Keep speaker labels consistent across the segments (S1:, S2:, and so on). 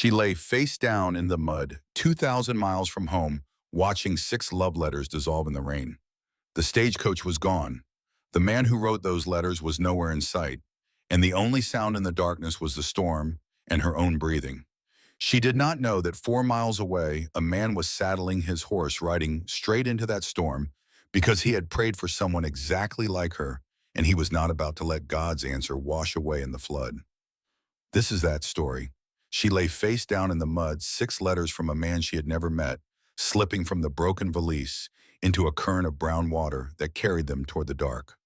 S1: She lay face down in the mud, 2,000 miles from home, watching 6 love letters dissolve in the rain. The stagecoach was gone. The man who wrote those letters was nowhere in sight, and the only sound in the darkness was the storm and her own breathing. She did not know that 4 miles away, a man was saddling his horse riding straight into that storm because he had prayed for someone exactly like her, and he was not about to let God's answer wash away in the flood. This is that story. She lay face down in the mud, 6 letters from a man she had never met, slipping from the broken valise into a current of brown water that carried them toward the dark.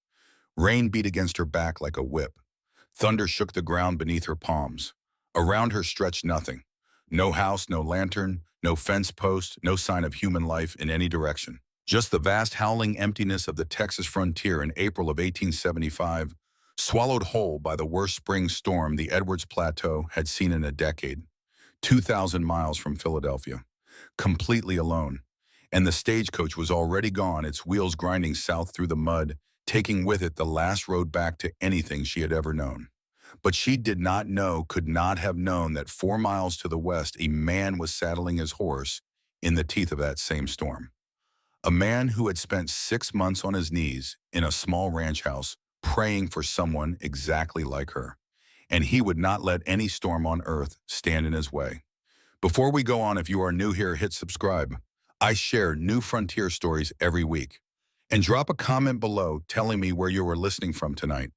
S1: Rain beat against her back like a whip. Thunder shook the ground beneath her palms. Around her stretched nothing. No house, no lantern, no fence post, no sign of human life in any direction. Just the vast howling emptiness of the Texas frontier in April of 1875, swallowed whole by the worst spring storm the Edwards Plateau had seen in a decade. 2,000 miles from Philadelphia. Completely alone. And the stagecoach was already gone, its wheels grinding south through the mud, taking with it the last road back to anything she had ever known. But she did not know, could not have known, that 4 miles to the west a man was saddling his horse in the teeth of that same storm. A man who had spent 6 months on his knees in a small ranch house praying for someone exactly like her. And he would not let any storm on earth stand in his way. Before we go on, if you are new here, hit subscribe. I share new frontier stories every week. And drop a comment below telling me where you were listening from tonight.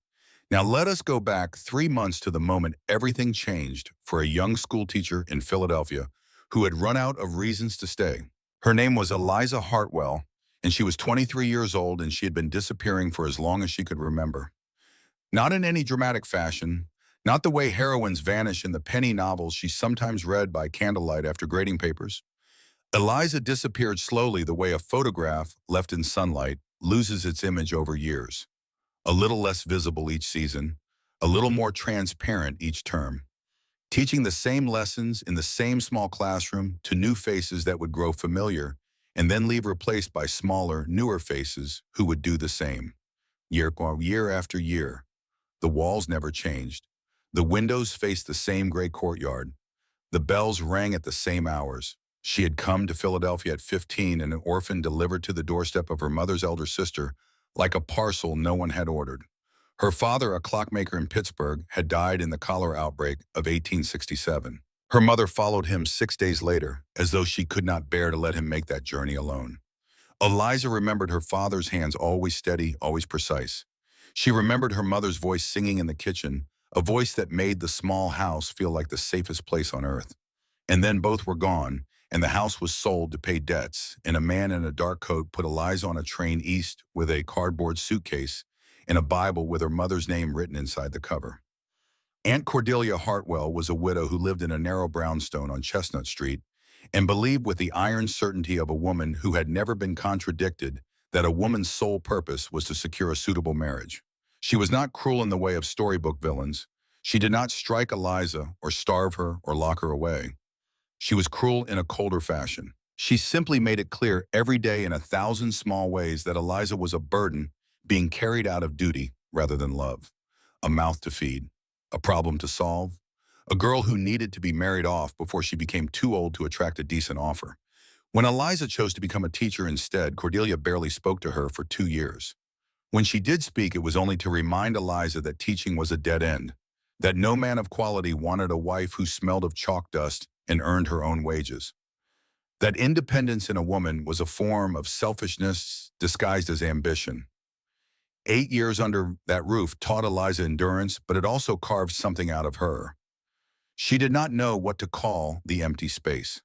S1: Now let us go back 3 months to the moment everything changed for a young school teacher in Philadelphia who had run out of reasons to stay. Her name was Eliza Hartwell, and she was 23 years old, and she had been disappearing for as long as she could remember. Not in any dramatic fashion, not the way heroines vanish in the penny novels she sometimes read by candlelight after grading papers. Eliza disappeared slowly the way a photograph left in sunlight loses its image over years. A little less visible each season, a little more transparent each term. Teaching the same lessons in the same small classroom to new faces that would grow familiar and then leave replaced by smaller, newer faces who would do the same. Year after year. The walls never changed. The windows faced the same gray courtyard. The bells rang at the same hours. She had come to Philadelphia at 15, and an orphan delivered to the doorstep of her mother's elder sister like a parcel no one had ordered. Her father, a clockmaker in Pittsburgh, had died in the cholera outbreak of 1867. Her mother followed him 6 days later, as though she could not bear to let him make that journey alone. Eliza remembered her father's hands always steady, always precise. She remembered her mother's voice singing in the kitchen, a voice that made the small house feel like the safest place on earth. And then both were gone, and the house was sold to pay debts, and a man in a dark coat put Eliza on a train east with a cardboard suitcase and a Bible with her mother's name written inside the cover. Aunt Cordelia Hartwell was a widow who lived in a narrow brownstone on Chestnut Street and believed with the iron certainty of a woman who had never been contradicted that a woman's sole purpose was to secure a suitable marriage. She was not cruel in the way of storybook villains. She did not strike Eliza or starve her or lock her away. She was cruel in a colder fashion. She simply made it clear every day in 1,000 small ways that Eliza was a burden being carried out of duty rather than love, a mouth to feed, a problem to solve, a girl who needed to be married off before she became too old to attract a decent offer. When Eliza chose to become a teacher instead, Cordelia barely spoke to her for 2 years. When she did speak, it was only to remind Eliza that teaching was a dead end, that no man of quality wanted a wife who smelled of chalk dust and earned her own wages. That independence in a woman was a form of selfishness disguised as ambition. 8 years under that roof taught Eliza endurance, but it also carved something out of her. She did not know what to call the empty space.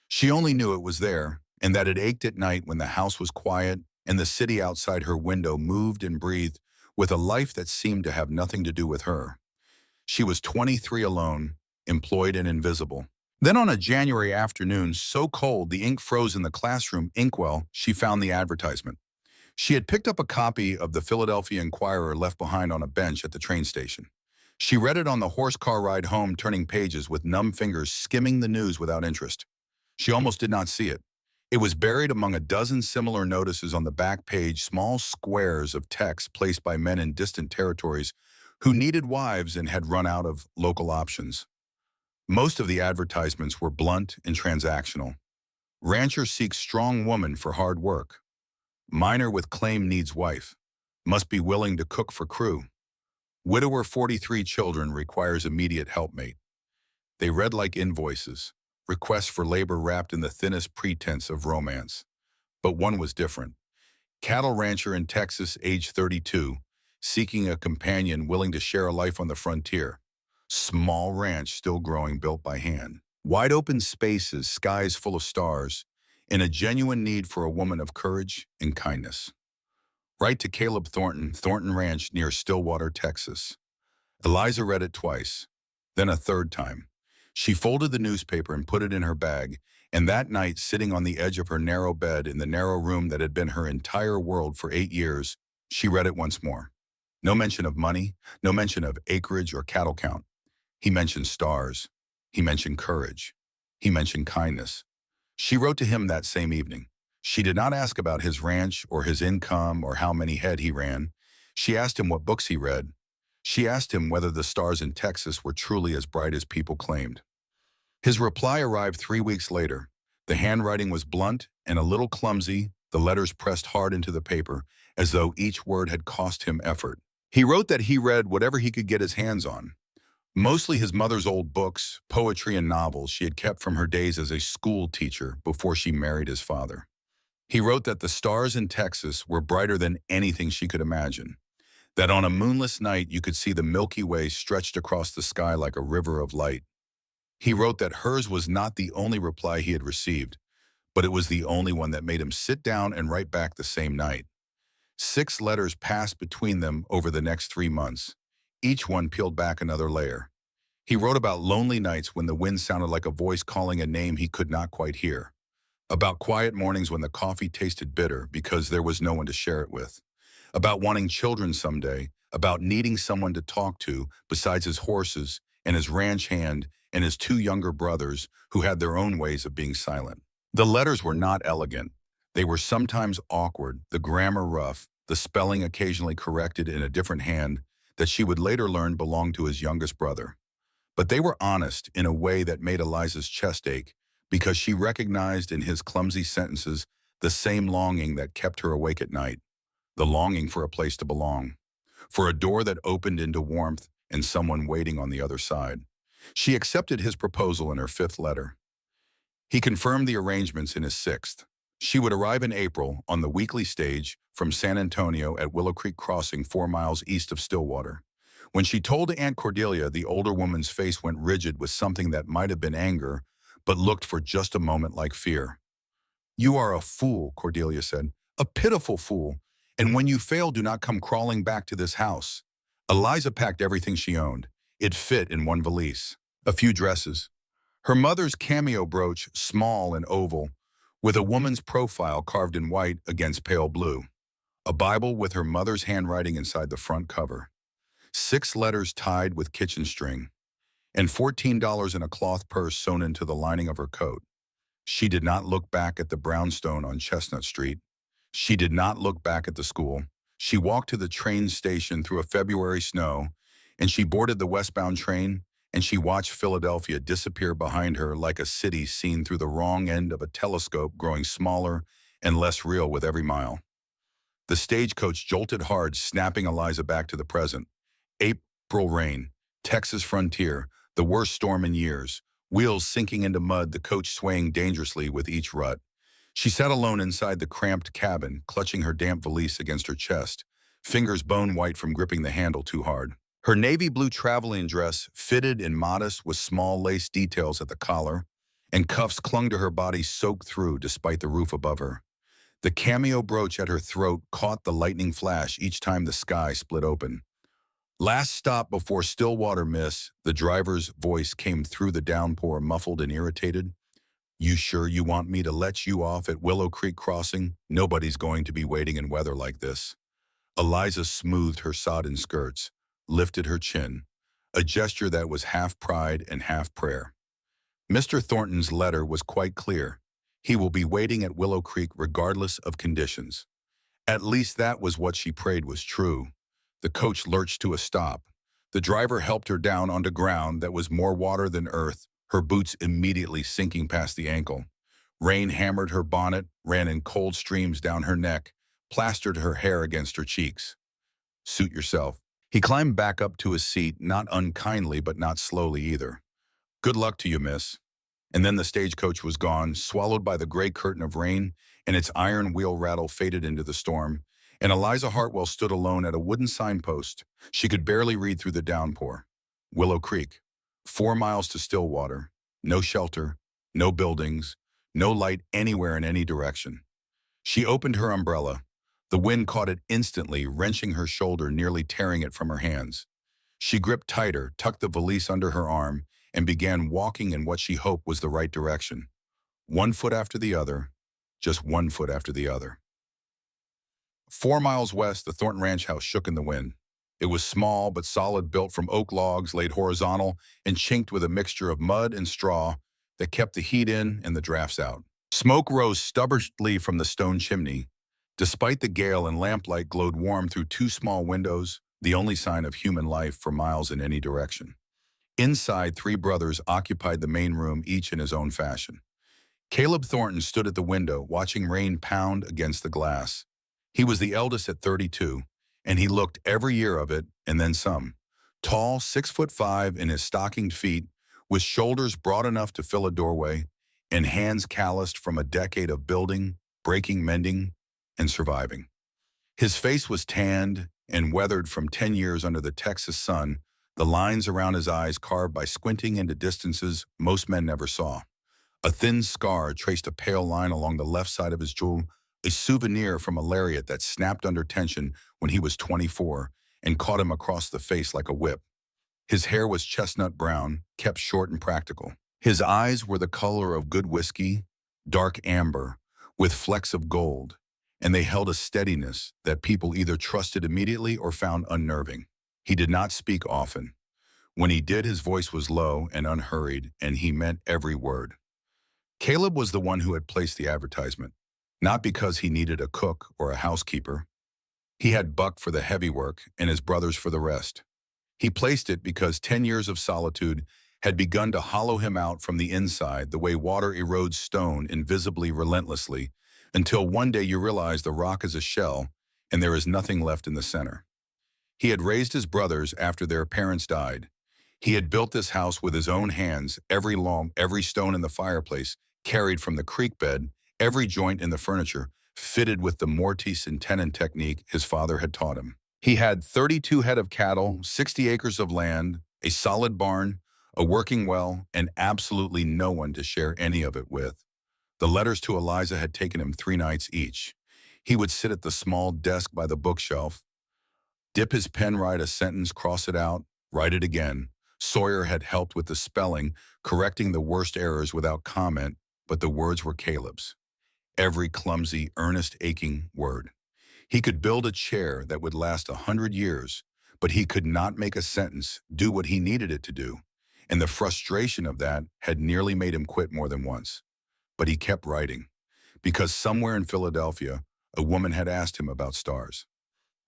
S1: She only knew it was there, and that it ached at night when the house was quiet and the city outside her window moved and breathed with a life that seemed to have nothing to do with her. She was 23 alone, employed and invisible. Then on a January afternoon, so cold the ink froze in the classroom inkwell, she found the advertisement. She had picked up a copy of the Philadelphia Inquirer left behind on a bench at the train station. She read it on the horse car ride home, turning pages with numb fingers, skimming the news without interest. She almost did not see it. It was buried among a dozen similar notices on the back page, small squares of text placed by men in distant territories who needed wives and had run out of local options. Most of the advertisements were blunt and transactional. Rancher seeks strong woman for hard work. Miner with claim needs wife. Must be willing to cook for crew. Widower 43 children requires immediate helpmate. They read like invoices, requests for labor wrapped in the thinnest pretense of romance. But one was different. Cattle rancher in Texas, age 32, seeking a companion willing to share a life on the frontier. Small ranch still growing, built by hand. Wide open spaces, skies full of stars, and a genuine need for a woman of courage and kindness. Write to Caleb Thornton, Thornton Ranch near Stillwater, Texas. Eliza read it twice, then a third time. She folded the newspaper and put it in her bag, and that night, sitting on the edge of her narrow bed in the narrow room that had been her entire world for 8 years, she read it once more. No mention of money, no mention of acreage or cattle count. He mentioned stars. He mentioned courage. He mentioned kindness. She wrote to him that same evening. She did not ask about his ranch or his income or how many head he ran. She asked him what books he read. She asked him whether the stars in Texas were truly as bright as people claimed. His reply arrived 3 weeks later. The handwriting was blunt and a little clumsy, the letters pressed hard into the paper, as though each word had cost him effort. He wrote that he read whatever he could get his hands on. Mostly his mother's old books, poetry and novels she had kept from her days as a school teacher before she married his father. He wrote that the stars in Texas were brighter than anything she could imagine, that on a moonless night you could see the Milky Way stretched across the sky like a river of light. He wrote that hers was not the only reply he had received, but it was the only one that made him sit down and write back the same night. 6 letters passed between them over the next 3 months. Each one peeled back another layer. He wrote about lonely nights when the wind sounded like a voice calling a name he could not quite hear. About quiet mornings when the coffee tasted bitter because there was no one to share it with. About wanting children someday. About needing someone to talk to besides his horses and his ranch hand and his 2 younger brothers who had their own ways of being silent. The letters were not elegant. They were sometimes awkward, the grammar rough, the spelling occasionally corrected in a different hand that she would later learn belonged to his youngest brother. But they were honest in a way that made Eliza's chest ache, because she recognized in his clumsy sentences the same longing that kept her awake at night, the longing for a place to belong, for a door that opened into warmth and someone waiting on the other side. She accepted his proposal in her 5th letter. He confirmed the arrangements in his 6th. She would arrive in April on the weekly stage from San Antonio at Willow Creek Crossing 4 miles east of Stillwater. When she told Aunt Cordelia, the older woman's face went rigid with something that might have been anger, but looked for just a moment like fear. "You are a fool," Cordelia said, "a pitiful fool, and when you fail, do not come crawling back to this house." Eliza packed everything she owned. It fit in one valise. A few dresses. Her mother's cameo brooch, small and oval, with a woman's profile carved in white against pale blue. A Bible with her mother's handwriting inside the front cover. 6 letters tied with kitchen string, and $14 in a cloth purse sewn into the lining of her coat. She did not look back at the brownstone on Chestnut Street. She did not look back at the school. She walked to the train station through a February snow, and she boarded the westbound train, and she watched Philadelphia disappear behind her like a city seen through the wrong end of a telescope, growing smaller and less real with every mile. The stagecoach jolted hard, snapping Eliza back to the present. April rain, Texas frontier, the worst storm in years, wheels sinking into mud, the coach swaying dangerously with each rut. She sat alone inside the cramped cabin, clutching her damp valise against her chest, fingers bone white from gripping the handle too hard. Her navy blue traveling dress, fitted and modest with small lace details at the collar, and cuffs clung to her body soaked through despite the roof above her. The cameo brooch at her throat caught the lightning flash each time the sky split open. Last stop before Stillwater, miss, the driver's voice came through the downpour, muffled and irritated. "You sure you want me to let you off at Willow Creek Crossing? Nobody's going to be waiting in weather like this." Eliza smoothed her sodden skirts, lifted her chin, a gesture that was half pride and half prayer. Mr. Thornton's letter was quite clear. He will be waiting at Willow Creek regardless of conditions. At least that was what she prayed was true. The coach lurched to a stop. The driver helped her down onto ground that was more water than earth, her boots immediately sinking past the ankle. Rain hammered her bonnet, ran in cold streams down her neck, plastered her hair against her cheeks. Suit yourself. He climbed back up to his seat, not unkindly but not slowly either. Good luck to you, miss. And then the stagecoach was gone, swallowed by the gray curtain of rain, and its iron wheel rattle faded into the storm. And Eliza Hartwell stood alone at a wooden signpost. She could barely read through the downpour. Willow Creek. 4 miles to Stillwater. No shelter, no buildings, no light anywhere in any direction. She opened her umbrella. The wind caught it instantly, wrenching her shoulder, nearly tearing it from her hands. She gripped tighter, tucked the valise under her arm, and began walking in what she hoped was the right direction. 1 foot after the other, just 1 foot after the other. 4 miles west, the Thornton Ranch house shook in the wind. It was small but solid, built from oak logs laid horizontal and chinked with a mixture of mud and straw that kept the heat in and the drafts out. Smoke rose stubbornly from the stone chimney. Despite the gale, and lamplight glowed warm through 2 small windows, the only sign of human life for miles in any direction. Inside, 3 brothers occupied the main room, each in his own fashion. Caleb Thornton stood at the window, watching rain pound against the glass. He was the eldest at 32, and he looked every year of it, and then some. Tall, 6'5" in his stockinged feet, with shoulders broad enough to fill a doorway, and hands calloused from a decade of building, breaking, mending, and surviving. His face was tanned and weathered from 10 years under the Texas sun, the lines around his eyes carved by squinting into distances most men never saw. A thin scar traced a pale line along the left side of his jaw, a souvenir from a lariat that snapped under tension when he was 24 and caught him across the face like a whip. His hair was chestnut brown, kept short and practical. His eyes were the color of good whiskey, dark amber, with flecks of gold, and they held a steadiness that people either trusted immediately or found unnerving. He did not speak often. When he did, his voice was low and unhurried, and he meant every word. Caleb was the one who had placed the advertisement, not because he needed a cook or a housekeeper. He had Buck for the heavy work and his brothers for the rest. He placed it because 10 years of solitude had begun to hollow him out from the inside, the way water erodes stone invisibly, relentlessly, until one day you realize the rock is a shell and there is nothing left in the center. He had raised his brothers after their parents died. He had built this house with his own hands, every log, every stone in the fireplace carried from the creek bed, every joint in the furniture fitted with the mortise and tenon technique his father had taught him. He had 32 head of cattle, 60 acres of land, a solid barn, a working well, and absolutely no one to share any of it with. The letters to Eliza had taken him 3 nights each. He would sit at the small desk by the bookshelf, dip his pen, write a sentence, cross it out, write it again. Sawyer had helped with the spelling, correcting the worst errors without comment, but the words were Caleb's. Every clumsy, earnest, aching word. He could build a chair that would last 100 years, but he could not make a sentence do what he needed it to do, and the frustration of that had nearly made him quit more than once. But he kept writing, because somewhere in Philadelphia, a woman had asked him about stars.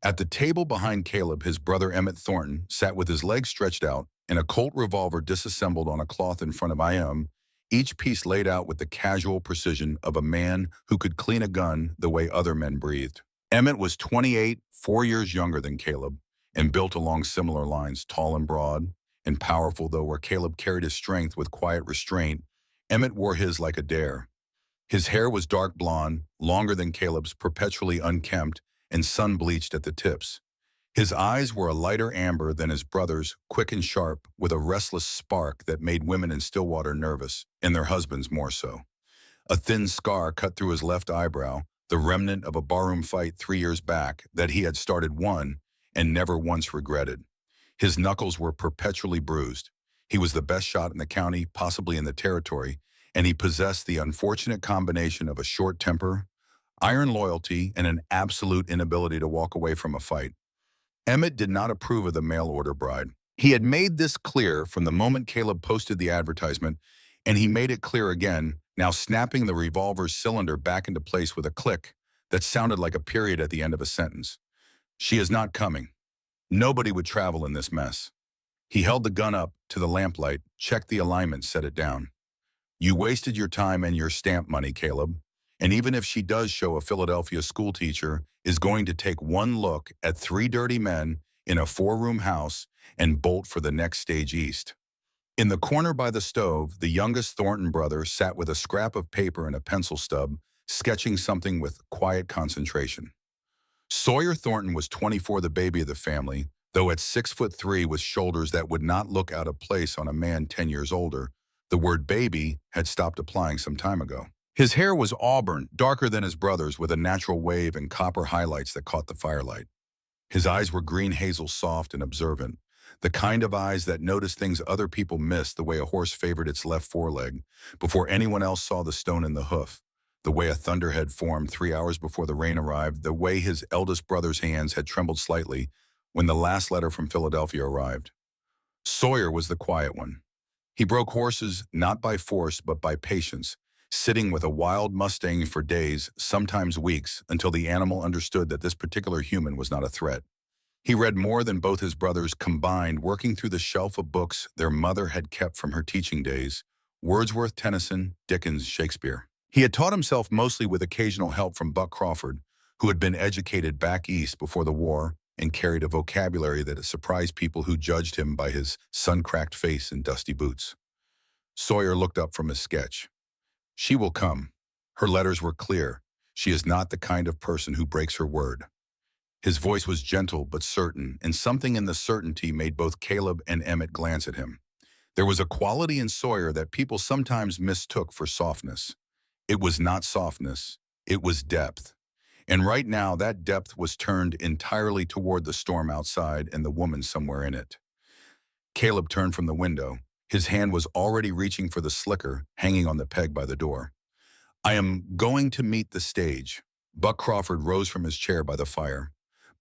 S1: At the table behind Caleb, his brother Emmett Thornton sat with his legs stretched out and a Colt revolver disassembled on a cloth in front of him, each piece laid out with the casual precision of a man who could clean a gun the way other men breathed. Emmett was 28, 4 years younger than Caleb, and built along similar lines, tall and broad, and powerful, though where Caleb carried his strength with quiet restraint, Emmett wore his like a dare. His hair was dark blonde, longer than Caleb's, perpetually unkempt, and sun-bleached at the tips. His eyes were a lighter amber than his brother's, quick and sharp, with a restless spark that made women in Stillwater nervous, and their husbands more so. A thin scar cut through his left eyebrow, the remnant of a barroom fight 3 years back that he had started one and never once regretted. His knuckles were perpetually bruised. He was the best shot in the county, possibly in the territory, and he possessed the unfortunate combination of a short temper, iron loyalty, and an absolute inability to walk away from a fight. Emmett did not approve of the mail-order bride. He had made this clear from the moment Caleb posted the advertisement, and he made it clear again, now snapping the revolver's cylinder back into place with a click that sounded like a period at the end of a sentence. She is not coming. Nobody would travel in this mess. He held the gun up to the lamplight, checked the alignment, set it down. You wasted your time and your stamp money, Caleb. And even if she does show, a Philadelphia schoolteacher is going to take one look at three dirty men in a four-room house and bolt for the next stage east. In the corner by the stove, the youngest Thornton brother sat with a scrap of paper and a pencil stub, sketching something with quiet concentration. Sawyer Thornton was 24, the baby of the family, though at 6'3" with shoulders that would not look out of place on a man 10 years older. The word baby had stopped applying some time ago. His hair was auburn, darker than his brother's, with a natural wave and copper highlights that caught the firelight. His eyes were green hazel, soft and observant, the kind of eyes that noticed things other people missed, the way a horse favored its left foreleg before anyone else saw the stone in the hoof, the way a thunderhead formed 3 hours before the rain arrived, the way his eldest brother's hands had trembled slightly when the last letter from Philadelphia arrived. Sawyer was the quiet one. He broke horses not by force but by patience, sitting with a wild Mustang for days, sometimes weeks, until the animal understood that this particular human was not a threat. He read more than both his brothers combined, working through the shelf of books their mother had kept from her teaching days: Wordsworth, Tennyson, Dickens, Shakespeare. He had taught himself mostly with occasional help from Buck Crawford, who had been educated back east before the war and carried a vocabulary that had surprised people who judged him by his sun-cracked face and dusty boots. Sawyer looked up from his sketch. She will come. Her letters were clear. She is not the kind of person who breaks her word. His voice was gentle but certain, and something in the certainty made both Caleb and Emmett glance at him. There was a quality in Sawyer that people sometimes mistook for softness. It was not softness, it was depth. And right now, that depth was turned entirely toward the storm outside and the woman somewhere in it. Caleb turned from the window. His hand was already reaching for the slicker hanging on the peg by the door. I am going to meet the stage. Buck Crawford rose from his chair by the fire.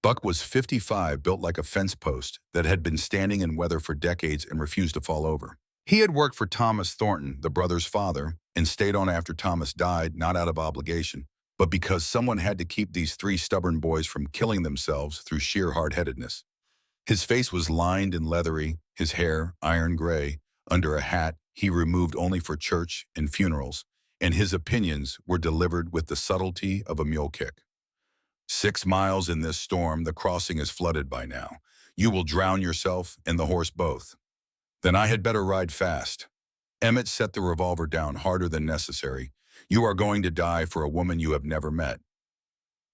S1: Buck was 55, built like a fence post that had been standing in weather for decades and refused to fall over. He had worked for Thomas Thornton, the brother's father, and stayed on after Thomas died, not out of obligation, but because someone had to keep these three stubborn boys from killing themselves through sheer hard-headedness. His face was lined and leathery, his hair iron gray, under a hat he removed only for church and funerals, and his opinions were delivered with the subtlety of a mule kick. 6 miles in this storm, the crossing is flooded by now. You will drown yourself and the horse both. Then I had better ride fast. Emmett set the revolver down harder than necessary. You are going to die for a woman you have never met.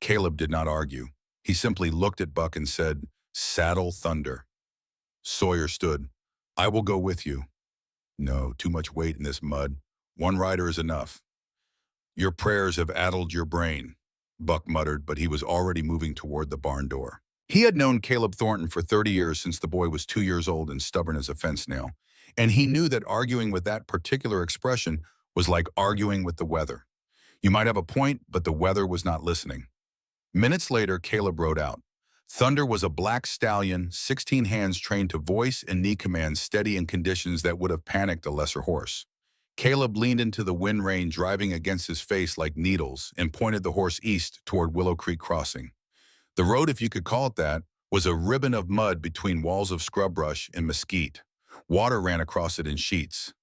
S1: Caleb did not argue. He simply looked at Buck and said, "Saddle thunder." Sawyer stood. I will go with you. No, too much weight in this mud. One rider is enough. Your prayers have addled your brain, Buck muttered, but he was already moving toward the barn door. He had known Caleb Thornton for 30 years, since the boy was 2 years old and stubborn as a fence nail, and he knew that arguing with that particular expression was like arguing with the weather. You might have a point, but the weather was not listening. Minutes later, Caleb rode out. Thunder was a black stallion, 16 hands trained to voice and knee commands steady in conditions that would have panicked a lesser horse. Caleb leaned into the wind rain, driving against his face like needles, and pointed the horse east toward Willow Creek Crossing. The road, if you could call it that, was a ribbon of mud between walls of scrub brush and mesquite. Water ran across it in sheets.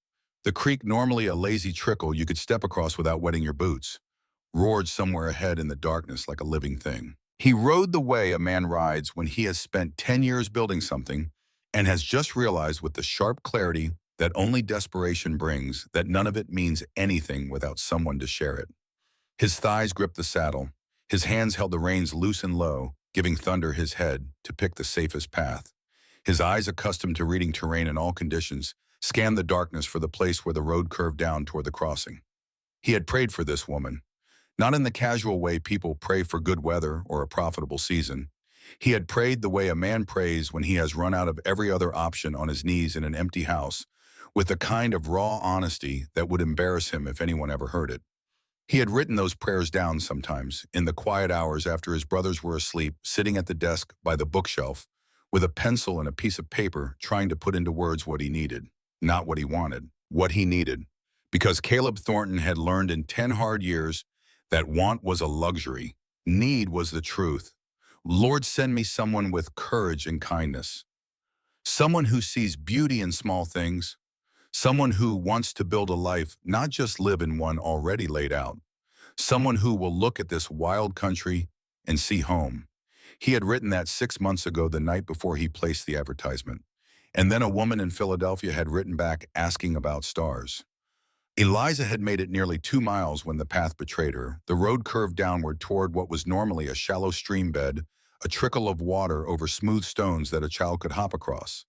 S1: The creek, normally a lazy trickle you could step across without wetting your boots, roared somewhere ahead in the darkness like a living thing. He rode the way a man rides when he has spent 10 years building something and has just realized with the sharp clarity that only desperation brings that none of it means anything without someone to share it. His thighs gripped the saddle. His hands held the reins loose and low, giving Thunder his head to pick the safest path. His eyes, accustomed to reading terrain in all conditions, scanned the darkness for the place where the road curved down toward the crossing. He had prayed for this woman, not in the casual way people pray for good weather or a profitable season. He had prayed the way a man prays when he has run out of every other option, on his knees in an empty house, with the kind of raw honesty that would embarrass him if anyone ever heard it. He had written those prayers down sometimes, in the quiet hours after his brothers were asleep, sitting at the desk by the bookshelf, with a pencil and a piece of paper, trying to put into words what he needed. Not what he wanted, what he needed. Because Caleb Thornton had learned in 10 hard years that want was a luxury, need was the truth. Lord, send me someone with courage and kindness. Someone who sees beauty in small things. Someone who wants to build a life, not just live in one already laid out. Someone who will look at this wild country and see home. He had written that 6 months ago, the night before he placed the advertisement. And then a woman in Philadelphia had written back asking about stars. Eliza had made it nearly 2 miles when the path betrayed her. The road curved downward toward what was normally a shallow stream bed, a trickle of water over smooth stones that a child could hop across.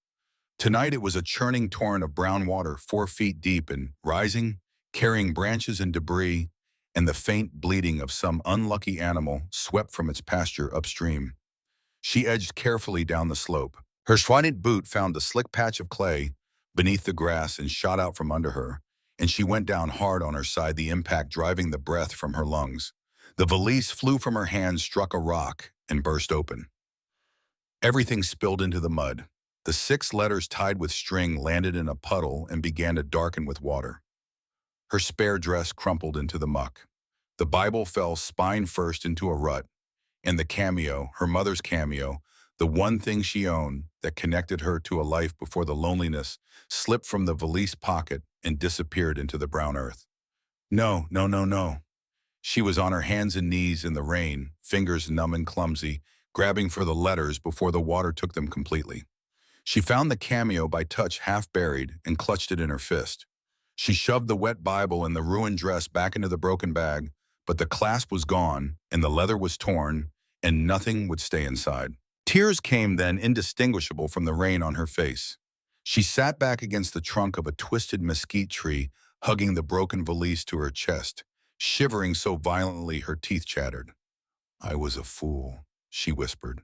S1: Tonight it was a churning torrent of brown water 4 feet deep and rising, carrying branches and debris, and the faint bleating of some unlucky animal swept from its pasture upstream. She edged carefully down the slope. Her Schweinert boot found a slick patch of clay beneath the grass and shot out from under her, and she went down hard on her side, the impact driving the breath from her lungs. The valise flew from her hand, struck a rock, and burst open. Everything spilled into the mud. The 6 letters tied with string landed in a puddle and began to darken with water. Her spare dress crumpled into the muck. The Bible fell spine first into a rut, and the cameo, her mother's cameo, the one thing she owned that connected her to a life before the loneliness, slipped from the valise pocket and disappeared into the brown earth. No, no, no, no. She was on her hands and knees in the rain, fingers numb and clumsy, grabbing for the letters before the water took them completely. She found the cameo by touch half buried and clutched it in her fist. She shoved the wet Bible and the ruined dress back into the broken bag, but the clasp was gone and the leather was torn and nothing would stay inside. Tears came then, indistinguishable from the rain on her face. She sat back against the trunk of a twisted mesquite tree, hugging the broken valise to her chest, shivering so violently her teeth chattered. "I was a fool," she whispered,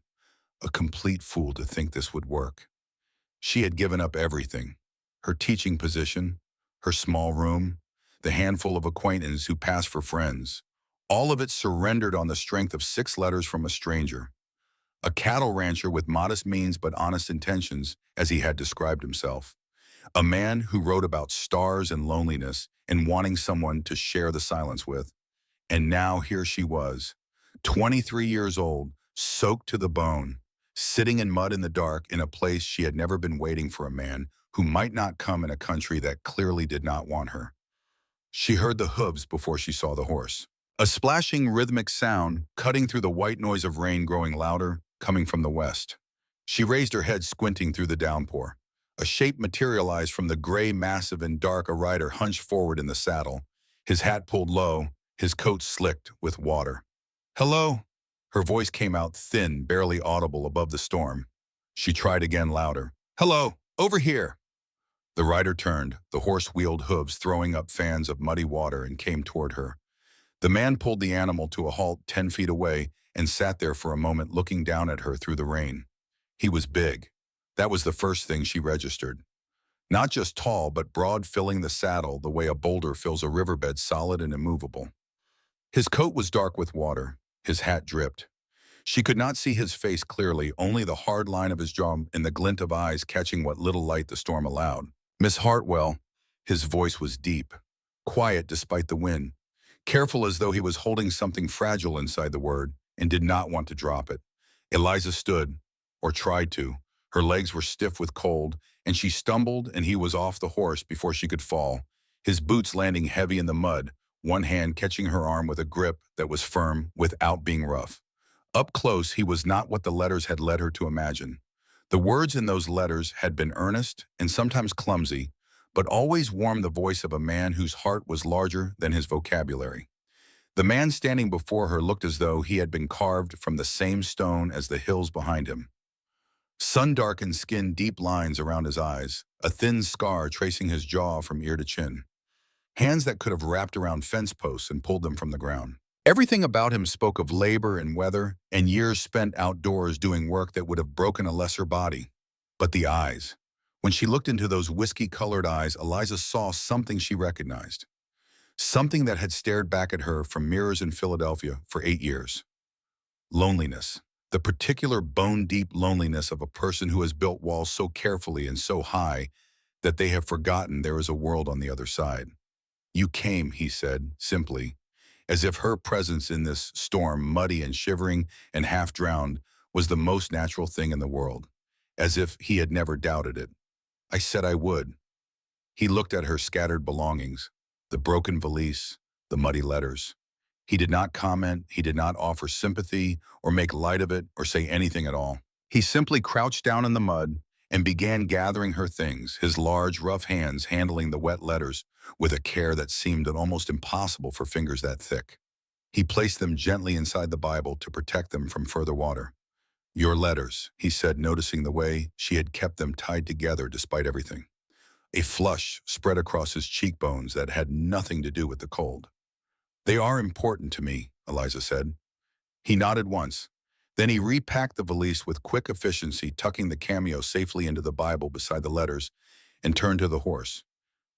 S1: "a complete fool to think this would work." She had given up everything, her teaching position, her small room, the handful of acquaintances who passed for friends. All of it surrendered on the strength of 6 letters from a stranger. A cattle rancher with modest means but honest intentions, as he had described himself. A man who wrote about stars and loneliness and wanting someone to share the silence with. And now here she was, 23 years old, soaked to the bone, sitting in mud in the dark in a place she had never been, waiting for a man who might not come in a country that clearly did not want her. She heard the hooves before she saw the horse. A splashing rhythmic sound cutting through the white noise of rain growing louder, coming from the west. She raised her head, squinting through the downpour. A shape materialized from the gray, massive and dark. A rider hunched forward in the saddle, his hat pulled low, his coat slicked with water. "Hello?" Her voice came out thin, barely audible above the storm. She tried again, louder. "Hello, over here." The rider turned, the horse wheeled hooves throwing up fans of muddy water, and came toward her. The man pulled the animal to a halt 10 feet away and sat there for a moment, looking down at her through the rain. He was big. That was the first thing she registered. Not just tall, but broad, filling the saddle the way a boulder fills a riverbed, solid and immovable. His coat was dark with water. His hat dripped. She could not see his face clearly, only the hard line of his jaw and the glint of eyes catching what little light the storm allowed. "Miss Hartwell." His voice was deep, quiet despite the wind, careful as though he was holding something fragile inside the word and did not want to drop it. Eliza stood, or tried to. Her legs were stiff with cold, and she stumbled, and he was off the horse before she could fall, his boots landing heavy in the mud, one hand catching her arm with a grip that was firm without being rough. Up close, he was not what the letters had led her to imagine. The words in those letters had been earnest and sometimes clumsy, but always warmed the voice of a man whose heart was larger than his vocabulary. The man standing before her looked as though he had been carved from the same stone as the hills behind him. Sun-darkened skin, deep lines around his eyes, a thin scar tracing his jaw from ear to chin. Hands that could have wrapped around fence posts and pulled them from the ground. Everything about him spoke of labor and weather and years spent outdoors doing work that would have broken a lesser body. But the eyes. When she looked into those whiskey-colored eyes, Eliza saw something she recognized. Something that had stared back at her from mirrors in Philadelphia for 8 years. Loneliness. The particular bone-deep loneliness of a person who has built walls so carefully and so high that they have forgotten there is a world on the other side. "You came," he said, simply, as if her presence in this storm, muddy and shivering and half-drowned, was the most natural thing in the world. as if he had never doubted it. I said I would. He looked at her scattered belongings, the broken valise, the muddy letters. He did not comment, he did not offer sympathy or make light of it or say anything at all. He simply crouched down in the mud and began gathering her things, his large, rough hands handling the wet letters with a care that seemed almost impossible for fingers that thick. He placed them gently inside the Bible to protect them from further water. "Your letters," he said, noticing the way she had kept them tied together despite everything. A flush spread across his cheekbones that had nothing to do with the cold. "They are important to me," Eliza said. He nodded once. Then he repacked the valise with quick efficiency, tucking the cameo safely into the Bible beside the letters, and turned to the horse.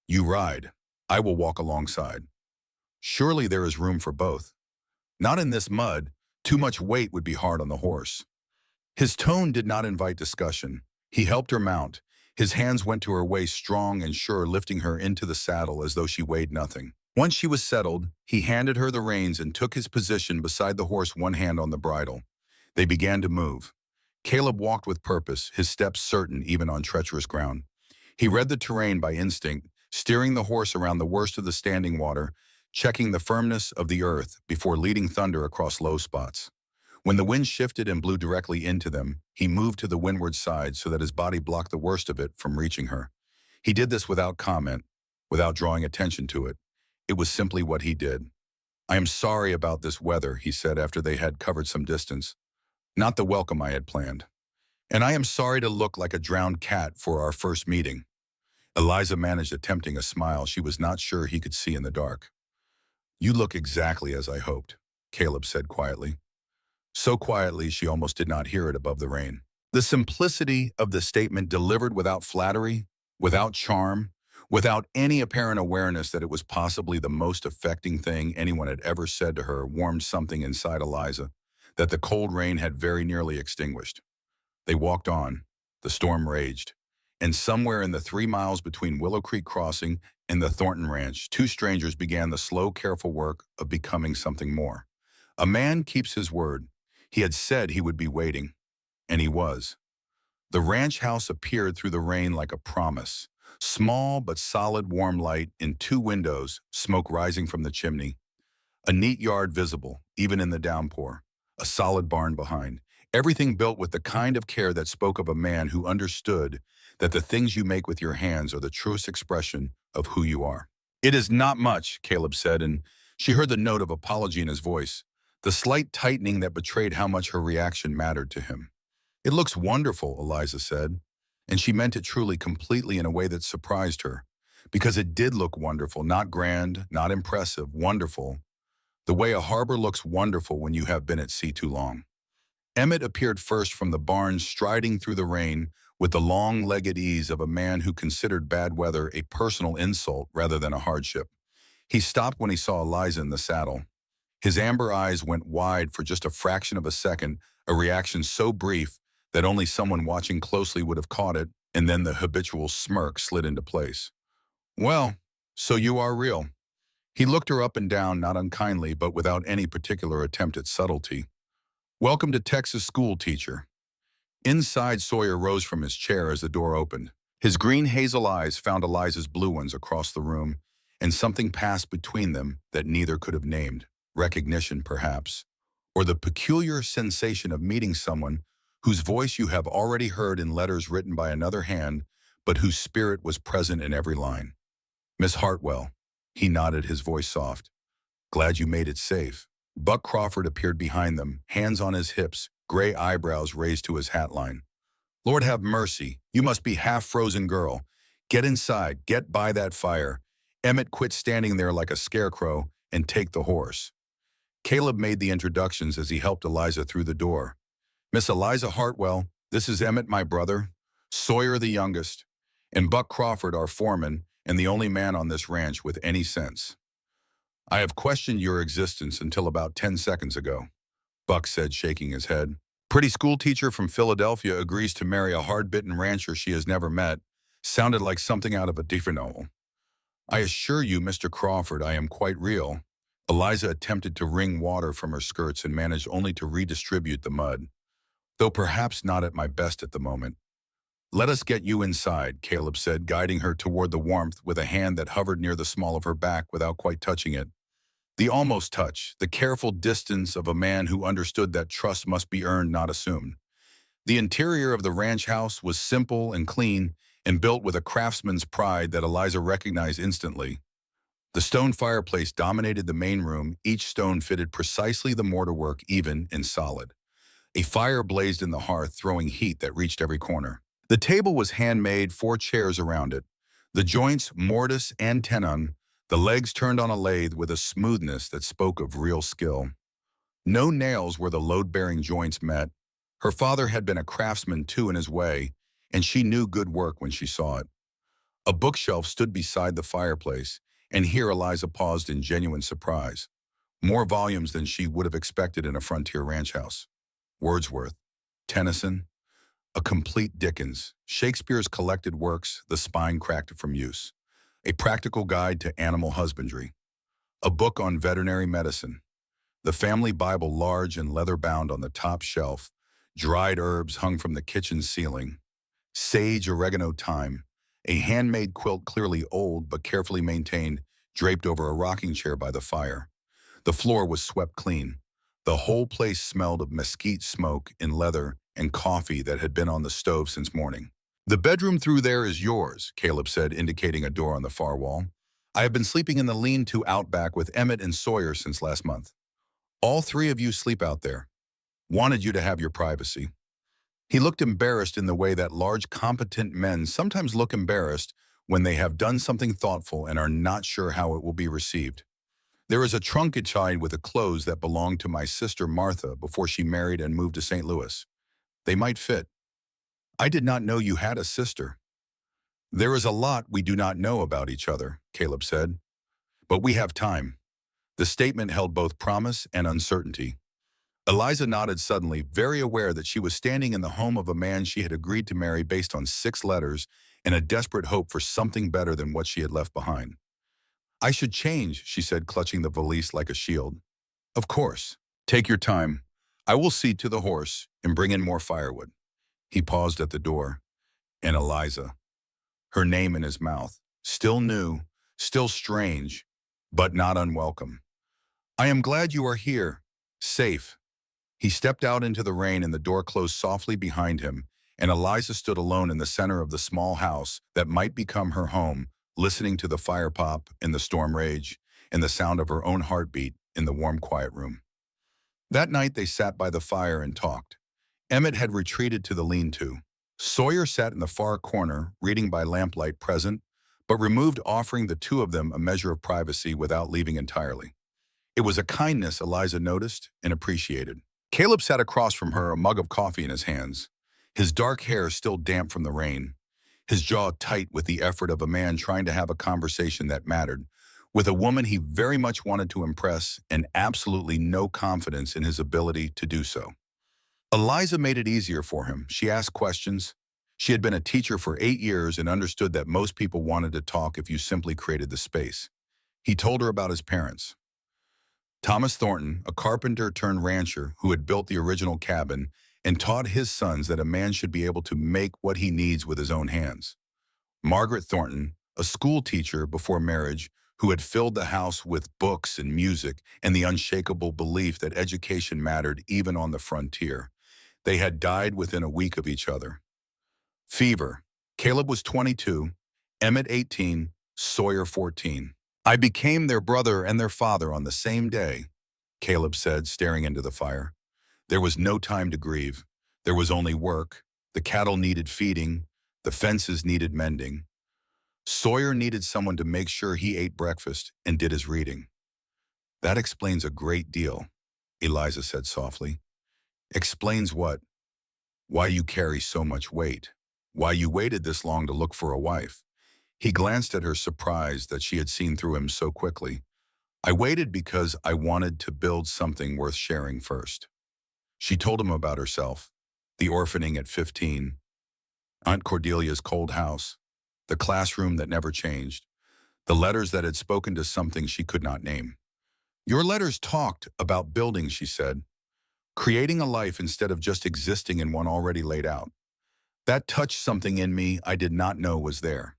S1: "You ride. I will walk alongside. Surely there is room for both. Not in this mud. Too much weight would be hard on the horse." His tone did not invite discussion. He helped her mount. His hands went to her waist, strong and sure, lifting her into the saddle as though she weighed nothing. Once she was settled, he handed her the reins and took his position beside the horse, one hand on the bridle. They began to move. Caleb walked with purpose, his steps certain even on treacherous ground. He read the terrain by instinct, steering the horse around the worst of the standing water, checking the firmness of the earth before leading thunder across low spots. When the wind shifted and blew directly into them, he moved to the windward side so that his body blocked the worst of it from reaching her. He did this without comment, without drawing attention to it. It was simply what he did. "I am sorry about this weather," he said after they had covered some distance. "Not the welcome I had planned. And I am sorry to look like a drowned cat for our first meeting." Eliza managed attempting a smile she was not sure he could see in the dark. "You look exactly as I hoped," Caleb said quietly. So quietly she almost did not hear it above the rain. The simplicity of the statement, delivered without flattery, without charm, without any apparent awareness that it was possibly the most affecting thing anyone had ever said to her, warmed something inside Eliza that the cold rain had very nearly extinguished. They walked on. The storm raged. And somewhere in the 3 miles between Willow Creek Crossing and the Thornton Ranch, two strangers began the slow, careful work of becoming something more. A man keeps his word. He had said he would be waiting, and he was. The ranch house appeared through the rain like a promise. Small but solid warm light in 2 windows, smoke rising from the chimney. A neat yard visible, even in the downpour. A solid barn behind. Everything built with the kind of care that spoke of a man who understood that the things you make with your hands are the truest expression of who you are. "It is not much," Caleb said, and she heard the note of apology in his voice, the slight tightening that betrayed how much her reaction mattered to him. "It looks wonderful," Eliza said, and she meant it truly, completely, in a way that surprised her, because it did look wonderful, not grand, not impressive, wonderful, the way a harbor looks wonderful when you have been at sea too long. Emmett appeared first from the barn, striding through the rain with the long-legged ease of a man who considered bad weather a personal insult rather than a hardship. He stopped when he saw Eliza in the saddle. His amber eyes went wide for just a fraction of a second, a reaction so brief that only someone watching closely would have caught it, and then the habitual smirk slid into place. "Well, so you are real." He looked her up and down, not unkindly, but without any particular attempt at subtlety. "Welcome to Texas, school teacher." Inside, Sawyer rose from his chair as the door opened. His green hazel eyes found Eliza's blue ones across the room, and something passed between them that neither could have named. Recognition, perhaps, or the peculiar sensation of meeting someone whose voice you have already heard in letters written by another hand, but whose spirit was present in every line. "Miss Hartwell." He nodded, his voice soft. "Glad you made it safe." Buck Crawford appeared behind them, hands on his hips, gray eyebrows raised to his hat line. "Lord have mercy, you must be half-frozen girl. Get inside, get by that fire. Emmett, quit standing there like a scarecrow and take the horse." Caleb made the introductions as he helped Eliza through the door. "Miss Eliza Hartwell, this is Emmett, my brother, Sawyer the youngest, and Buck Crawford, our foreman, and the only man on this ranch with any sense. I have questioned your existence until about 10 seconds ago," Buck said, shaking his head. "Pretty schoolteacher from Philadelphia agrees to marry a hard-bitten rancher she has never met. Sounded like something out of a different novel. I assure you, Mr. Crawford, I am quite real." Eliza attempted to wring water from her skirts and managed only to redistribute the mud. "Though perhaps not at my best at the moment. Let us get you inside, Caleb said, guiding her toward the warmth with a hand that hovered near the small of her back without quite touching it. The almost touch, the careful distance of a man who understood that trust must be earned, not assumed. The interior of the ranch house was simple and clean and built with a craftsman's pride that Eliza recognized instantly. The stone fireplace dominated the main room, each stone fitted precisely the mortar work, even and solid. A fire blazed in the hearth, throwing heat that reached every corner. The table was handmade, 4 chairs around it. The joints, mortise and tenon, the legs turned on a lathe with a smoothness that spoke of real skill. No nails where the load-bearing joints met. Her father had been a craftsman too in his way, and she knew good work when she saw it. A bookshelf stood beside the fireplace, and here Eliza paused in genuine surprise. More volumes than she would have expected in a frontier ranch house. Wordsworth, Tennyson, a complete Dickens, Shakespeare's collected works, the spine cracked from use. A practical guide to animal husbandry. A book on veterinary medicine. The family Bible large and leather-bound on the top shelf. Dried herbs hung from the kitchen ceiling. Sage, oregano, thyme. A handmade quilt clearly old but carefully maintained, draped over a rocking chair by the fire. The floor was swept clean. The whole place smelled of mesquite smoke in leather and coffee that had been on the stove since morning. "The bedroom through there is yours," Caleb said, indicating a door on the far wall. "I have been sleeping in the lean-to out back with Emmett and Sawyer since last month. All 3 of you sleep out there. Wanted you to have your privacy." He looked embarrassed in the way that large, competent men sometimes look embarrassed when they have done something thoughtful and are not sure how it will be received. "There is a trunk inside with the clothes that belonged to my sister Martha before she married and moved to St. Louis. They might fit." "I did not know you had a sister." "There is a lot we do not know about each other," Caleb said. "But we have time." The statement held both promise and uncertainty. Eliza nodded suddenly, very aware that she was standing in the home of a man she had agreed to marry based on 6 letters and a desperate hope for something better than what she had left behind. "I should change," she said, clutching the valise like a shield. "Of course. Take your time. I will see to the horse and bring in more firewood." He paused at the door, and Eliza, her name in his mouth, still new, still strange, but not unwelcome. "I am glad you are here, safe." He stepped out into the rain and the door closed softly behind him, and Eliza stood alone in the center of the small house that might become her home, listening to the fire pop and the storm rage and the sound of her own heartbeat in the warm, quiet room. That night they sat by the fire and talked. Emmett had retreated to the lean-to. Sawyer sat in the far corner, reading by lamplight, present, but removed, offering the 2 of them a measure of privacy without leaving entirely. It was a kindness Eliza noticed and appreciated. Caleb sat across from her, a mug of coffee in his hands, his dark hair still damp from the rain, his jaw tight with the effort of a man trying to have a conversation that mattered, with a woman he very much wanted to impress and absolutely no confidence in his ability to do so. Eliza made it easier for him. She asked questions. She had been a teacher for 8 years and understood that most people wanted to talk if you simply created the space. He told her about his parents. Thomas Thornton, a carpenter turned rancher who had built the original cabin and taught his sons that a man should be able to make what he needs with his own hands. Margaret Thornton, a school teacher before marriage who had filled the house with books and music and the unshakable belief that education mattered even on the frontier. They had died within a week of each other. Fever. Caleb was 22, Emmett 18, Sawyer 14. "I became their brother and their father on the same day," Caleb said, staring into the fire. There was no time to grieve. There was only work. The cattle needed feeding. The fences needed mending. Sawyer needed someone to make sure he ate breakfast and did his reading. "That explains a great deal," Eliza said softly. "Explains what?" "Why you carry so much weight. Why you waited this long to look for a wife." He glanced at her, surprised that she had seen through him so quickly. "I waited because I wanted to build something worth sharing first." She told him about herself, the orphaning at 15, Aunt Cordelia's cold house, the classroom that never changed, the letters that had spoken to something she could not name. "Your letters talked about building," she said, "creating a life instead of just existing in one already laid out." That touched something in me I did not know was there.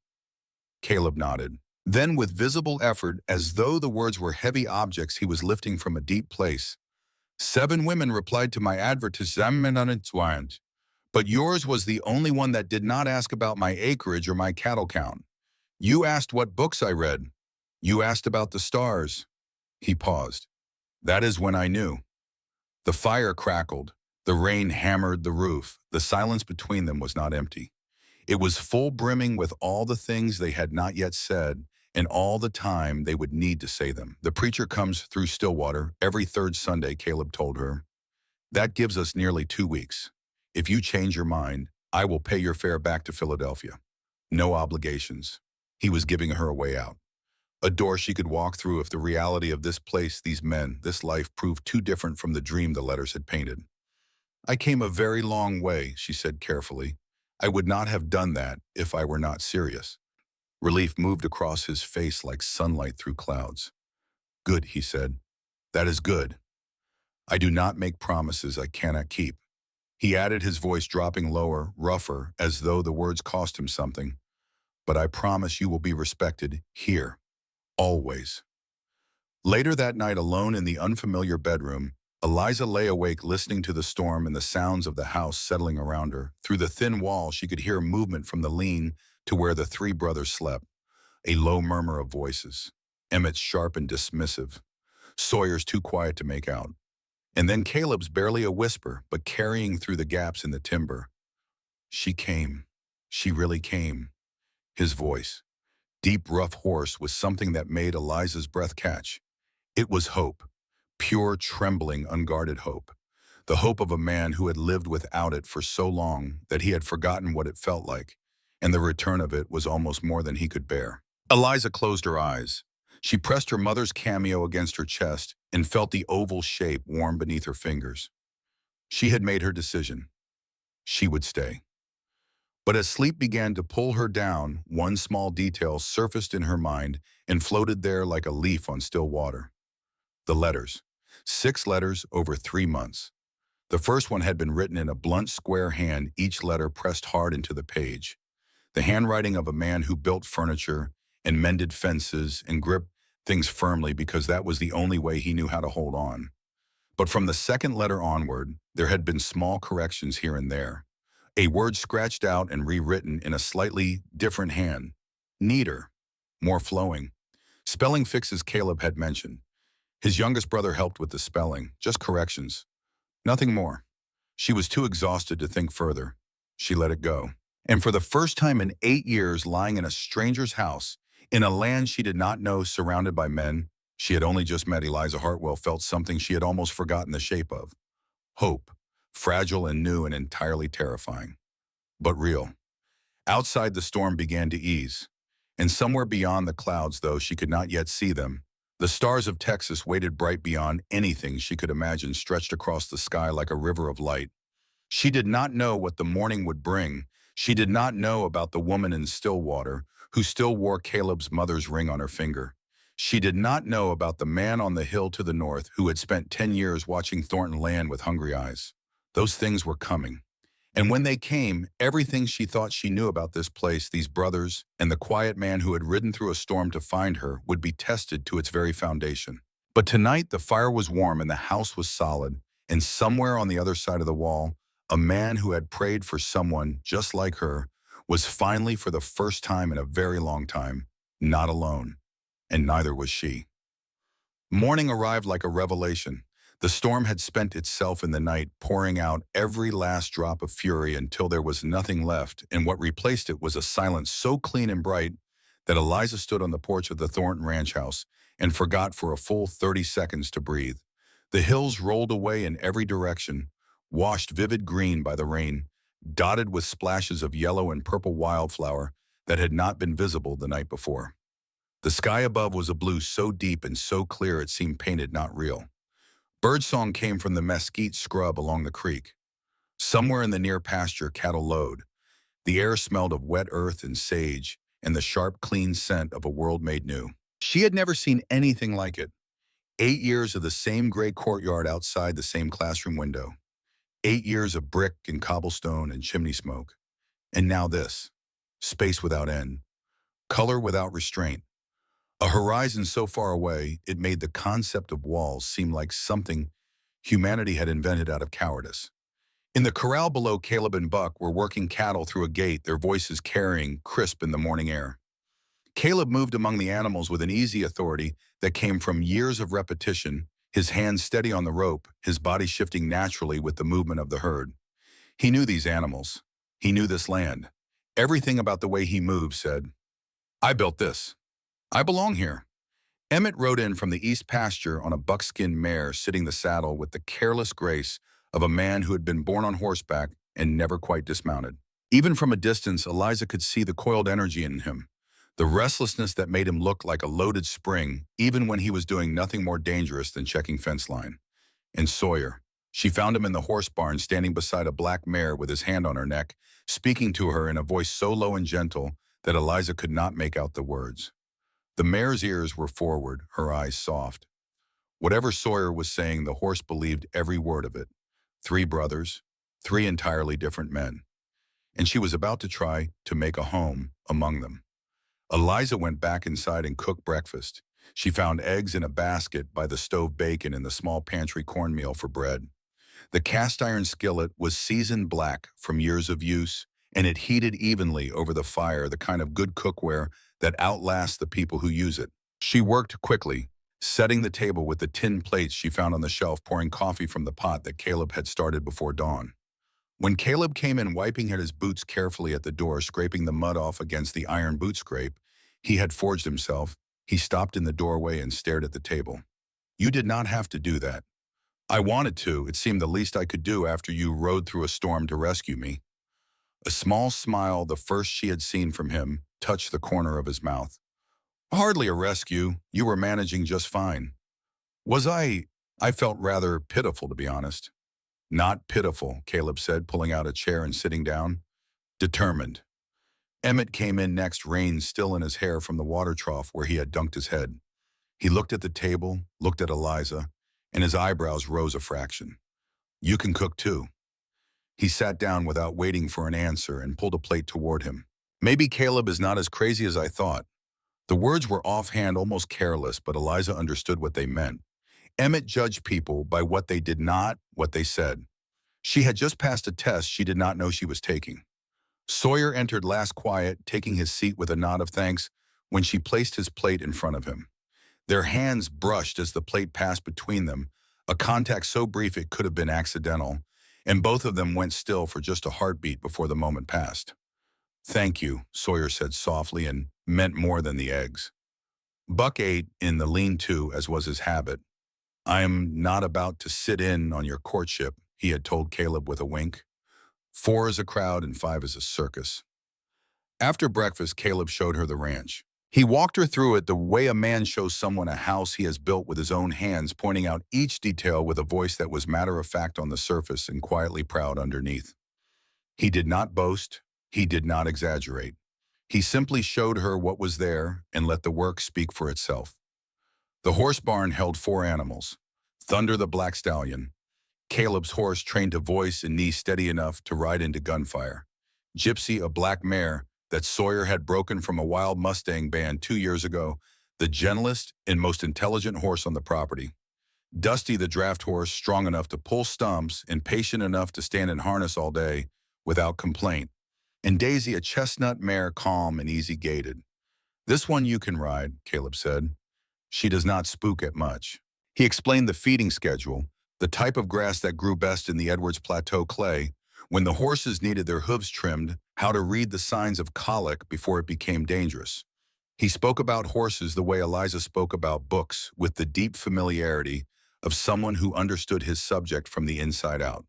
S1: Caleb nodded. Then, with visible effort, as though the words were heavy objects he was lifting from a deep place, 7 women replied to my advertisement, but yours was the only one that did not ask about my acreage or my cattle count. You asked what books I read. You asked about the stars. He paused. That is when I knew. The fire crackled. The rain hammered the roof. The silence between them was not empty. It was full brimming with all the things they had not yet said and all the time they would need to say them. The preacher comes through Stillwater every third Sunday, Caleb told her. That gives us nearly 2 weeks. If you change your mind, I will pay your fare back to Philadelphia. No obligations. He was giving her a way out. A door she could walk through if the reality of this place, these men, this life proved too different from the dream the letters had painted. I came a very long way, she said carefully. I would not have done that if I were not serious. Relief moved across his face like sunlight through clouds. Good, he said. That is good. I do not make promises I cannot keep. He added, his voice dropping lower, rougher, as though the words cost him something. But I promise you will be respected here, always. Later that night, alone in the unfamiliar bedroom, Eliza lay awake listening to the storm and the sounds of the house settling around her. Through the thin wall, she could hear movement from the lean to where the 3 brothers slept, a low murmur of voices. Emmett's sharp and dismissive, Sawyer's too quiet to make out. And then Caleb's barely a whisper, but carrying through the gaps in the timber. She came. She really came. His voice, deep, rough, hoarse, was something that made Eliza's breath catch. It was hope. Pure, trembling, unguarded hope. The hope of a man who had lived without it for so long that he had forgotten what it felt like, and the return of it was almost more than he could bear. Eliza closed her eyes. She pressed her mother's cameo against her chest and felt the oval shape warm beneath her fingers. She had made her decision. She would stay. But as sleep began to pull her down, one small detail surfaced in her mind and floated there like a leaf on still water. The letters. 6 letters over 3 months. The first one had been written in a blunt, square hand, each letter pressed hard into the page. The handwriting of a man who built furniture and mended fences and gripped things firmly because that was the only way he knew how to hold on. But from the second letter onward, there had been small corrections here and there. A word scratched out and rewritten in a slightly different hand. Neater, more flowing. Spelling fixes Caleb had mentioned. His youngest brother helped with the spelling, just corrections. Nothing more. She was too exhausted to think further. She let it go. And for the first time in 8 years, lying in a stranger's house, in a land she did not know, surrounded by men she had only just met, Eliza Hartwell felt something she had almost forgotten the shape of. Hope, fragile and new and entirely terrifying. But real. Outside, the storm began to ease. And somewhere beyond the clouds, though she could not yet see them, the stars of Texas waited bright beyond anything she could imagine, stretched across the sky like a river of light. She did not know what the morning would bring. She did not know about the woman in Stillwater who still wore Caleb's mother's ring on her finger. She did not know about the man on the hill to the north who had spent 10 years watching Thornton land with hungry eyes. Those things were coming. And when they came, everything she thought she knew about this place, these brothers, and the quiet man who had ridden through a storm to find her would be tested to its very foundation. But tonight, the fire was warm and the house was solid, and somewhere on the other side of the wall, a man who had prayed for someone just like her was finally, for the first time in a very long time, not alone. And neither was she. Morning arrived like a revelation. The storm had spent itself in the night, pouring out every last drop of fury until there was nothing left, and what replaced it was a silence so clean and bright that Eliza stood on the porch of the Thornton Ranch house and forgot for a full 30 seconds to breathe. The hills rolled away in every direction, washed vivid green by the rain, dotted with splashes of yellow and purple wildflower that had not been visible the night before. The sky above was a blue so deep and so clear it seemed painted, not real. Birdsong came from the mesquite scrub along the creek. Somewhere in the near pasture, cattle lowed. The air smelled of wet earth and sage and the sharp, clean scent of a world made new. She had never seen anything like it. 8 years of the same gray courtyard outside the same classroom window. 8 years of brick and cobblestone and chimney smoke. And now this. Space without end. Color without restraint. A horizon so far away, it made the concept of walls seem like something humanity had invented out of cowardice. In the corral below, Caleb and Buck were working cattle through a gate, their voices carrying crisp in the morning air. Caleb moved among the animals with an easy authority that came from years of repetition, his hands steady on the rope, his body shifting naturally with the movement of the herd. He knew these animals. He knew this land. Everything about the way he moved said, "I built this. I belong here." Emmett rode in from the east pasture on a buckskin mare, sitting the saddle with the careless grace of a man who had been born on horseback and never quite dismounted. Even from a distance, Eliza could see the coiled energy in him, the restlessness that made him look like a loaded spring, even when he was doing nothing more dangerous than checking fence line. And Sawyer. She found him in the horse barn, standing beside a black mare with his hand on her neck, speaking to her in a voice so low and gentle that Eliza could not make out the words. The mare's ears were forward, her eyes soft. Whatever Sawyer was saying, the horse believed every word of it. 3 brothers, 3 entirely different men. And she was about to try to make a home among them. Eliza went back inside and cooked breakfast. She found eggs in a basket by the stove, bacon in the small pantry, cornmeal for bread. The cast iron skillet was seasoned black from years of use, and it heated evenly over the fire, the kind of good cookware that outlasts the people who use it. She worked quickly, setting the table with the tin plates she found on the shelf, pouring coffee from the pot that Caleb had started before dawn. When Caleb came in, wiping at his boots carefully at the door, scraping the mud off against the iron boot scrape he had forged himself, he stopped in the doorway and stared at the table. "You did not have to do that." "I wanted to. It seemed the least I could do after you rode through a storm to rescue me." A small smile, the first she had seen from him, touched the corner of his mouth. "Hardly a rescue. You were managing just fine." "Was I?" I felt rather pitiful, to be honest." "Not pitiful," Caleb said, pulling out a chair and sitting down. "Determined." Emmett came in next, reins still in his hair from the water trough where he had dunked his head. He looked at the table, looked at Eliza, and his eyebrows rose a fraction. "You can cook too." He sat down without waiting for an answer and pulled a plate toward him. "Maybe Caleb is not as crazy as I thought." The words were offhand, almost careless, but Eliza understood what they meant. Emmett judged people by what they did not, what they said. She had just passed a test she did not know she was taking. Sawyer entered last, quiet, taking his seat with a nod of thanks when she placed his plate in front of him. Their hands brushed as the plate passed between them, a contact so brief it could have been accidental, and both of them went still for just a heartbeat before the moment passed. "Thank you," Sawyer said softly, and meant more than the eggs. Buck ate in the lean-to, as was his habit. "I am not about to sit in on your courtship," he had told Caleb with a wink. 4 is a crowd and 5 is a circus. After breakfast, Caleb showed her the ranch. He walked her through it the way a man shows someone a house he has built with his own hands, pointing out each detail with a voice that was matter-of-fact on the surface and quietly proud underneath. He did not boast. He did not exaggerate. He simply showed her what was there and let the work speak for itself. The horse barn held 4 animals. Thunder, the black stallion. Caleb's horse, trained to voice and knee steady enough to ride into gunfire. Gypsy, a black mare that Sawyer had broken from a wild Mustang band 2 years ago, the gentlest and most intelligent horse on the property. Dusty, the draft horse, strong enough to pull stumps and patient enough to stand in harness all day without complaint. And Daisy, a chestnut mare, calm and easy-gaited. "This one you can ride," Caleb said. "She does not spook at much." He explained the feeding schedule, the type of grass that grew best in the Edwards Plateau clay, when the horses needed their hooves trimmed, how to read the signs of colic before it became dangerous. He spoke about horses the way Eliza spoke about books, with the deep familiarity of someone who understood his subject from the inside out.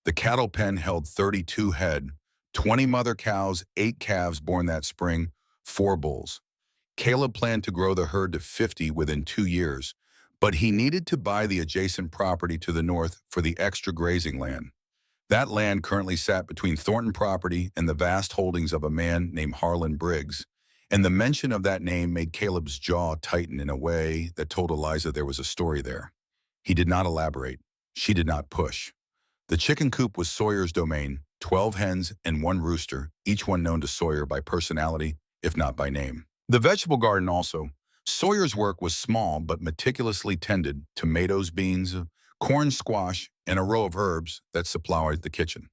S1: The cattle pen held 32 head, 20 mother cows, 8 calves born that spring, 4 bulls. Caleb planned to grow the herd to 50 within 2 years, but he needed to buy the adjacent property to the north for the extra grazing land. That land currently sat between Thornton property and the vast holdings of a man named Harlan Briggs, and the mention of that name made Caleb's jaw tighten in a way that told Eliza there was a story there. He did not elaborate. She did not push. The chicken coop was Sawyer's domain, 12 hens, and 1 rooster, each one known to Sawyer by personality, if not by name. The vegetable garden also. Sawyer's work was small but meticulously tended: tomatoes, beans, corn, squash, and a row of herbs that supplied the kitchen.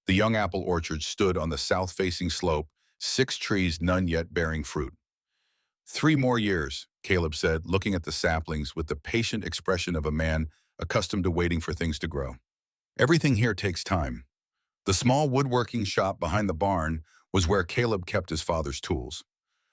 S1: The young apple orchard stood on the south-facing slope, 6 trees, none yet bearing fruit. 3 more years, Caleb said, looking at the saplings with the patient expression of a man accustomed to waiting for things to grow. Everything here takes time. The small woodworking shop behind the barn was where Caleb kept his father's tools.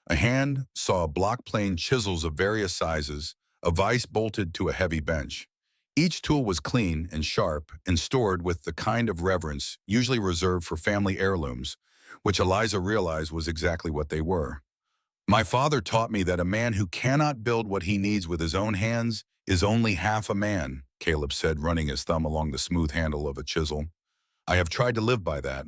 S1: A hand saw block-plane chisels of various sizes, a vise bolted to a heavy bench. Each tool was clean and sharp and stored with the kind of reverence usually reserved for family heirlooms, which Eliza realized was exactly what they were. My father taught me that a man who cannot build what he needs with his own hands is only half a man, Caleb said, running his thumb along the smooth handle of a chisel. I have tried to live by that.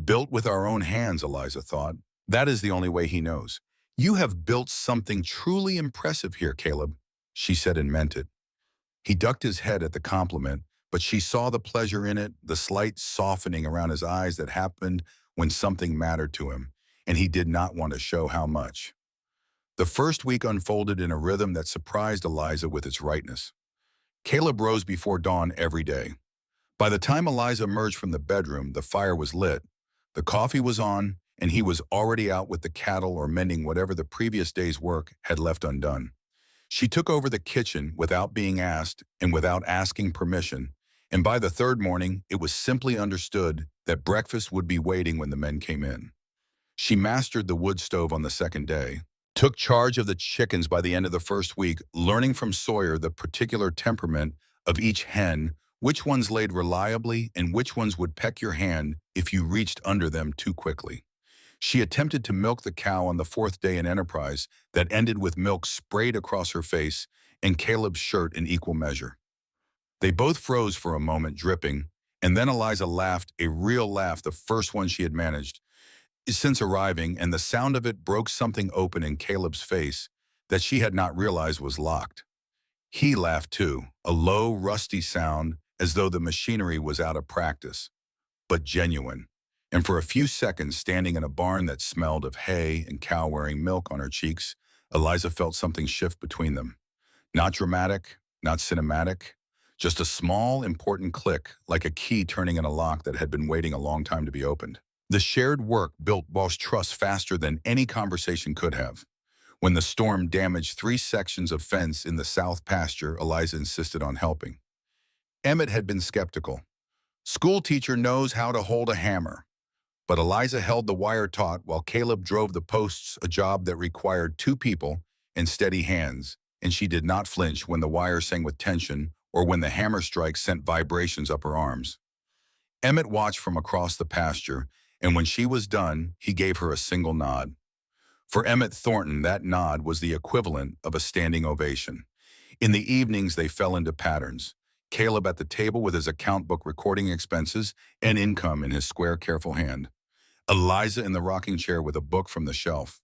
S1: Built with our own hands, Eliza thought. That is the only way he knows. You have built something truly impressive here, Caleb, she said and meant it. He ducked his head at the compliment, but she saw the pleasure in it, the slight softening around his eyes that happened when something mattered to him, and he did not want to show how much. The first week unfolded in a rhythm that surprised Eliza with its rightness. Caleb rose before dawn every day. By the time Eliza emerged from the bedroom, the fire was lit, the coffee was on, and he was already out with the cattle or mending whatever the previous day's work had left undone. She took over the kitchen without being asked and without asking permission, and by the third morning, it was simply understood that breakfast would be waiting when the men came in. She mastered the wood stove on the second day, took charge of the chickens by the end of the first week, learning from Sawyer the particular temperament of each hen, which ones laid reliably and which ones would peck your hand if you reached under them too quickly. She attempted to milk the cow on the 4th day, an enterprise that ended with milk sprayed across her face and Caleb's shirt in equal measure. They both froze for a moment, dripping, and then Eliza laughed, a real laugh, the first one she had managed since arriving, and the sound of it broke something open in Caleb's face that she had not realized was locked. He laughed too, a low, rusty sound as though the machinery was out of practice, but genuine. And for a few seconds, standing in a barn that smelled of hay and cow wearing milk on her cheeks, Eliza felt something shift between them. Not dramatic, not cinematic, just a small, important click, like a key turning in a lock that had been waiting a long time to be opened. The shared work built Boss trust faster than any conversation could have. When the storm damaged 3 sections of fence in the south pasture, Eliza insisted on helping. Emmett had been skeptical. School teacher knows how to hold a hammer. But Eliza held the wire taut while Caleb drove the posts, a job that required 2 people and steady hands, and she did not flinch when the wire sang with tension or when the hammer strike sent vibrations up her arms. Emmett watched from across the pasture, and when she was done, he gave her a single nod. For Emmett Thornton, that nod was the equivalent of a standing ovation. In the evenings, they fell into patterns. Caleb at the table with his account book recording expenses and income in his square, careful hand. Eliza in the rocking chair with a book from the shelf.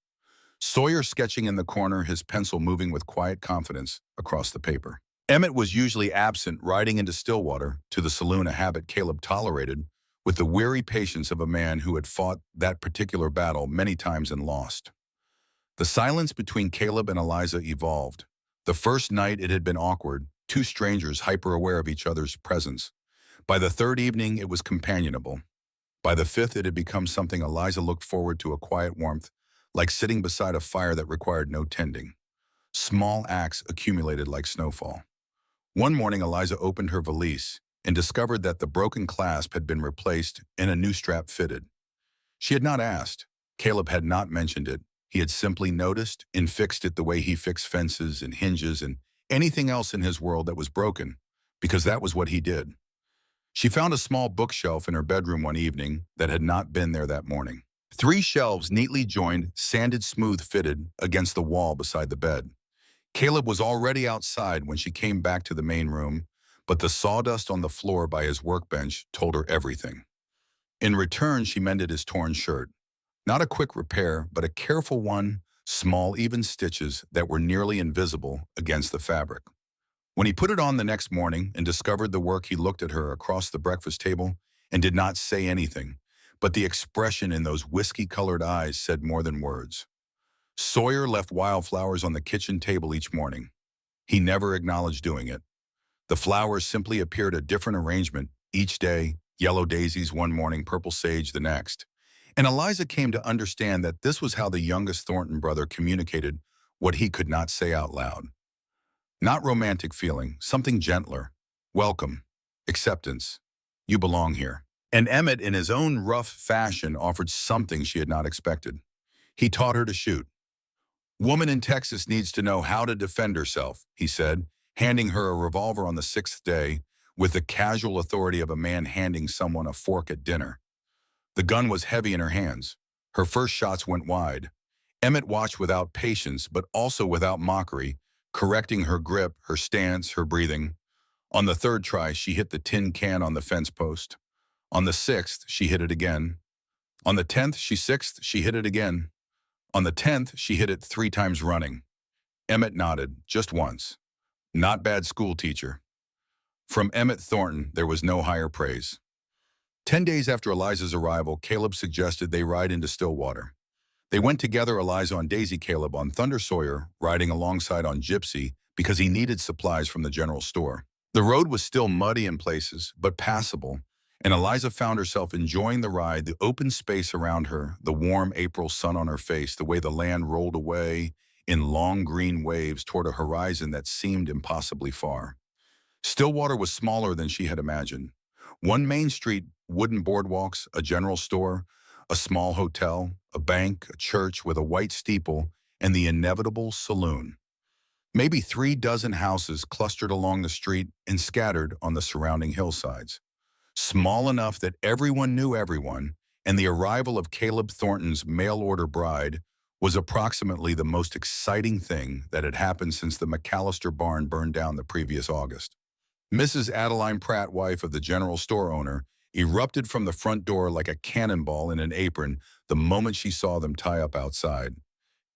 S1: Sawyer sketching in the corner, his pencil moving with quiet confidence across the paper. Emmett was usually absent, riding into Stillwater, to the saloon, a habit Caleb tolerated with the weary patience of a man who had fought that particular battle many times and lost. The silence between Caleb and Eliza evolved. The first night it had been awkward, 2 strangers hyper-aware of each other's presence. By the 3rd evening, it was companionable. By the 5th, it had become something Eliza looked forward to, a quiet warmth, like sitting beside a fire that required no tending. Small acts accumulated like snowfall. One morning, Eliza opened her valise and discovered that the broken clasp had been replaced and a new strap fitted. She had not asked. Caleb had not mentioned it. He had simply noticed and fixed it the way he fixed fences and hinges and anything else in his world that was broken, because that was what he did. She found a small bookshelf in her bedroom one evening that had not been there that morning. 3 shelves neatly joined, sanded smooth, fitted against the wall beside the bed. Caleb was already outside when she came back to the main room, but the sawdust on the floor by his workbench told her everything. In return, she mended his torn shirt. Not a quick repair, but a careful one, small, even stitches that were nearly invisible against the fabric. When he put it on the next morning and discovered the work, he looked at her across the breakfast table and did not say anything, but the expression in those whiskey-colored eyes said more than words. Sawyer left wildflowers on the kitchen table each morning. He never acknowledged doing it. The flowers simply appeared a different arrangement each day, yellow daisies one morning, purple sage the next. And Eliza came to understand that this was how the youngest Thornton brother communicated what he could not say out loud. Not romantic feeling, something gentler. Welcome. Acceptance. You belong here. And Emmett, in his own rough fashion, offered something she had not expected. He taught her to shoot. Woman in Texas needs to know how to defend herself, he said, handing her a revolver on the sixth day with the casual authority of a man handing someone a fork at dinner. The gun was heavy in her hands. Her first shots went wide. Emmett watched without patience, but also without mockery, correcting her grip, her stance, her breathing. On the third try, she hit the tin can on the fence post. On the sixth, she hit it again. On the 10th, she hit it again. On the 10th, she hit it 3 times running. Emmett nodded, just once. Not bad school teacher. From Emmett Thornton, there was no higher praise. 10 days after Eliza's arrival, Caleb suggested they ride into Stillwater. They went together, Eliza on Daisy, Caleb on Thunder Sawyer, riding alongside on Gypsy because he needed supplies from the general store. The road was still muddy in places, but passable, and Eliza found herself enjoying the ride, the open space around her, the warm April sun on her face, the way the land rolled away in long green waves toward a horizon that seemed impossibly far. Stillwater was smaller than she had imagined. One main street, wooden boardwalks, a general store, a small hotel, a bank, a church with a white steeple, and the inevitable saloon. Maybe 3 dozen houses clustered along the street and scattered on the surrounding hillsides. Small enough that everyone knew everyone, and the arrival of Caleb Thornton's mail-order bride was approximately the most exciting thing that had happened since the McAllister barn burned down the previous August. Mrs. Adeline Pratt, wife of the general store owner, erupted from the front door like a cannonball in an apron the moment she saw them tie up outside.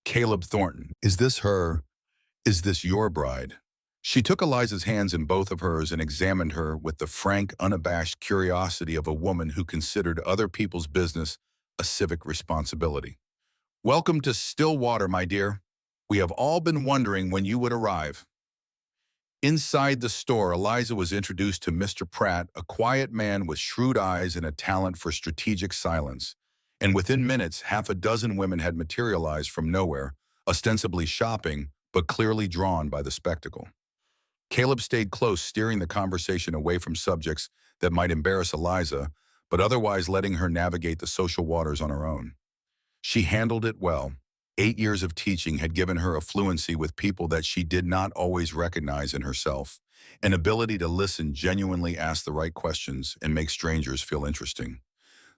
S1: Caleb Thornton, is this her? Is this your bride? She took Eliza's hands in both of hers and examined her with the frank, unabashed curiosity of a woman who considered other people's business a civic responsibility. Welcome to Stillwater, my dear. We have all been wondering when you would arrive. Inside the store, Eliza was introduced to Mr. Pratt, a quiet man with shrewd eyes and a talent for strategic silence. And within minutes, half a dozen women had materialized from nowhere, ostensibly shopping, but clearly drawn by the spectacle. Caleb stayed close, steering the conversation away from subjects that might embarrass Eliza, but otherwise letting her navigate the social waters on her own. She handled it well. 8 years of teaching had given her a fluency with people that she did not always recognize in herself, an ability to listen, genuinely ask the right questions, and make strangers feel interesting.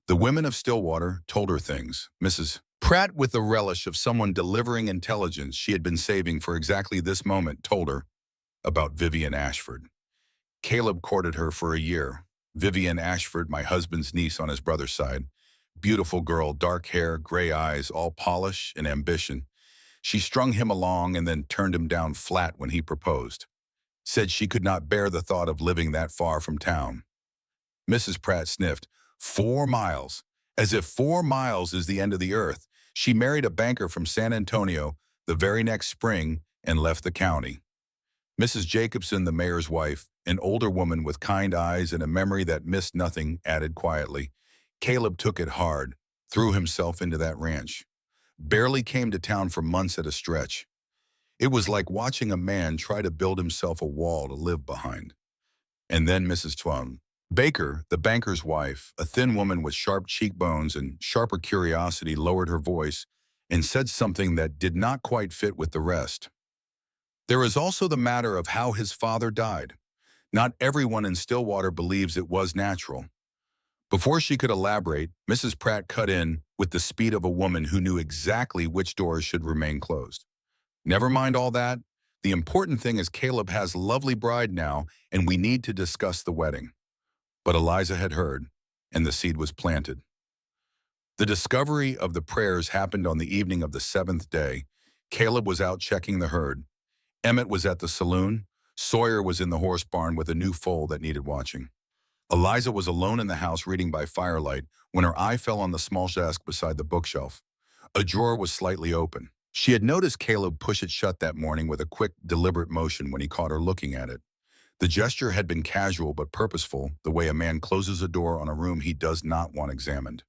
S1: The women of Stillwater told her things. Mrs. Pratt, with the relish of someone delivering intelligence she had been saving for exactly this moment, told her about Vivian Ashford. Caleb courted her for a year. Vivian Ashford, my husband's niece on his brother's side. Beautiful girl, dark hair, gray eyes, all polish and ambition. She strung him along and then turned him down flat when he proposed. Said she could not bear the thought of living that far from town. Mrs. Pratt sniffed. 4 miles. As if 4 miles is the end of the earth. She married a banker from San Antonio the very next spring and left the county. Mrs. Jacobson, the mayor's wife, an older woman with kind eyes and a memory that missed nothing, added quietly, Caleb took it hard, threw himself into that ranch. Barely came to town for months at a stretch. It was like watching a man try to build himself a wall to live behind. And then Mrs. Twum Baker, the banker's wife, a thin woman with sharp cheekbones and sharper curiosity, lowered her voice and said something that did not quite fit with the rest. There is also the matter of how his father died. Not everyone in Stillwater believes it was natural. Before she could elaborate, Mrs. Pratt cut in with the speed of a woman who knew exactly which doors should remain closed. Never mind all that. The important thing is Caleb has a lovely bride now, and we need to discuss the wedding. But Eliza had heard, and the seed was planted. The discovery of the prayers happened on the evening of the 7th day. Caleb was out checking the herd. Emmett was at the saloon. Sawyer was in the horse barn with a new foal that needed watching. Eliza was alone in the house reading by firelight when her eye fell on the small desk beside the bookshelf. A drawer was slightly open. She had noticed Caleb push it shut that morning with a quick, deliberate motion when he caught her looking at it. The gesture had been casual but purposeful, the way a man closes a door on a room he does not want examined.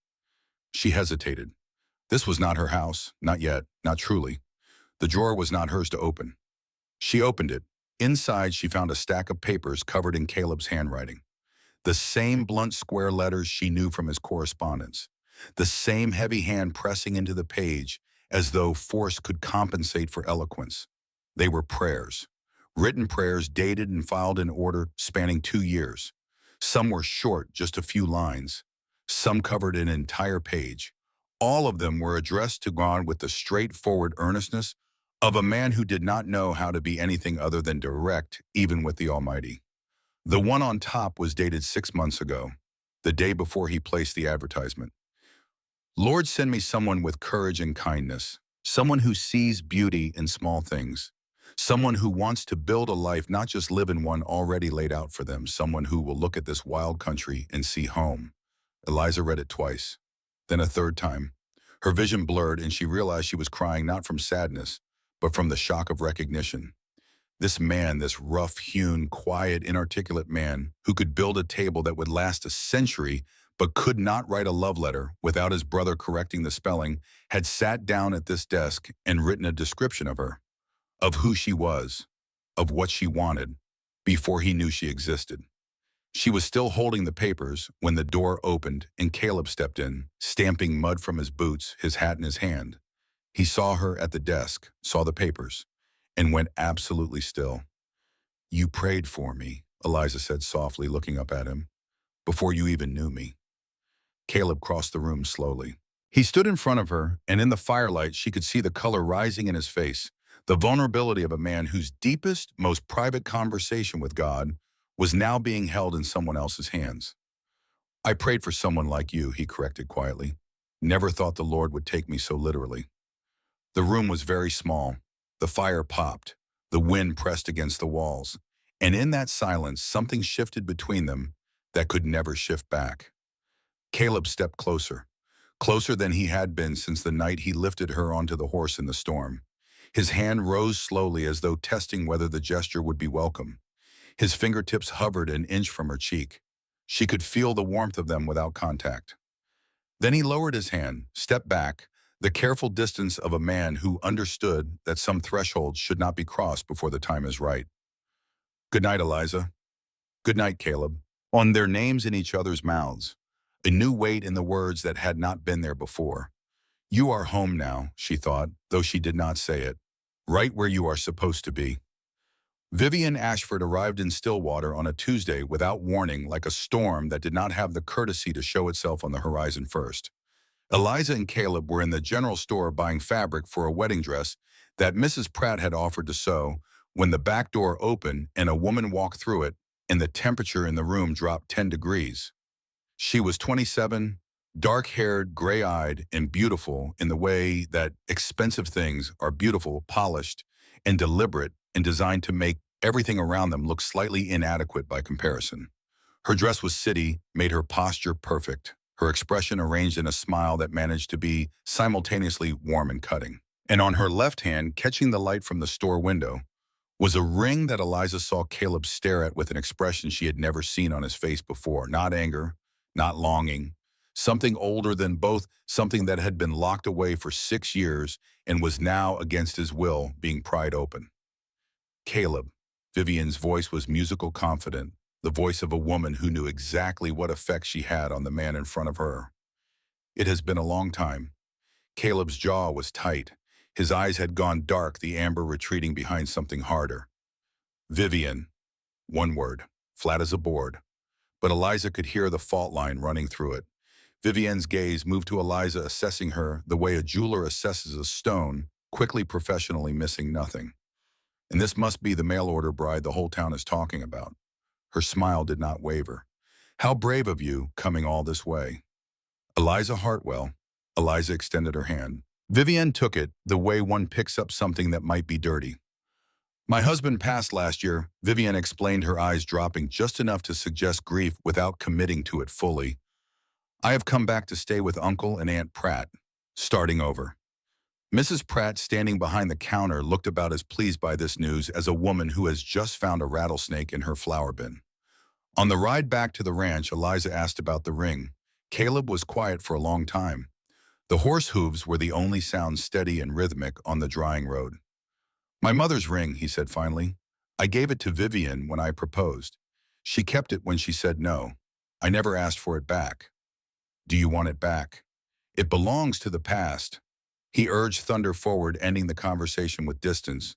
S1: She hesitated. This was not her house, not yet, not truly. The drawer was not hers to open. She opened it. Inside, she found a stack of papers covered in Caleb's handwriting. The same blunt square letters she knew from his correspondence. The same heavy hand pressing into the page as though force could compensate for eloquence. They were prayers. Written prayers dated and filed in order spanning 2 years. Some were short, just a few lines. Some covered an entire page. All of them were addressed to God with the straightforward earnestness of a man who did not know how to be anything other than direct, even with the Almighty. The one on top was dated 6 months ago, the day before he placed the advertisement. Lord, send me someone with courage and kindness, someone who sees beauty in small things, someone who wants to build a life, not just live in one already laid out for them, someone who will look at this wild country and see home. Eliza read it twice, then a third time. Her vision blurred and she realized she was crying not from sadness, but from the shock of recognition. This man, this rough-hewn, quiet, inarticulate man who could build a table that would last a century but could not write a love letter without his brother correcting the spelling, had sat down at this desk and written a description of her, of who she was, of what she wanted, before he knew she existed. She was still holding the papers when the door opened and Caleb stepped in, stamping mud from his boots, his hat in his hand. He saw her at the desk, saw the papers, and went absolutely still. "You prayed for me," Eliza said softly, looking up at him, "before you even knew me." Caleb crossed the room slowly. He stood in front of her, and in the firelight she could see the color rising in his face, the vulnerability of a man whose deepest, most private conversation with God was now being held in someone else's hands. "I prayed for someone like you," he corrected quietly. "Never thought the Lord would take me so literally." The room was very small. The fire popped. The wind pressed against the walls. And in that silence, something shifted between them that could never shift back. Caleb stepped closer, closer than he had been since the night he lifted her onto the horse in the storm. His hand rose slowly as though testing whether the gesture would be welcome. His fingertips hovered an inch from her cheek. She could feel the warmth of them without contact. Then he lowered his hand, stepped back, the careful distance of a man who understood that some thresholds should not be crossed before the time is right. "Good night, Eliza." "Good night, Caleb." On their names in each other's mouths, a new weight in the words that had not been there before. "You are home now," she thought, though she did not say it. "Right where you are supposed to be." Vivian Ashford arrived in Stillwater on a Tuesday without warning, like a storm that did not have the courtesy to show itself on the horizon first. Eliza and Caleb were in the general store buying fabric for a wedding dress that Mrs. Pratt had offered to sew when the back door opened and a woman walked through it, and the temperature in the room dropped 10 degrees. She was 27, dark-haired, gray-eyed, and beautiful in the way that expensive things are beautiful, polished, and deliberate, and designed to make everything around them look slightly inadequate by comparison. Her dress was city, made her posture perfect, her expression arranged in a smile that managed to be simultaneously warm and cutting. And on her left hand, catching the light from the store window, was a ring that Eliza saw Caleb stare at with an expression she had never seen on his face before. Not anger, not longing, something older than both, something that had been locked away for 6 years and was now, against his will, being pried open. "Caleb." Vivian's voice was musical, confident, the voice of a woman who knew exactly what effect she had on the man in front of her. "It has been a long time." Caleb's jaw was tight. His eyes had gone dark, the amber retreating behind something harder. "Vivian." One word, flat as a board. But Eliza could hear the fault line running through it. Vivian's gaze moved to Eliza, assessing her the way a jeweler assesses a stone, quickly, professionally, missing nothing. "And this must be the mail-order bride the whole town is talking about." Her smile did not waver. "How brave of you, coming all this way." "Eliza Hartwell." Eliza extended her hand. Vivian took it the way one picks up something that might be dirty. My husband passed last year, Vivian explained, her eyes dropping just enough to suggest grief without committing to it fully. I have come back to stay with Uncle and Aunt Pratt, starting over. Mrs. Pratt, standing behind the counter, looked about as pleased by this news as a woman who has just found a rattlesnake in her flour bin. On the ride back to the ranch, Eliza asked about the ring. Caleb was quiet for a long time. The horse hooves were the only sound steady and rhythmic on the drying road. My mother's ring, he said finally. I gave it to Vivian when I proposed. She kept it when she said no. I never asked for it back. Do you want it back? It belongs to the past. He urged thunder forward, ending the conversation with distance.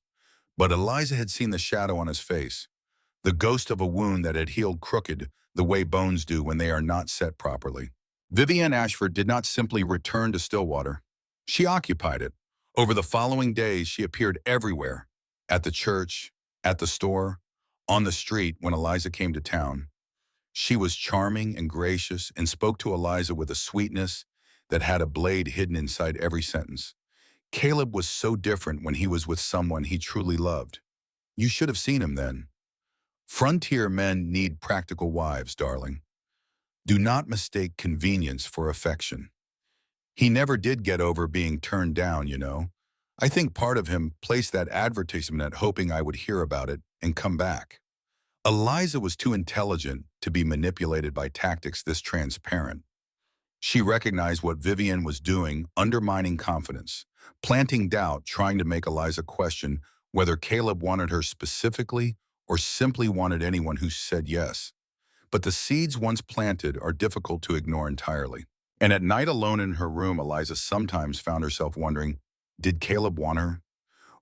S1: But Eliza had seen the shadow on his face, the ghost of a wound that had healed crooked the way bones do when they are not set properly. Vivian Ashford did not simply return to Stillwater. She occupied it. Over the following days, she appeared everywhere, at the church, at the store, on the street when Eliza came to town. She was charming and gracious and spoke to Eliza with a sweetness that had a blade hidden inside every sentence. Caleb was so different when he was with someone he truly loved. You should have seen him then. Frontier men need practical wives, darling. Do not mistake convenience for affection. He never did get over being turned down, you know. I think part of him placed that advertisement hoping I would hear about it and come back. Eliza was too intelligent to be manipulated by tactics this transparent. She recognized what Vivian was doing, undermining confidence, planting doubt, trying to make Eliza question whether Caleb wanted her specifically or simply wanted anyone who said yes. But the seeds once planted are difficult to ignore entirely. And at night alone in her room, Eliza sometimes found herself wondering, did Caleb want her?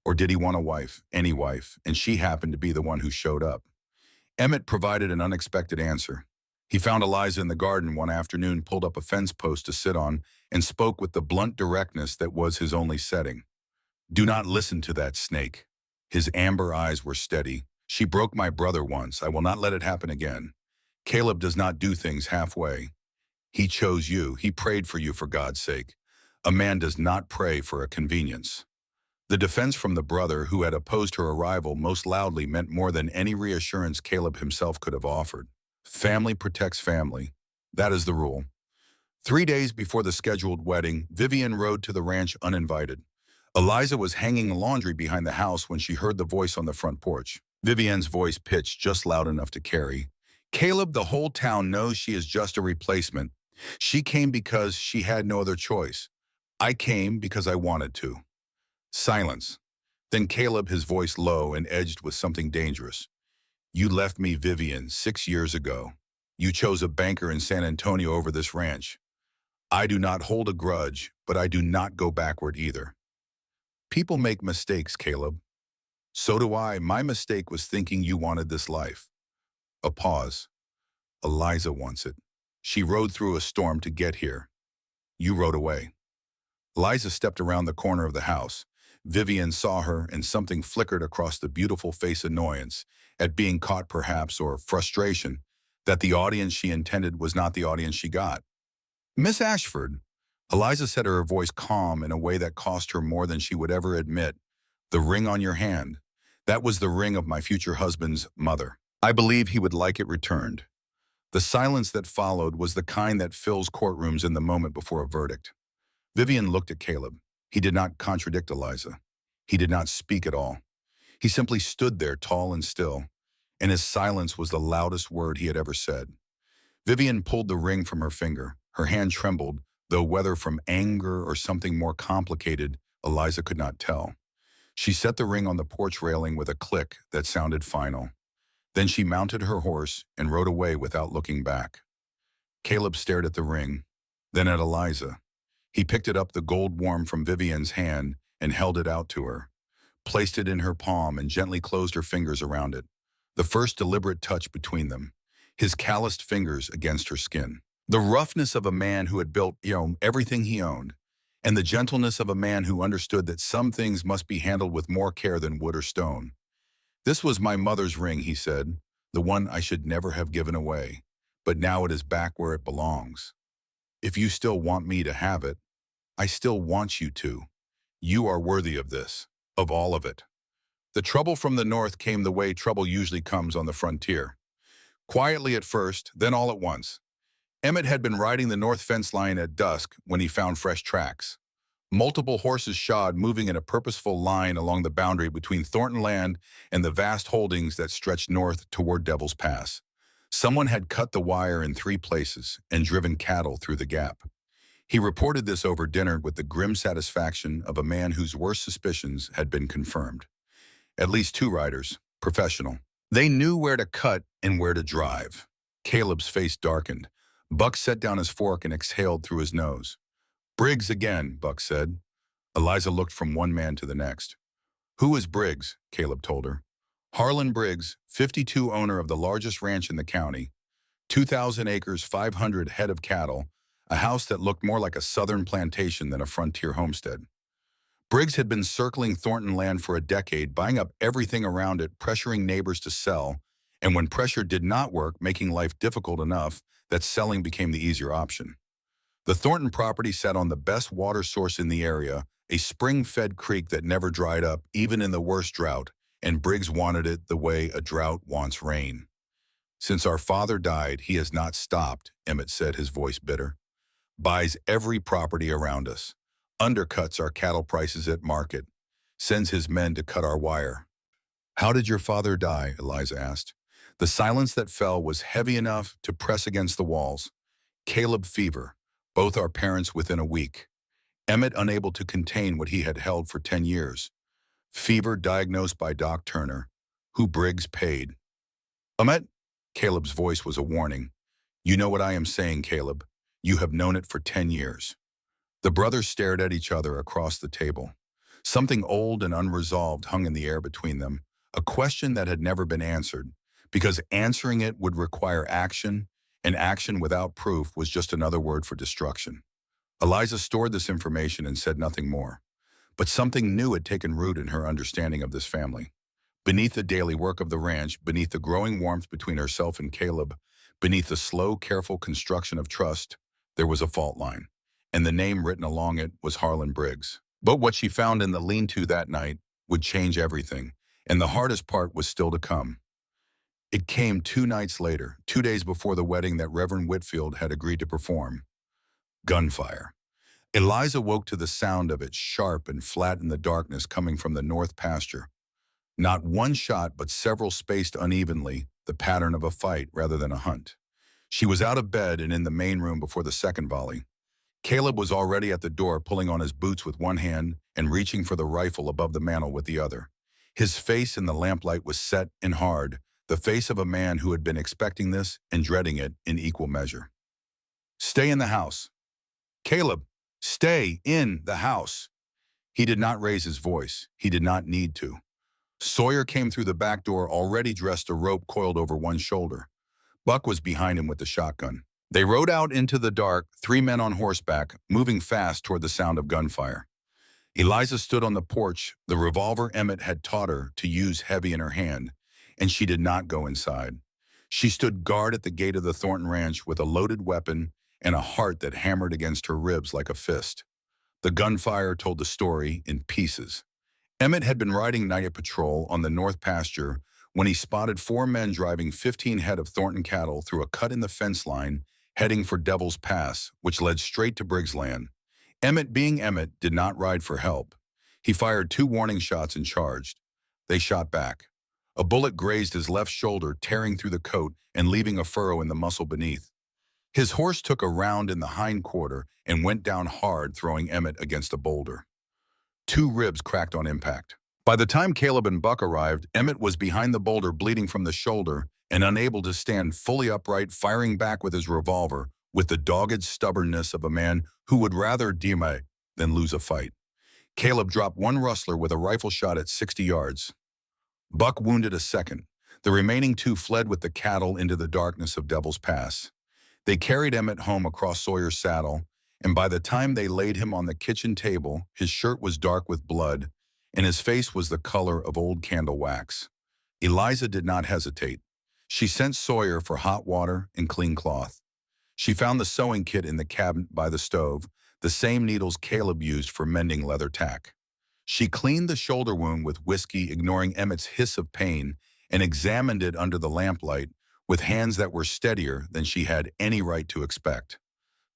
S1: Or did he want a wife, any wife, and she happened to be the one who showed up? Emmett provided an unexpected answer. He found Eliza in the garden one afternoon, pulled up a fence post to sit on, and spoke with the blunt directness that was his only setting. Do not listen to that snake. His amber eyes were steady. She broke my brother once. I will not let it happen again. Caleb does not do things halfway. He chose you. He prayed for you, for God's sake. A man does not pray for a convenience. The defense from the brother who had opposed her arrival most loudly meant more than any reassurance Caleb himself could have offered. Family protects family. That is the rule. 3 days before the scheduled wedding, Vivian rode to the ranch uninvited. Eliza was hanging laundry behind the house when she heard the voice on the front porch. Vivian's voice pitched just loud enough to carry. Caleb, the whole town knows she is just a replacement. She came because she had no other choice. I came because I wanted to. Silence. Then Caleb, his voice low and edged with something dangerous. You left me, Vivian, 6 years ago. You chose a banker in San Antonio over this ranch. I do not hold a grudge, but I do not go backward either. People make mistakes, Caleb. So do I. My mistake was thinking you wanted this life. A pause. Eliza wants it. She rode through a storm to get here. You rode away. Eliza stepped around the corner of the house. Vivian saw her, and something flickered across the beautiful face, annoyance at being caught perhaps, or frustration that the audience she intended was not the audience she got. Miss Ashford, Eliza said, her voice calm in a way that cost her more than she would ever admit. The ring on your hand. That was the ring of my future husband's mother. I believe he would like it returned. The silence that followed was the kind that fills courtrooms in the moment before a verdict. Vivian looked at Caleb. He did not contradict Eliza. He did not speak at all. He simply stood there, tall and still, and his silence was the loudest word he had ever said. Vivian pulled the ring from her finger. Her hand trembled, though whether from anger or something more complicated, Eliza could not tell. She set the ring on the porch railing with a click that sounded final. Then she mounted her horse and rode away without looking back. Caleb stared at the ring, then at Eliza. He picked it up, the gold worm from Vivian's hand, and held it out to her, placed it in her palm and gently closed her fingers around it. The first deliberate touch between them, his calloused fingers against her skin. The roughness of a man who had built, everything he owned, and the gentleness of a man who understood that some things must be handled with more care than wood or stone. This was my mother's ring, he said, the one I should never have given away, but now it is back where it belongs. If you still want me to have it, I still want you to. You are worthy of this, of all of it. The trouble from the north came the way trouble usually comes on the frontier. Quietly at first, then all at once. Emmett had been riding the north fence line at dusk when he found fresh tracks. Multiple horses shod moving in a purposeful line along the boundary between Thornton land and the vast holdings that stretched north toward Devil's Pass. Someone had cut the wire in 3 places and driven cattle through the gap. He reported this over dinner with the grim satisfaction of a man whose worst suspicions had been confirmed. At least 2 riders, professional. They knew where to cut and where to drive. Caleb's face darkened. Buck set down his fork and exhaled through his nose. "Briggs again," Buck said. Eliza looked from one man to the next. "Who is Briggs?" Caleb told her. "Harlan Briggs, 52, owner of the largest ranch in the county. 2,000 acres, 500 head of cattle, a house that looked more like a southern plantation than a frontier homestead." Briggs had been circling Thornton land for a decade, buying up everything around it, pressuring neighbors to sell, and when pressure did not work, making life difficult enough that selling became the easier option. The Thornton property sat on the best water source in the area, a spring-fed creek that never dried up, even in the worst drought, and Briggs wanted it the way a drought wants rain. "Since our father died, he has not stopped," Emmett said, his voice bitter. "Buys every property around us. Undercuts our cattle prices at market. Sends his men to cut our wire." "How did your father die?" Eliza asked. The silence that fell was heavy enough to press against the walls. "Caleb fever. Both our parents within a week." Emmett unable to contain what he had held for 10 years. "Fever diagnosed by Doc Turner, who Briggs paid." "Emmett?" Caleb's voice was a warning. "You know what I am saying, Caleb. You have known it for 10 years. The brothers stared at each other across the table. Something old and unresolved hung in the air between them, a question that had never been answered, because answering it would require action, and action without proof was just another word for destruction. Eliza stored this information and said nothing more. But something new had taken root in her understanding of this family. Beneath the daily work of the ranch, beneath the growing warmth between herself and Caleb, beneath the slow, careful construction of trust, there was a fault line, and the name written along it was Harlan Briggs. But what she found in the lean-to that night would change everything, and the hardest part was still to come. It came 2 nights later, 2 days before the wedding that Reverend Whitfield had agreed to perform. Gunfire. Eliza woke to the sound of it, sharp and flat in the darkness coming from the north pasture. Not one shot, but several spaced unevenly, the pattern of a fight rather than a hunt. She was out of bed and in the main room before the second volley. Caleb was already at the door, pulling on his boots with one hand and reaching for the rifle above the mantel with the other. His face in the lamplight was set and hard, the face of a man who had been expecting this and dreading it in equal measure. "Stay in the house. Caleb, stay in the house." He did not raise his voice. He did not need to. Sawyer came through the back door, already dressed, a rope coiled over one shoulder. Buck was behind him with the shotgun. They rode out into the dark, 3 men on horseback, moving fast toward the sound of gunfire. Eliza stood on the porch, the revolver Emmett had taught her to use heavy in her hand, and she did not go inside. She stood guard at the gate of the Thornton Ranch with a loaded weapon and a heart that hammered against her ribs like a fist. The gunfire told the story in pieces. Emmett had been riding night patrol on the north pasture when he spotted 4 men driving 15 head of Thornton cattle through a cut in the fence line, heading for Devil's Pass, which led straight to Briggs' land. Emmett, being Emmett, did not ride for help. He fired 2 warning shots and charged. They shot back. A bullet grazed his left shoulder, tearing through the coat and leaving a furrow in the muscle beneath. His horse took a round in the hind quarter and went down hard, throwing Emmett against a boulder. 2 ribs cracked on impact. By the time Caleb and Buck arrived, Emmett was behind the boulder, bleeding from the shoulder and unable to stand fully upright, firing back with his revolver with the dogged stubbornness of a man who would rather die than lose a fight. Caleb dropped one rustler with a rifle shot at 60 yards. Buck wounded a second. The remaining 2 fled with the cattle into the darkness of Devil's Pass. They carried Emmett home across Sawyer's saddle, and by the time they laid him on the kitchen table, his shirt was dark with blood, and his face was the color of old candle wax. Eliza did not hesitate. She sent Sawyer for hot water and clean cloth. She found the sewing kit in the cabinet by the stove, the same needles Caleb used for mending leather tack. She cleaned the shoulder wound with whiskey, ignoring Emmett's hiss of pain, and examined it under the lamplight with hands that were steadier than she had any right to expect.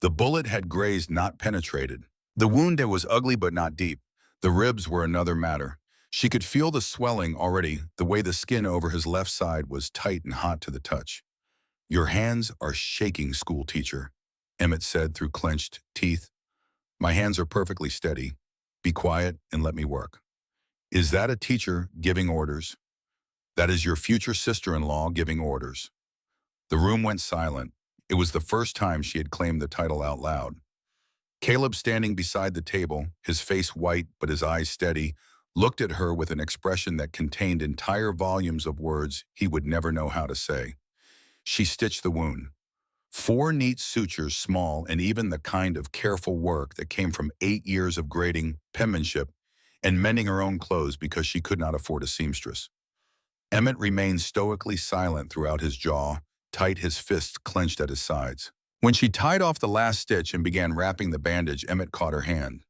S1: The bullet had grazed, not penetrated. The wound was ugly but not deep. The ribs were another matter. She could feel the swelling already, the way the skin over his left side was tight and hot to the touch. "Your hands are shaking, school teacher," Emmett said through clenched teeth. "My hands are perfectly steady. Be quiet and let me work." "Is that a teacher giving orders?" "That is your future sister-in-law giving orders." The room went silent. It was the first time she had claimed the title out loud. Caleb, standing beside the table, his face white but his eyes steady, looked at her with an expression that contained entire volumes of words he would never know how to say. She stitched the wound. 4 neat sutures, small and even the kind of careful work that came from 8 years of grading, penmanship, and mending her own clothes because she could not afford a seamstress. Emmett remained stoically silent throughout, his jaw tight, his fists clenched at his sides. When she tied off the last stitch and began wrapping the bandage, Emmett caught her hand.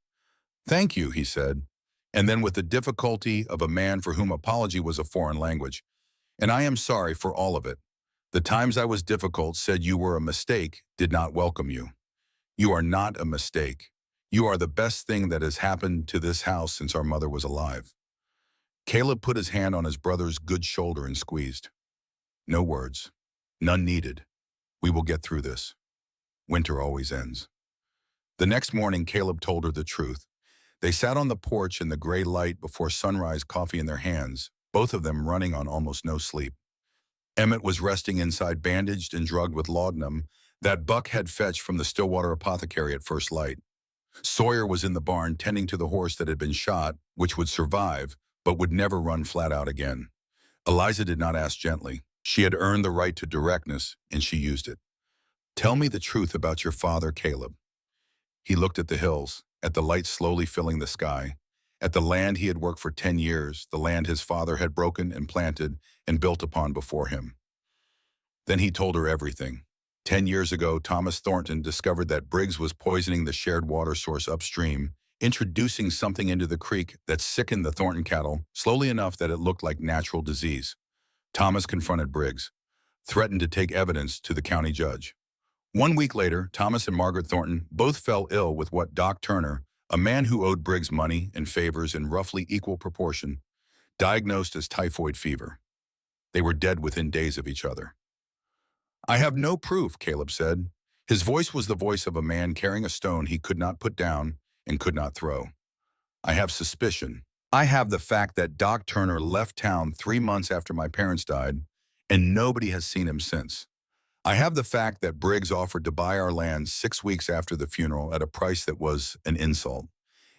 S1: "Thank you," he said, and then with the difficulty of a man for whom apology was a foreign language, "And I am sorry for all of it. The times I was difficult, said you were a mistake, did not welcome you. You are not a mistake. You are the best thing that has happened to this house since our mother was alive." Caleb put his hand on his brother's good shoulder and squeezed. "No words. None needed. We will get through this. Winter always ends." The next morning, Caleb told her the truth. They sat on the porch in the gray light before sunrise, coffee in their hands, both of them running on almost no sleep. Emmett was resting inside, bandaged and drugged with laudanum that Buck had fetched from the Stillwater apothecary at first light. Sawyer was in the barn tending to the horse that had been shot, which would survive, but would never run flat out again. Eliza did not ask gently. She had earned the right to directness, and she used it. "Tell me the truth about your father, Caleb." He looked at the hills, at the light slowly filling the sky, at the land he had worked for 10 years, the land his father had broken and planted and built upon before him. Then he told her everything. 10 years ago, Thomas Thornton discovered that Briggs was poisoning the shared water source upstream, introducing something into the creek that sickened the Thornton cattle, slowly enough that it looked like natural disease. Thomas confronted Briggs, threatened to take evidence to the county judge. 1 week later, Thomas and Margaret Thornton both fell ill with what Doc Turner, a man who owed Briggs money and favors in roughly equal proportion, diagnosed as typhoid fever. They were dead within days of each other. "I have no proof," Caleb said. His voice was the voice of a man carrying a stone he could not put down and could not throw. "I have suspicion. I have the fact that Doc Turner left town 3 months after my parents died, and nobody has seen him since. I have the fact that Briggs offered to buy our land 6 weeks after the funeral at a price that was an insult.